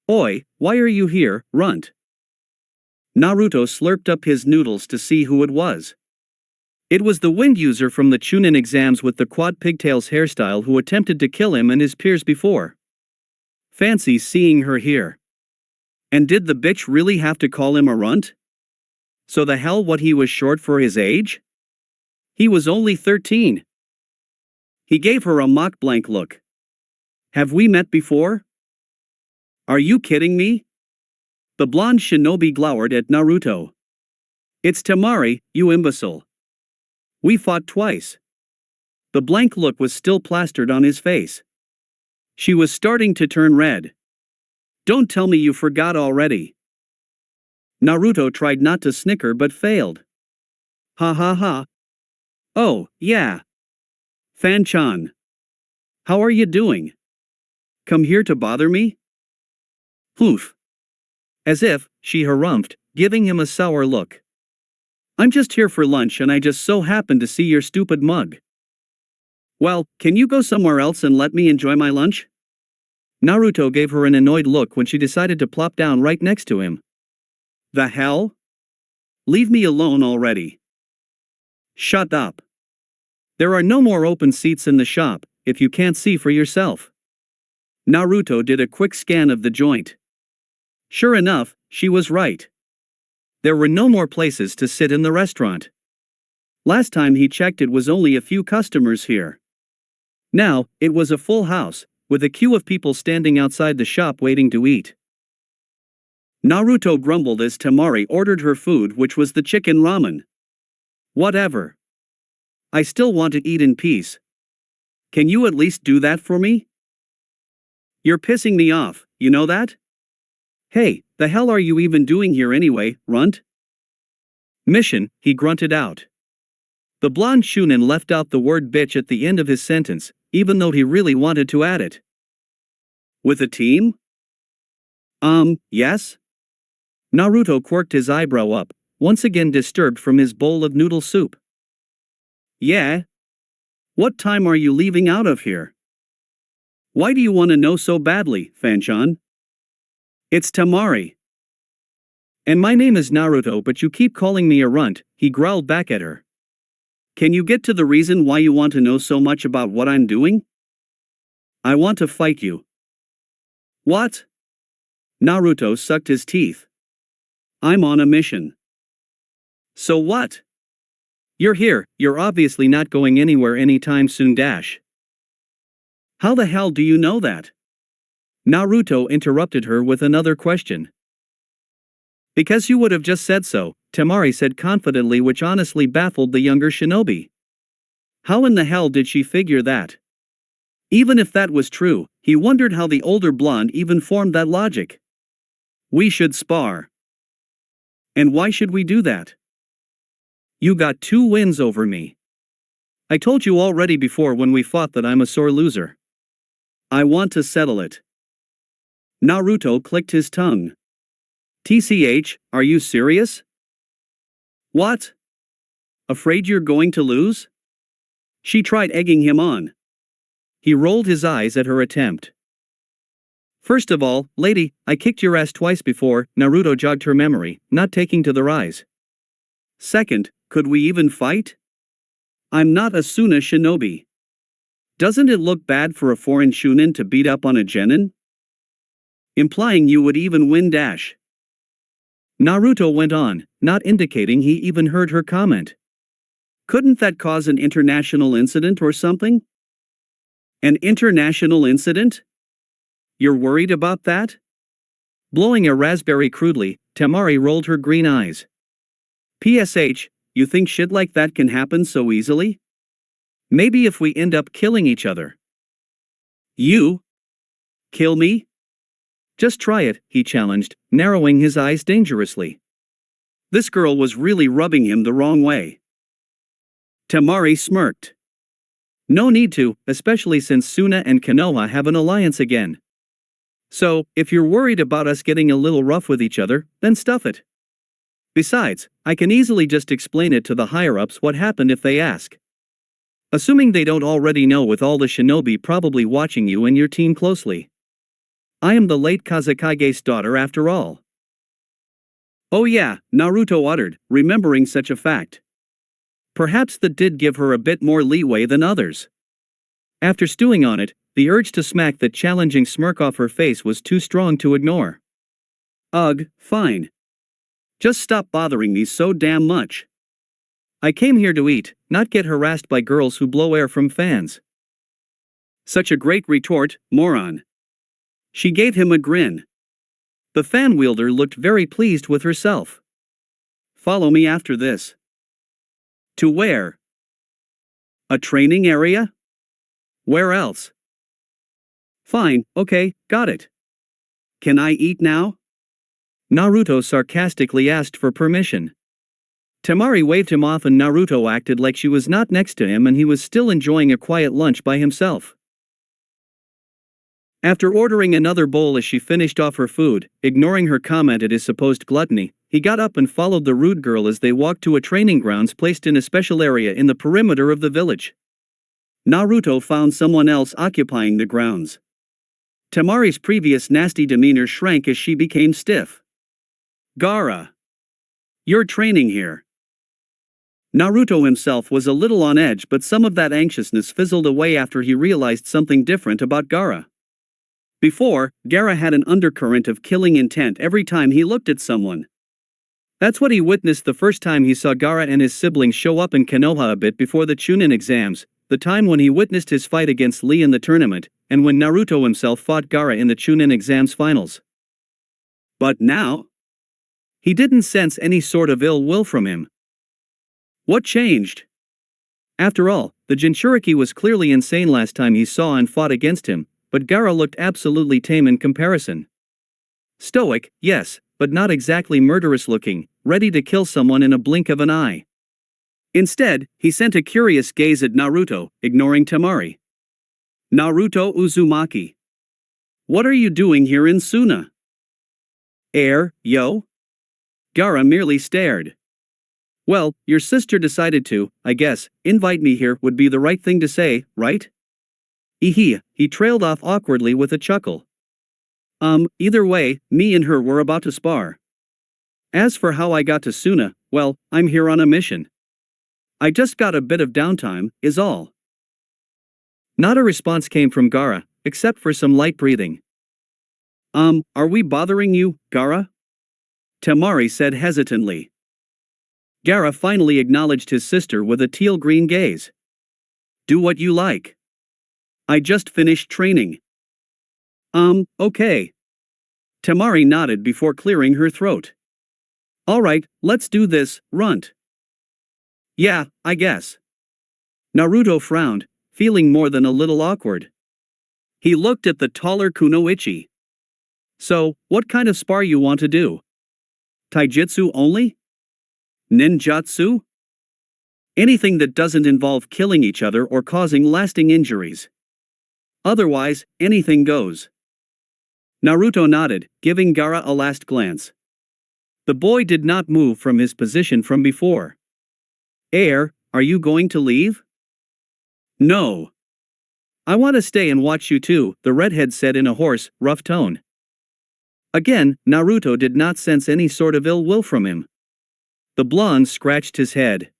Speaker 2: "Oi, why are you here, runt?" Naruto slurped up his noodles to see who it was. It was the wind user from the Chunin Exams with the quad pigtails hairstyle who attempted to kill him and his peers before. Fancy seeing her here. And did the bitch really have to call him a runt? So the hell what he was short for his age? He was only 13. He gave her a mock blank look. "Have we met before? Are you kidding me?" The blonde shinobi glowered at Naruto. "It's Temari, you imbecile. We fought twice." The blank look was still plastered on his face. She was starting to turn red. "Don't tell me you forgot already." Naruto tried not to snicker but failed. "Ha ha ha. Oh, yeah. Fan-chan. How are you doing? Come here to bother me?" Poof. As if, she harumphed, giving him a sour look. "I'm just here for lunch and I just so happened to see your stupid mug." "Well, can you go somewhere else and let me enjoy my lunch?" Naruto gave her an annoyed look when she decided to plop down right next to him. "The hell? Leave me alone already." "Shut up. There are no more open seats in the shop, if you can't see for yourself." Naruto did a quick scan of the joint. Sure enough, she was right. There were no more places to sit in the restaurant. Last time he checked it was only a few customers here. Now, it was a full house, with a queue of people standing outside the shop waiting to eat. Naruto grumbled as Temari ordered her food, which was the chicken ramen. "Whatever. I still want to eat in peace. Can you at least do that for me? You're pissing me off, you know that? Hey, the hell are you even doing here anyway, runt?" "Mission," he grunted out. The blonde Chunin left out the word bitch at the end of his sentence, even though he really wanted to add it. "With a team?" Yes?" Naruto quirked his eyebrow up, once again disturbed from his bowl of noodle soup. "Yeah? What time are you leaving out of here? Why do you want to know so badly, Fan-chan?" "It's Temari. And my name is Naruto, but you keep calling me a runt," he growled back at her. "Can you get to the reason why you want to know so much about what I'm doing?" "I want to fight you." "What?" Naruto sucked his teeth. "I'm on a mission." "So what? You're here, you're obviously not going anywhere anytime soon dash." "How the hell do you know that?" Naruto interrupted her with another question. "Because you would have just said so," Temari said confidently, which honestly baffled the younger shinobi. How in the hell did she figure that? Even if that was true, he wondered how the older blonde even formed that logic. "We should spar." "And why should we do that?" "You got 2 wins over me. I told you already before when we fought that I'm a sore loser. I want to settle it." Naruto clicked his tongue. "TCH, are you serious? What? Afraid you're going to lose?" She tried egging him on. He rolled his eyes at her attempt. "First of all, lady, I kicked your ass twice before," Naruto jogged her memory, not taking to the rise. "Second, could we even fight? I'm not a Suna shinobi. Doesn't it look bad for a foreign Chunin to beat up on a genin? Implying you would even win dash." Naruto went on, not indicating he even heard her comment. "Couldn't that cause an international incident or something?" "An international incident? You're worried about that?" Blowing a raspberry crudely, Temari rolled her green eyes. "PSH, you think shit like that can happen so easily? Maybe if we end up killing each other." "You? Kill me?" "Just try it," he challenged, narrowing his eyes dangerously. This girl was really rubbing him the wrong way. Temari smirked. No need to, especially since Suna and Konoha have an alliance again. So, if you're worried about us getting a little rough with each other, then stuff it. Besides, I can easily just explain it to the higher-ups what happened if they ask. Assuming they don't already know, with all the shinobi probably watching you and your team closely. I am the late Kazekage's daughter after all. Oh yeah, Naruto uttered, remembering such a fact. Perhaps that did give her a bit more leeway than others. After stewing on it, the urge to smack that challenging smirk off her face was too strong to ignore. Ugh, fine. Just stop bothering me so damn much. I came here to eat, not get harassed by girls who blow air from fans. Such a great retort, moron. She gave him a grin. The fan wielder looked very pleased with herself. Follow me after this. To where? A training area? Where else? Fine, okay, got it. Can I eat now? Naruto sarcastically asked for permission. Temari waved him off and Naruto acted like she was not next to him and he was still enjoying a quiet lunch by himself. After ordering another bowl as she finished off her food, ignoring her comment at his supposed gluttony, he got up and followed the rude girl as they walked to a training grounds placed in a special area in the perimeter of the village. Naruto found someone else occupying the grounds. Temari's previous nasty demeanor shrank as she became stiff. Gaara. You're training here. Naruto himself was a little on edge, but some of that anxiousness fizzled away after he realized something different about Gaara. Before, Gaara had an undercurrent of killing intent every time he looked at someone. That's what he witnessed the first time he saw Gaara and his siblings show up in Konoha a bit before the Chunin Exams, the time when he witnessed his fight against Lee in the tournament, and when Naruto himself fought Gaara in the Chunin Exams finals. But now, he didn't sense any sort of ill will from him. What changed? After all, the Jinchuriki was clearly insane last time he saw and fought against him, but Gaara looked absolutely tame in comparison. Stoic, yes, but not exactly murderous looking, ready to kill someone in a blink of an eye. Instead, he sent a curious gaze at Naruto, ignoring Temari. Naruto Uzumaki. What are you doing here in Suna? Yo? Gaara merely stared. Well, your sister decided to, I guess, invite me here would be the right thing to say, right? He trailed off awkwardly with a chuckle. Either way, me and her were about to spar. As for how I got to Suna, well, I'm here on a mission. I just got a bit of downtime, is all. Not a response came from Gaara, except for some light breathing. Are we bothering you, Gaara? Temari said hesitantly. Gaara finally acknowledged his sister with a teal-green gaze. Do what you like. I just finished training. Okay. Temari nodded before clearing her throat. Alright, let's do this, runt. Yeah, I guess. Naruto frowned, feeling more than a little awkward. He looked at the taller Kunoichi. So, what kind of spar you want to do? Taijutsu only? Ninjutsu? Anything that doesn't involve killing each other or causing lasting injuries. Otherwise, anything goes. Naruto nodded, giving Gaara a last glance. The boy did not move from his position from before. Are you going to leave? No. I want to stay and watch you too, the redhead said in a hoarse, rough tone. Again, Naruto did not sense any sort of ill will from him. The blonde scratched his head.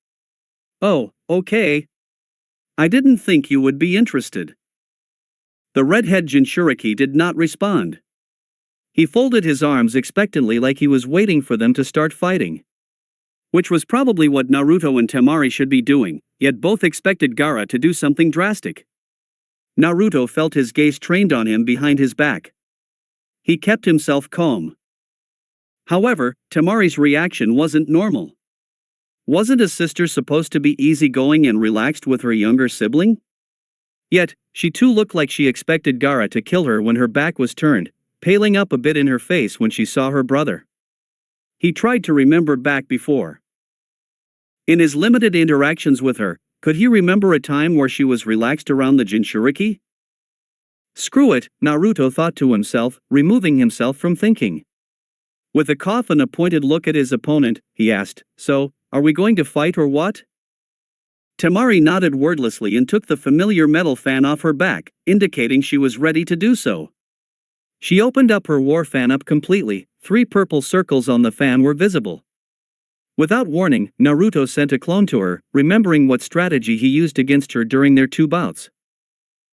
Speaker 2: Oh, okay. I didn't think you would be interested. The redhead Jinchuriki did not respond. He folded his arms expectantly like he was waiting for them to start fighting. Which was probably what Naruto and Temari should be doing, yet both expected Gaara to do something drastic. Naruto felt his gaze trained on him behind his back. He kept himself calm. However, Temari's reaction wasn't normal. Wasn't a sister supposed to be easygoing and relaxed with her younger sibling? Yet, she too looked like she expected Gaara to kill her when her back was turned, paling up a bit in her face when she saw her brother. He tried to remember back before. In his limited interactions with her, Could he remember a time where she was relaxed around the Jinchuriki? Screw it, Naruto thought to himself, removing himself from thinking. With a cough and a pointed look at his opponent, he asked, "So, are we going to fight or what?" Temari nodded wordlessly and took the familiar metal fan off her back, indicating she was ready to do so. She opened up her war fan up completely. 3 purple circles on the fan were visible. Without warning, Naruto sent a clone to her, remembering what strategy he used against her during their 2 bouts.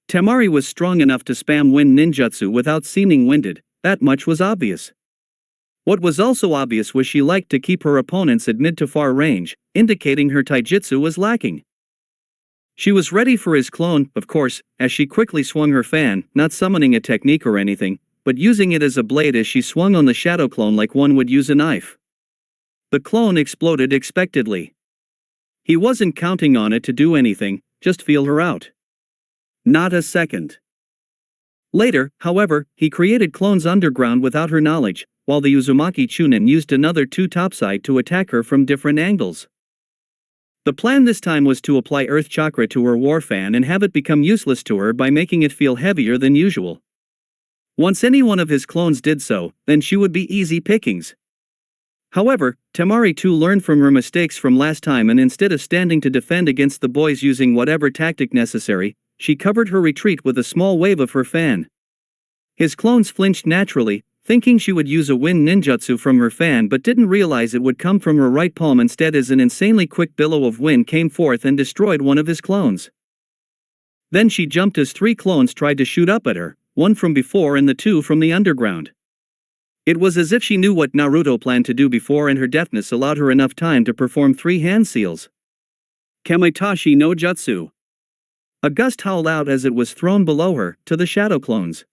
Speaker 2: Temari was strong enough to spam wind ninjutsu without seeming winded, that much was obvious. What was also obvious was she liked to keep her opponents at mid to far range, indicating her taijutsu was lacking. She was ready for his clone, of course, as she quickly swung her fan, not summoning a technique or anything, but using it as a blade as she swung on the shadow clone like one would use a knife. The clone exploded unexpectedly. He wasn't counting on it to do anything, just feel her out. Not a second. Later, however, he created clones underground without her knowledge, while the Uzumaki Chunin used another 2 topside to attack her from different angles. The plan this time was to apply Earth Chakra to her war fan and have it become useless to her by making it feel heavier than usual. Once any one of his clones did so, then she would be easy pickings. However, Temari too learned from her mistakes from last time, and instead of standing to defend against the boys using whatever tactic necessary, she covered her retreat with a small wave of her fan. His clones flinched naturally, thinking she would use a wind ninjutsu from her fan, but didn't realize it would come from her right palm instead, as an insanely quick billow of wind came forth and destroyed one of his clones. Then she jumped as 3 clones tried to shoot up at her, 1 from before and the 2 from the underground. It was as if she knew what Naruto planned to do before, and her deftness allowed her enough time to perform 3 hand seals. Kamaitashi no Jutsu. A gust howled out as it was thrown below her, to the shadow clones.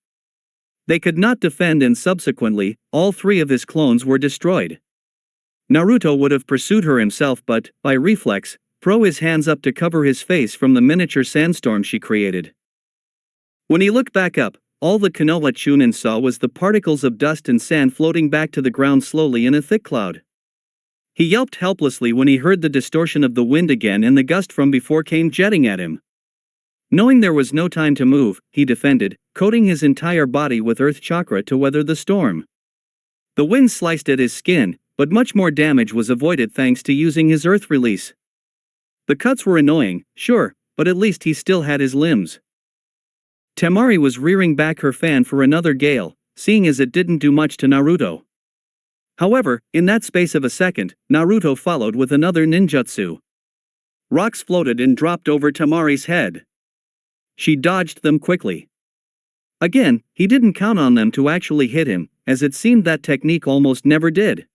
Speaker 2: They could not defend, and subsequently, all 3 of his clones were destroyed. Naruto would have pursued her himself, but, by reflex, threw his hands up to cover his face from the miniature sandstorm she created. When he looked back up, all the Konoha Chunin saw was the particles of dust and sand floating back to the ground slowly in a thick cloud. He yelped helplessly when he heard the distortion of the wind again, and the gust from before came jetting at him. Knowing there was no time to move, he defended, coating his entire body with Earth Chakra to weather the storm. The wind sliced at his skin, but much more damage was avoided thanks to using his Earth release. The cuts were annoying, sure, but at least he still had his limbs. Temari was rearing back her fan for another gale, seeing as it didn't do much to Naruto. However, in that space of a second, Naruto followed with another ninjutsu. Rocks floated and dropped over Temari's head. She dodged them quickly. Again, he didn't count on them to actually hit him, as it seemed that technique almost never did.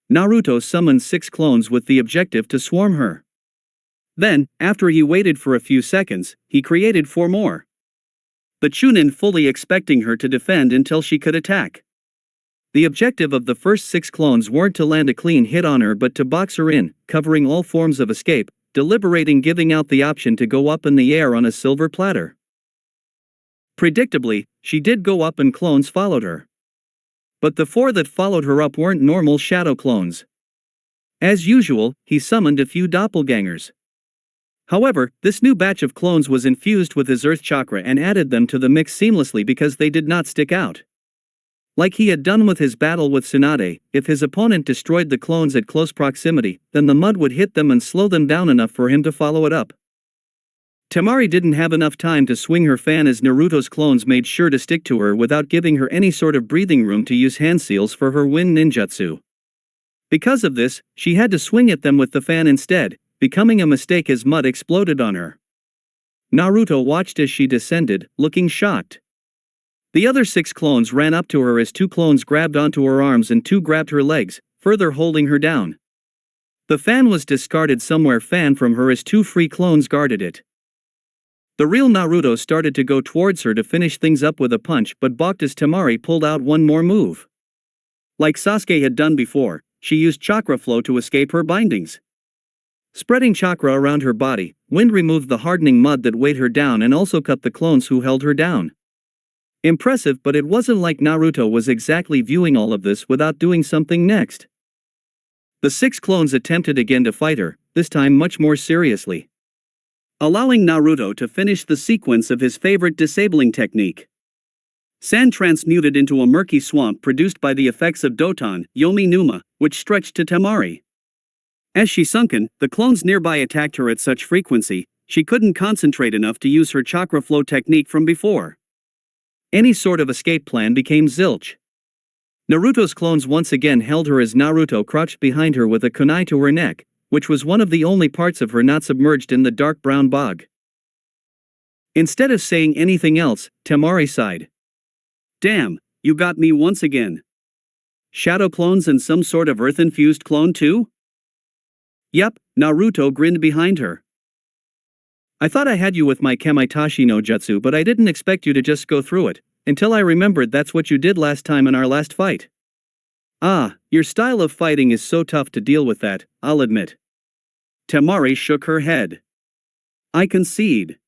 Speaker 2: Naruto summoned 6 clones with the objective to swarm her. Then, after he waited for a few seconds, he created 4 more. The Chunin fully expecting her to defend until she could attack. The objective of the first 6 clones weren't to land a clean hit on her, but to box her in, covering all forms of escape, deliberating giving out the option to go up in the air on a silver platter. Predictably, she did go up and clones followed her. But the 4 that followed her up weren't normal shadow clones. As usual, he summoned a few doppelgangers. However, this new batch of clones was infused with his Earth Chakra and added them to the mix seamlessly because they did not stick out. Like he had done with his battle with Tsunade, if his opponent destroyed the clones at close proximity, then the mud would hit them and slow them down enough for him to follow it up. Temari didn't have enough time to swing her fan, as Naruto's clones made sure to stick to her without giving her any sort of breathing room to use hand seals for her wind ninjutsu. Because of this, she had to swing at them with the fan instead, becoming a mistake as mud exploded on her. Naruto watched as she descended, looking shocked. The other 6 clones ran up to her as 2 clones grabbed onto her arms and 2 grabbed her legs, further holding her down. The fan was discarded somewhere fan from her as 2 free clones guarded it. The real Naruto started to go towards her to finish things up with a punch, but balked as Temari pulled out one more move. Like Sasuke had done before, she used chakra flow to escape her bindings. Spreading chakra around her body, wind removed the hardening mud that weighed her down and also cut the clones who held her down. Impressive, but it wasn't like Naruto was exactly viewing all of this without doing something next. The 6 clones attempted again to fight her, this time much more seriously. allowing Naruto to finish the sequence of his favorite disabling technique. Sand transmuted into a murky swamp produced by the effects of Doton, Yomi Numa, which stretched to Temari. As she sunken, the clones nearby attacked her at such frequency, she couldn't concentrate enough to use her chakra flow technique from before. Any sort of escape plan became zilch. Naruto's clones once again held her as Naruto crouched behind her with a kunai to her neck, which was one of the only parts of her not submerged in the dark brown bog. Instead of saying anything else, Temari sighed. Damn, you got me once again. Shadow clones and some sort of earth-infused clone too? Yep, Naruto grinned behind her. I thought I had you with my Kamaitashi no Jutsu, but I didn't expect you to just go through it, until I remembered that's what you did last time in our last fight. Ah, your style of fighting is so tough to deal with that, I'll admit. Temari shook her head. I concede.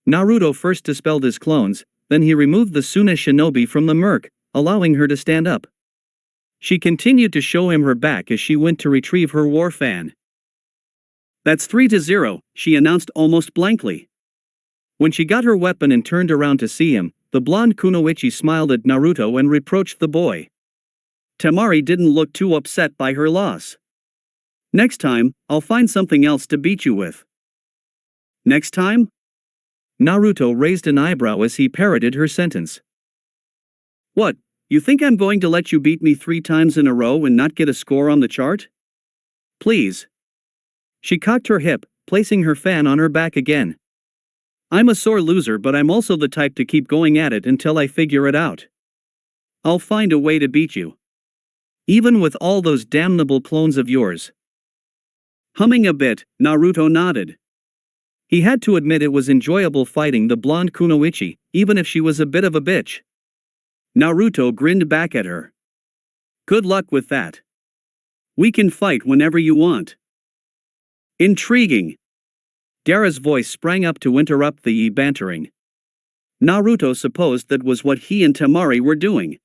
Speaker 2: Naruto first dispelled his clones, then he removed the Suna shinobi from the murk, allowing her to stand up. She continued to show him her back as she went to retrieve her war fan. That's 3-0, she announced almost blankly. When she got her weapon and turned around to see him, the blonde kunoichi smiled at Naruto and reproached the boy. Temari didn't look too upset by her loss. Next time, I'll find something else to beat you with. Next time? Naruto raised an eyebrow as he parroted her sentence. What, you think I'm going to let you beat me 3 times in a row and not get a score on the chart? Please. She cocked her hip, placing her fan on her back again. I'm a sore loser, but I'm also the type to keep going at it until I figure it out. I'll find a way to beat you. Even with all those damnable clones of yours. Humming a bit, Naruto nodded. He had to admit it was enjoyable fighting the blonde kunoichi, even if she was a bit of a bitch. Naruto grinned back at her. Good luck with that. We can fight whenever you want. Intriguing. Gaara's voice sprang up to interrupt the bantering. Naruto supposed that was what he and Temari were doing.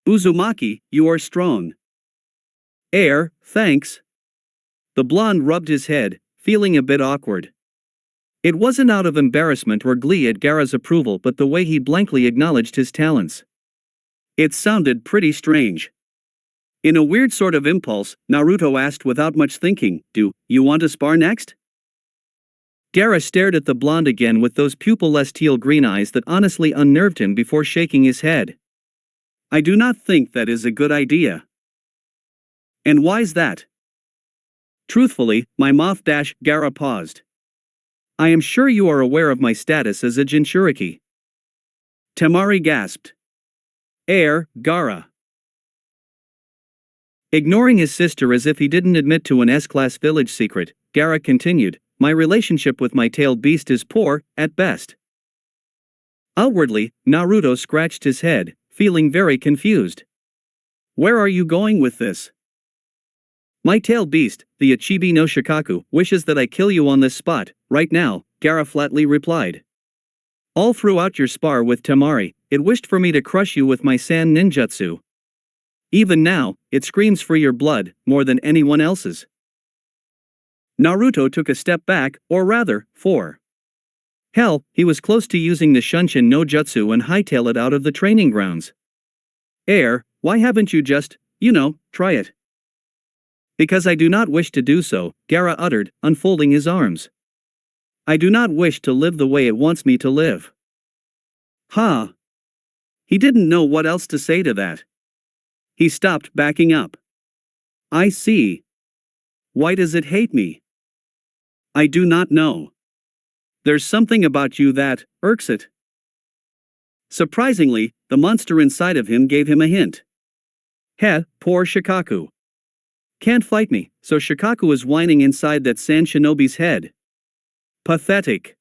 Speaker 2: Uzumaki, you are strong. Thanks. The blonde rubbed his head, feeling a bit awkward. It wasn't out of embarrassment or glee at Gaara's approval, but the way he blankly acknowledged his talents. It sounded pretty strange. In a weird sort of impulse, Naruto asked without much thinking, do you want to spar next? Gaara stared at the blonde again with those pupil-less teal green eyes that honestly unnerved him before shaking his head. I do not think that is a good idea. And why's that? Truthfully, my moth dash, Gaara paused. I am sure you are aware of my status as a Jinchuriki. Temari gasped. Gaara. Ignoring his sister as if he didn't admit to an S-class village secret, Gaara continued, my relationship with my tailed beast is poor, at best. Outwardly, Naruto scratched his head, feeling very confused. Where are you going with this? My tailed beast, the Ichibi no Shikaku, wishes that I kill you on this spot, right now, Gaara flatly replied. All throughout your spar with Temari, it wished for me to crush you with my sand ninjutsu. Even now, it screams for your blood, more than anyone else's. Naruto took a step back, or rather, 4. Hell, he was close to using the Shunshin no Jutsu and hightail it out of the training grounds. Why haven't you just, try it? Because I do not wish to do so, Gaara uttered, unfolding his arms. I do not wish to live the way it wants me to live. He didn't know what else to say to that. He stopped backing up. I see. Why does it hate me? I do not know. There's something about you that irks it. Surprisingly, the monster inside of him gave him a hint. Poor Shikaku. Can't fight me, so Shikaku is whining inside that sand shinobi's head. Pathetic.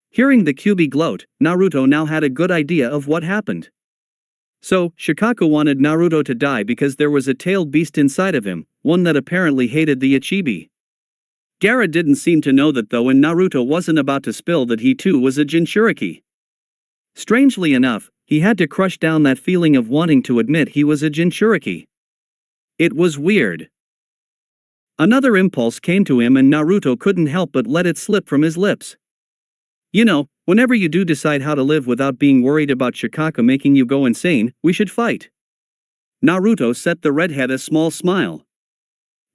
Speaker 2: Hearing the Kyuubi gloat, Naruto now had a good idea of what happened. So, Shikaku wanted Naruto to die because there was a tailed beast inside of him, one that apparently hated the Ichibi. Gaara didn't seem to know that though, and Naruto wasn't about to spill that he too was a Jinchuriki. Strangely enough, he had to crush down that feeling of wanting to admit he was a Jinchuriki. It was weird. Another impulse came to him and Naruto couldn't help but let it slip from his lips. You know, whenever you do decide how to live without being worried about Shikaka making you go insane, we should fight. Naruto set the redhead a small smile.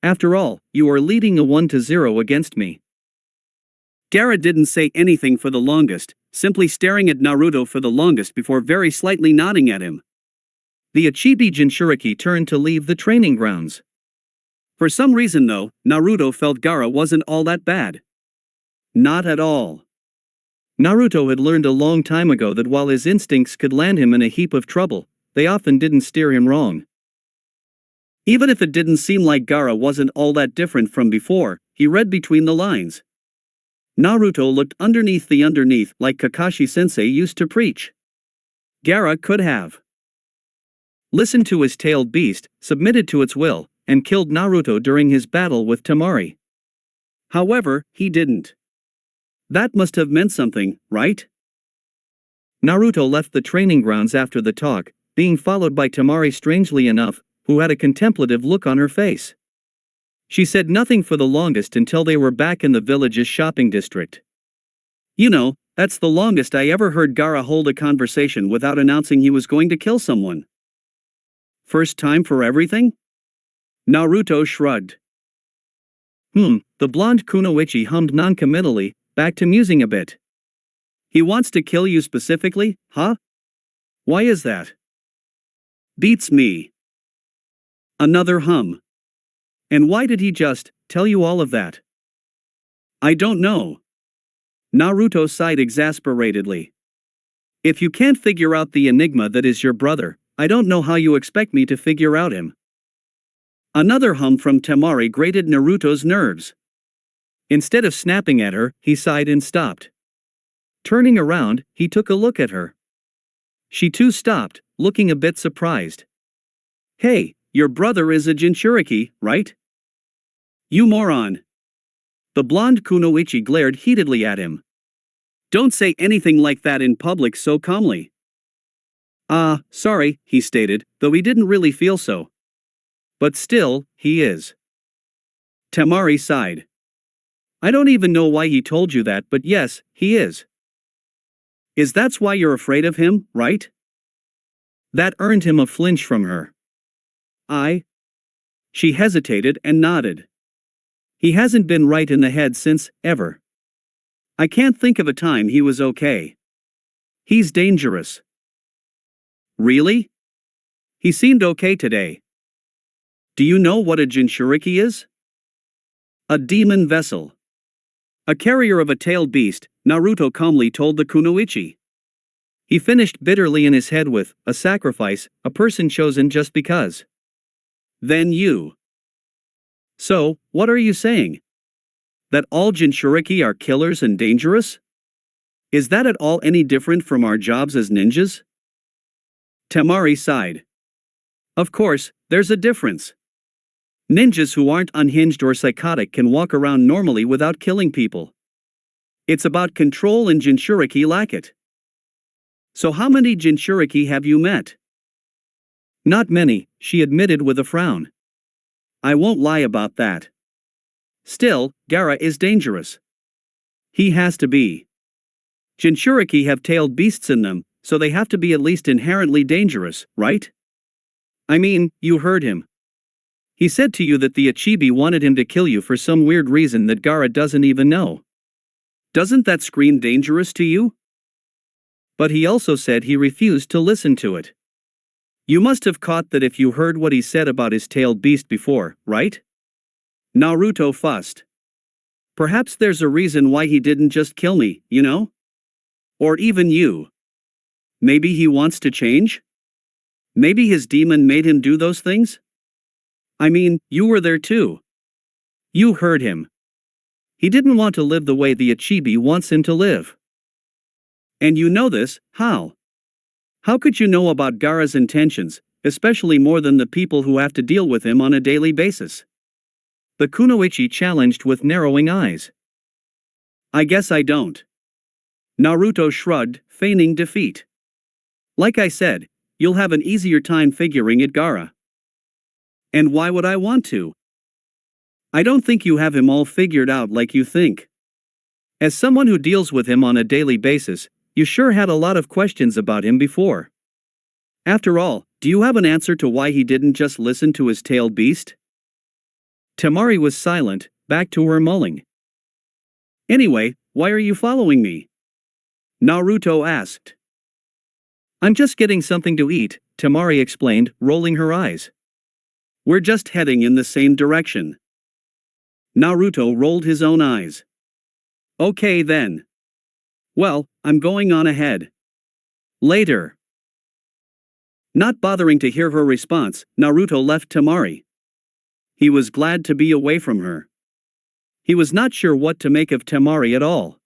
Speaker 2: After all, you are leading a 1-0 against me. Gaara didn't say anything for the longest, simply staring at Naruto for the longest before very slightly nodding at him. The Ichibi Jinchuriki turned to leave the training grounds. For some reason though, Naruto felt Gaara wasn't all that bad. Not at all. Naruto had learned a long time ago that while his instincts could land him in a heap of trouble, they often didn't steer him wrong. Even if it didn't seem like Gaara wasn't all that different from before, he read between the lines. Naruto looked underneath the underneath like Kakashi-sensei used to preach. Gaara could have listened to his tailed beast, submitted to its will, and killed Naruto during his battle with Temari. However, he didn't. That must have meant something, right? Naruto left the training grounds after the talk, being followed by Temari strangely enough, who had a contemplative look on her face. She said nothing for the longest until they were back in the village's shopping district. You know, that's the longest I ever heard Gaara hold a conversation without announcing he was going to kill someone. First time for everything? Naruto shrugged. The blonde kunoichi hummed non-committally, back to musing a bit. He wants to kill you specifically, huh? Why is that? Beats me. Another hum. And why did he just tell you all of that? I don't know. Naruto sighed exasperatedly. If you can't figure out the enigma that is your brother, I don't know how you expect me to figure out him. Another hum from Temari grated Naruto's nerves. Instead of snapping at her, he sighed and stopped. Turning around, he took a look at her. She too stopped, looking a bit surprised. Hey, your brother is a Jinchuriki, right? You moron. The blonde kunoichi glared heatedly at him. Don't say anything like that in public so calmly. Sorry, he stated, though he didn't really feel so. But still, he is. Temari sighed. I don't even know why he told you that, but yes, he is. Is that's why you're afraid of him, right? That earned him a flinch from her. She hesitated and nodded. He hasn't been right in the head since, ever. I can't think of a time he was okay. He's dangerous. Really? He seemed okay today. Do you know what a Jinchuriki is? A demon vessel. A carrier of a tailed beast, Naruto calmly told the kunoichi. He finished bitterly in his head with, a sacrifice, a person chosen just because. Then you. So, what are you saying? That all Jinchuriki are killers and dangerous? Is that at all any different from our jobs as ninjas? Temari sighed. Of course, there's a difference. Ninjas who aren't unhinged or psychotic can walk around normally without killing people. It's about control and Jinchuriki lack it. So how many Jinchuriki have you met? Not many, she admitted with a frown. I won't lie about that. Still, Gaara is dangerous. He has to be. Jinchuriki have tailed beasts in them, so they have to be at least inherently dangerous, right? I mean, you heard him. He said to you that the Ichibi wanted him to kill you for some weird reason that Gaara doesn't even know. Doesn't that scream dangerous to you? But he also said he refused to listen to it. You must have caught that if you heard what he said about his tailed beast before, right? Naruto fussed. Perhaps there's a reason why he didn't just kill me, you know? Or even you. Maybe he wants to change? Maybe his demon made him do those things? I mean, you were there too. You heard him. He didn't want to live the way the Ichibi wants him to live. And you know this, how? How could you know about Gaara's intentions, especially more than the people who have to deal with him on a daily basis? The kunoichi challenged with narrowing eyes. I guess I don't. Naruto shrugged, feigning defeat. Like I said, you'll have an easier time figuring it, Gaara. And why would I want to? I don't think you have him all figured out like you think. As someone who deals with him on a daily basis, you sure had a lot of questions about him before. After all, do you have an answer to why he didn't just listen to his tailed beast? Temari was silent, back to her mulling. Anyway, why are you following me? Naruto asked. I'm just getting something to eat, Temari explained, rolling her eyes. We're just heading in the same direction. Naruto rolled his own eyes. Okay then. Well, I'm going on ahead. Later. Not bothering to hear her response, Naruto left Temari. He was glad to be away from her. He was not sure what to make of Temari at all.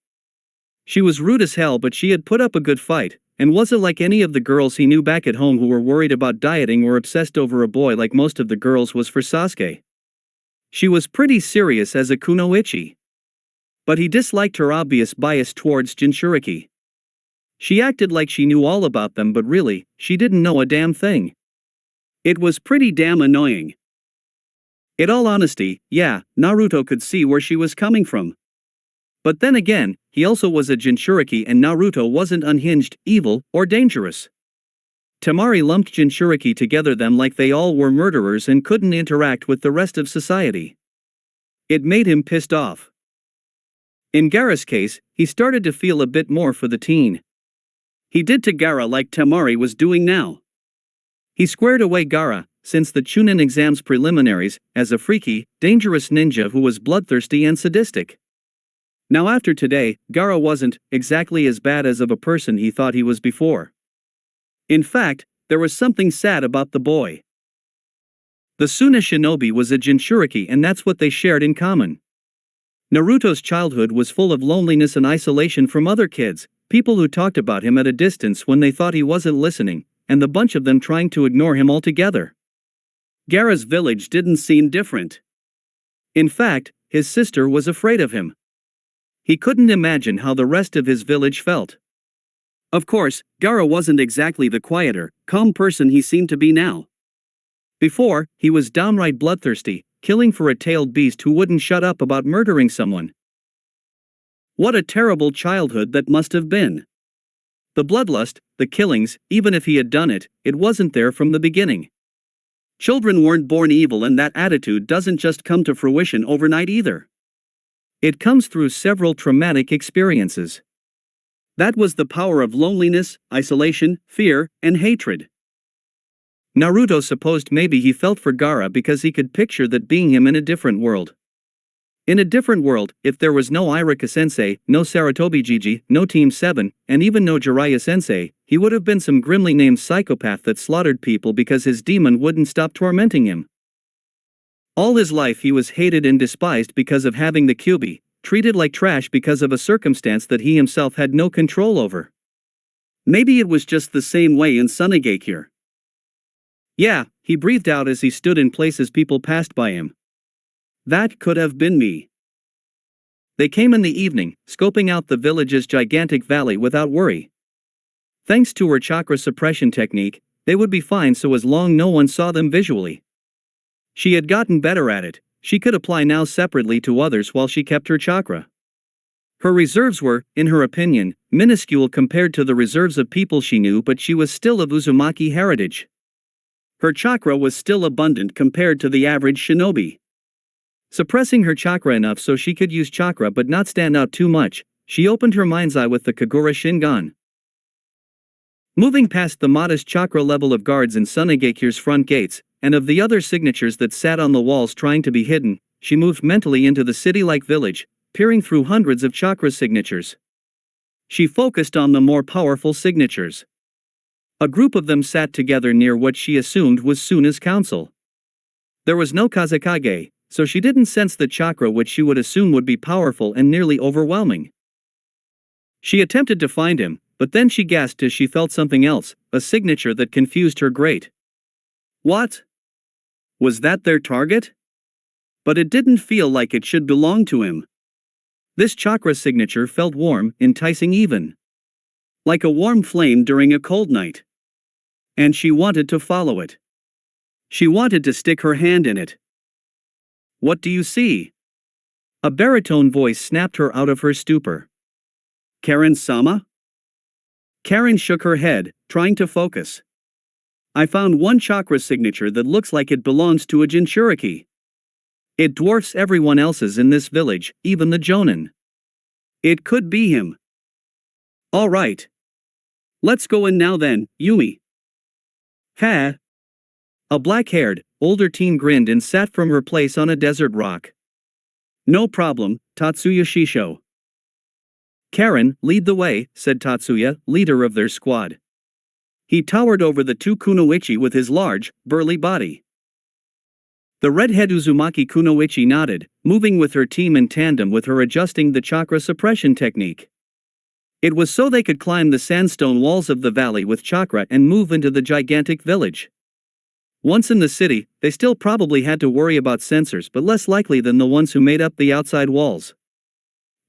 Speaker 2: She was rude as hell, but she had put up a good fight, and wasn't like any of the girls he knew back at home who were worried about dieting or obsessed over a boy like most of the girls was for Sasuke. She was pretty serious as a kunoichi. But he disliked her obvious bias towards Jinchuriki. She acted like she knew all about them, but really, she didn't know a damn thing. It was pretty damn annoying. In all honesty, yeah, Naruto could see where she was coming from. But then again, he also was a Jinchuriki and Naruto wasn't unhinged, evil, or dangerous. Temari lumped Jinchuriki together them like they all were murderers and couldn't interact with the rest of society. It made him pissed off. In Gaara's case, he started to feel a bit more for the teen. He did to Gaara like Temari was doing now. He squared away Gaara, since the Chunin Exams preliminaries, as a freaky, dangerous ninja who was bloodthirsty and sadistic. Now after today, Gaara wasn't exactly as bad as of a person he thought he was before. In fact, there was something sad about the boy. The Suna shinobi was a Jinchuriki and that's what they shared in common. Naruto's childhood was full of loneliness and isolation from other kids, people who talked about him at a distance when they thought he wasn't listening, and the bunch of them trying to ignore him altogether. Gaara's village didn't seem different. In fact, his sister was afraid of him. He couldn't imagine how the rest of his village felt. Of course, Gaara wasn't exactly the quieter, calm person he seemed to be now. Before, he was downright bloodthirsty, killing for a tailed beast who wouldn't shut up about murdering someone. What a terrible childhood that must have been. The bloodlust, the killings, even if he had done it, it wasn't there from the beginning. Children weren't born evil, and that attitude doesn't just come to fruition overnight either. It comes through several traumatic experiences. That was the power of loneliness, isolation, fear, and hatred. Naruto supposed maybe he felt for Gaara because he could picture that being him in a different world. In a different world, if there was no Iruka-sensei, no Sarutobi Gigi, no Team 7, and even no Jiraiya-sensei, he would have been some grimly named psychopath that slaughtered people because his demon wouldn't stop tormenting him. All his life he was hated and despised because of having the Kyuubi, treated like trash because of a circumstance that he himself had no control over. Maybe it was just the same way in Sunigakure. Yeah, he breathed out as he stood in places people passed by him. That could have been me. They came in the evening, scoping out the village's gigantic valley without worry. Thanks to her chakra suppression technique, they would be fine so as long no one saw them visually. She had gotten better at it, she could apply now separately to others while she kept her chakra. Her reserves were, in her opinion, minuscule compared to the reserves of people she knew, but she was still of Uzumaki heritage. Her chakra was still abundant compared to the average shinobi. Suppressing her chakra enough so she could use chakra but not stand out too much, she opened her mind's eye with the Kagura Shingon. Moving past the modest chakra level of guards in Sunigakure's front gates, and of the other signatures that sat on the walls trying to be hidden, she moved mentally into the city-like village, peering through hundreds of chakra signatures. She focused on the more powerful signatures. A group of them sat together near what she assumed was Suna's council. There was no Kazekage, so she didn't sense the chakra which she would assume would be powerful and nearly overwhelming. She attempted to find him, but then she gasped as she felt something else, a signature that confused her great. What? Was that their target? But it didn't feel like it should belong to him. This chakra signature felt warm, enticing even. Like a warm flame during a cold night. And she wanted to follow it. She wanted to stick her hand in it. What do you see? A baritone voice snapped her out of her stupor. Karen-sama? Karen shook her head, trying to focus. I found one chakra signature that looks like it belongs to a Jinchuriki. It dwarfs everyone else's in this village, even the Jonin. It could be him. All right. Let's go in now then, Yumi. Ha! A black-haired, older teen grinned and sat from her place on a desert rock. No problem, Tatsuya Shisho. Karen, lead the way, said Tatsuya, leader of their squad. He towered over the two kunoichi with his large, burly body. The redhead Uzumaki kunoichi nodded, moving with her team in tandem with her adjusting the chakra suppression technique. It was so they could climb the sandstone walls of the valley with chakra and move into the gigantic village. Once in the city, they still probably had to worry about sensors but less likely than the ones who made up the outside walls.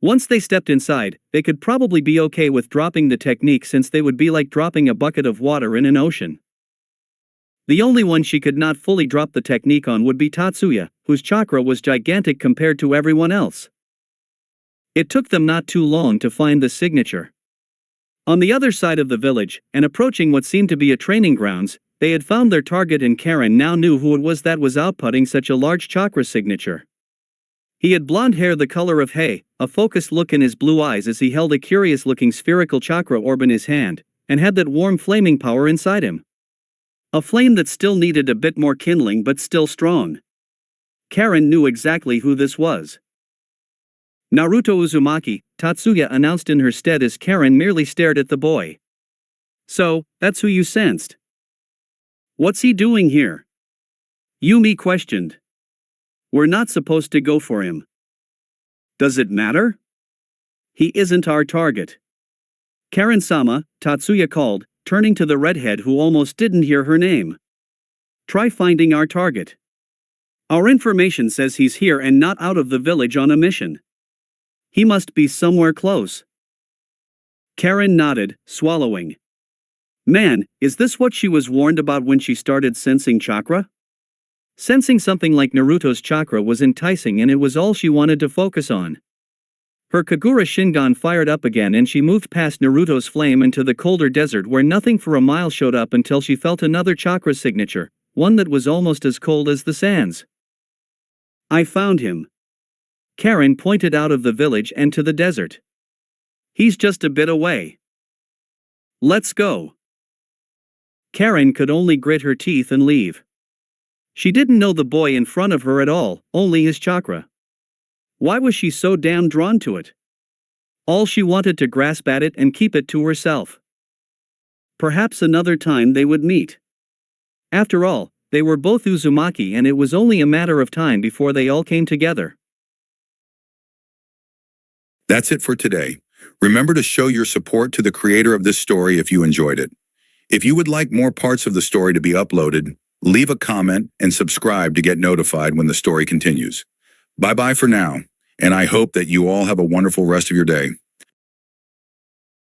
Speaker 2: Once they stepped inside, they could probably be okay with dropping the technique since they would be like dropping a bucket of water in an ocean. The only one she could not fully drop the technique on would be Tatsuya, whose chakra was gigantic compared to everyone else. It took them not too long to find the signature. On the other side of the village, and approaching what seemed to be a training grounds, they had found their target and Karen now knew who it was that was outputting such a large chakra signature. He had blonde hair the color of hay, a focused look in his blue eyes as he held a curious-looking spherical chakra orb in his hand, and had that warm flaming power inside him. A flame that still needed a bit more kindling but still strong. Karen knew exactly who this was. Naruto Uzumaki, Tatsuya announced in her stead as Karen merely stared at the boy. So, that's who you sensed. What's he doing here? Yumi questioned. We're not supposed to go for him. Does it matter? He isn't our target. Karen-sama, Tatsuya called, turning to the redhead who almost didn't hear her name. Try finding our target. Our information says he's here and not out of the village on a mission. He must be somewhere close. Karen nodded, swallowing. Man, is this what she was warned about when she started sensing chakra? Sensing something like Naruto's chakra was enticing and it was all she wanted to focus on. Her Kagura Shingon fired up again and she moved past Naruto's flame into the colder desert where nothing for a mile showed up until she felt another chakra signature, one that was almost as cold as the sands. I found him. Karen pointed out of the village and to the desert. He's just a bit away. Let's go. Karen could only grit her teeth and leave. She didn't know the boy in front of her at all, only his chakra. Why was she so damn drawn to it? All she wanted to grasp at it and keep it to herself. Perhaps another time they would meet. After all, they were both Uzumaki and it was only a matter of time before they all came together.
Speaker 1: That's it for today. Remember to show your support to the creator of this story if you enjoyed it. If you would like more parts of the story to be uploaded, leave a comment and subscribe to get notified when the story continues. Bye-bye for now, and I hope that you all have a wonderful rest of your day.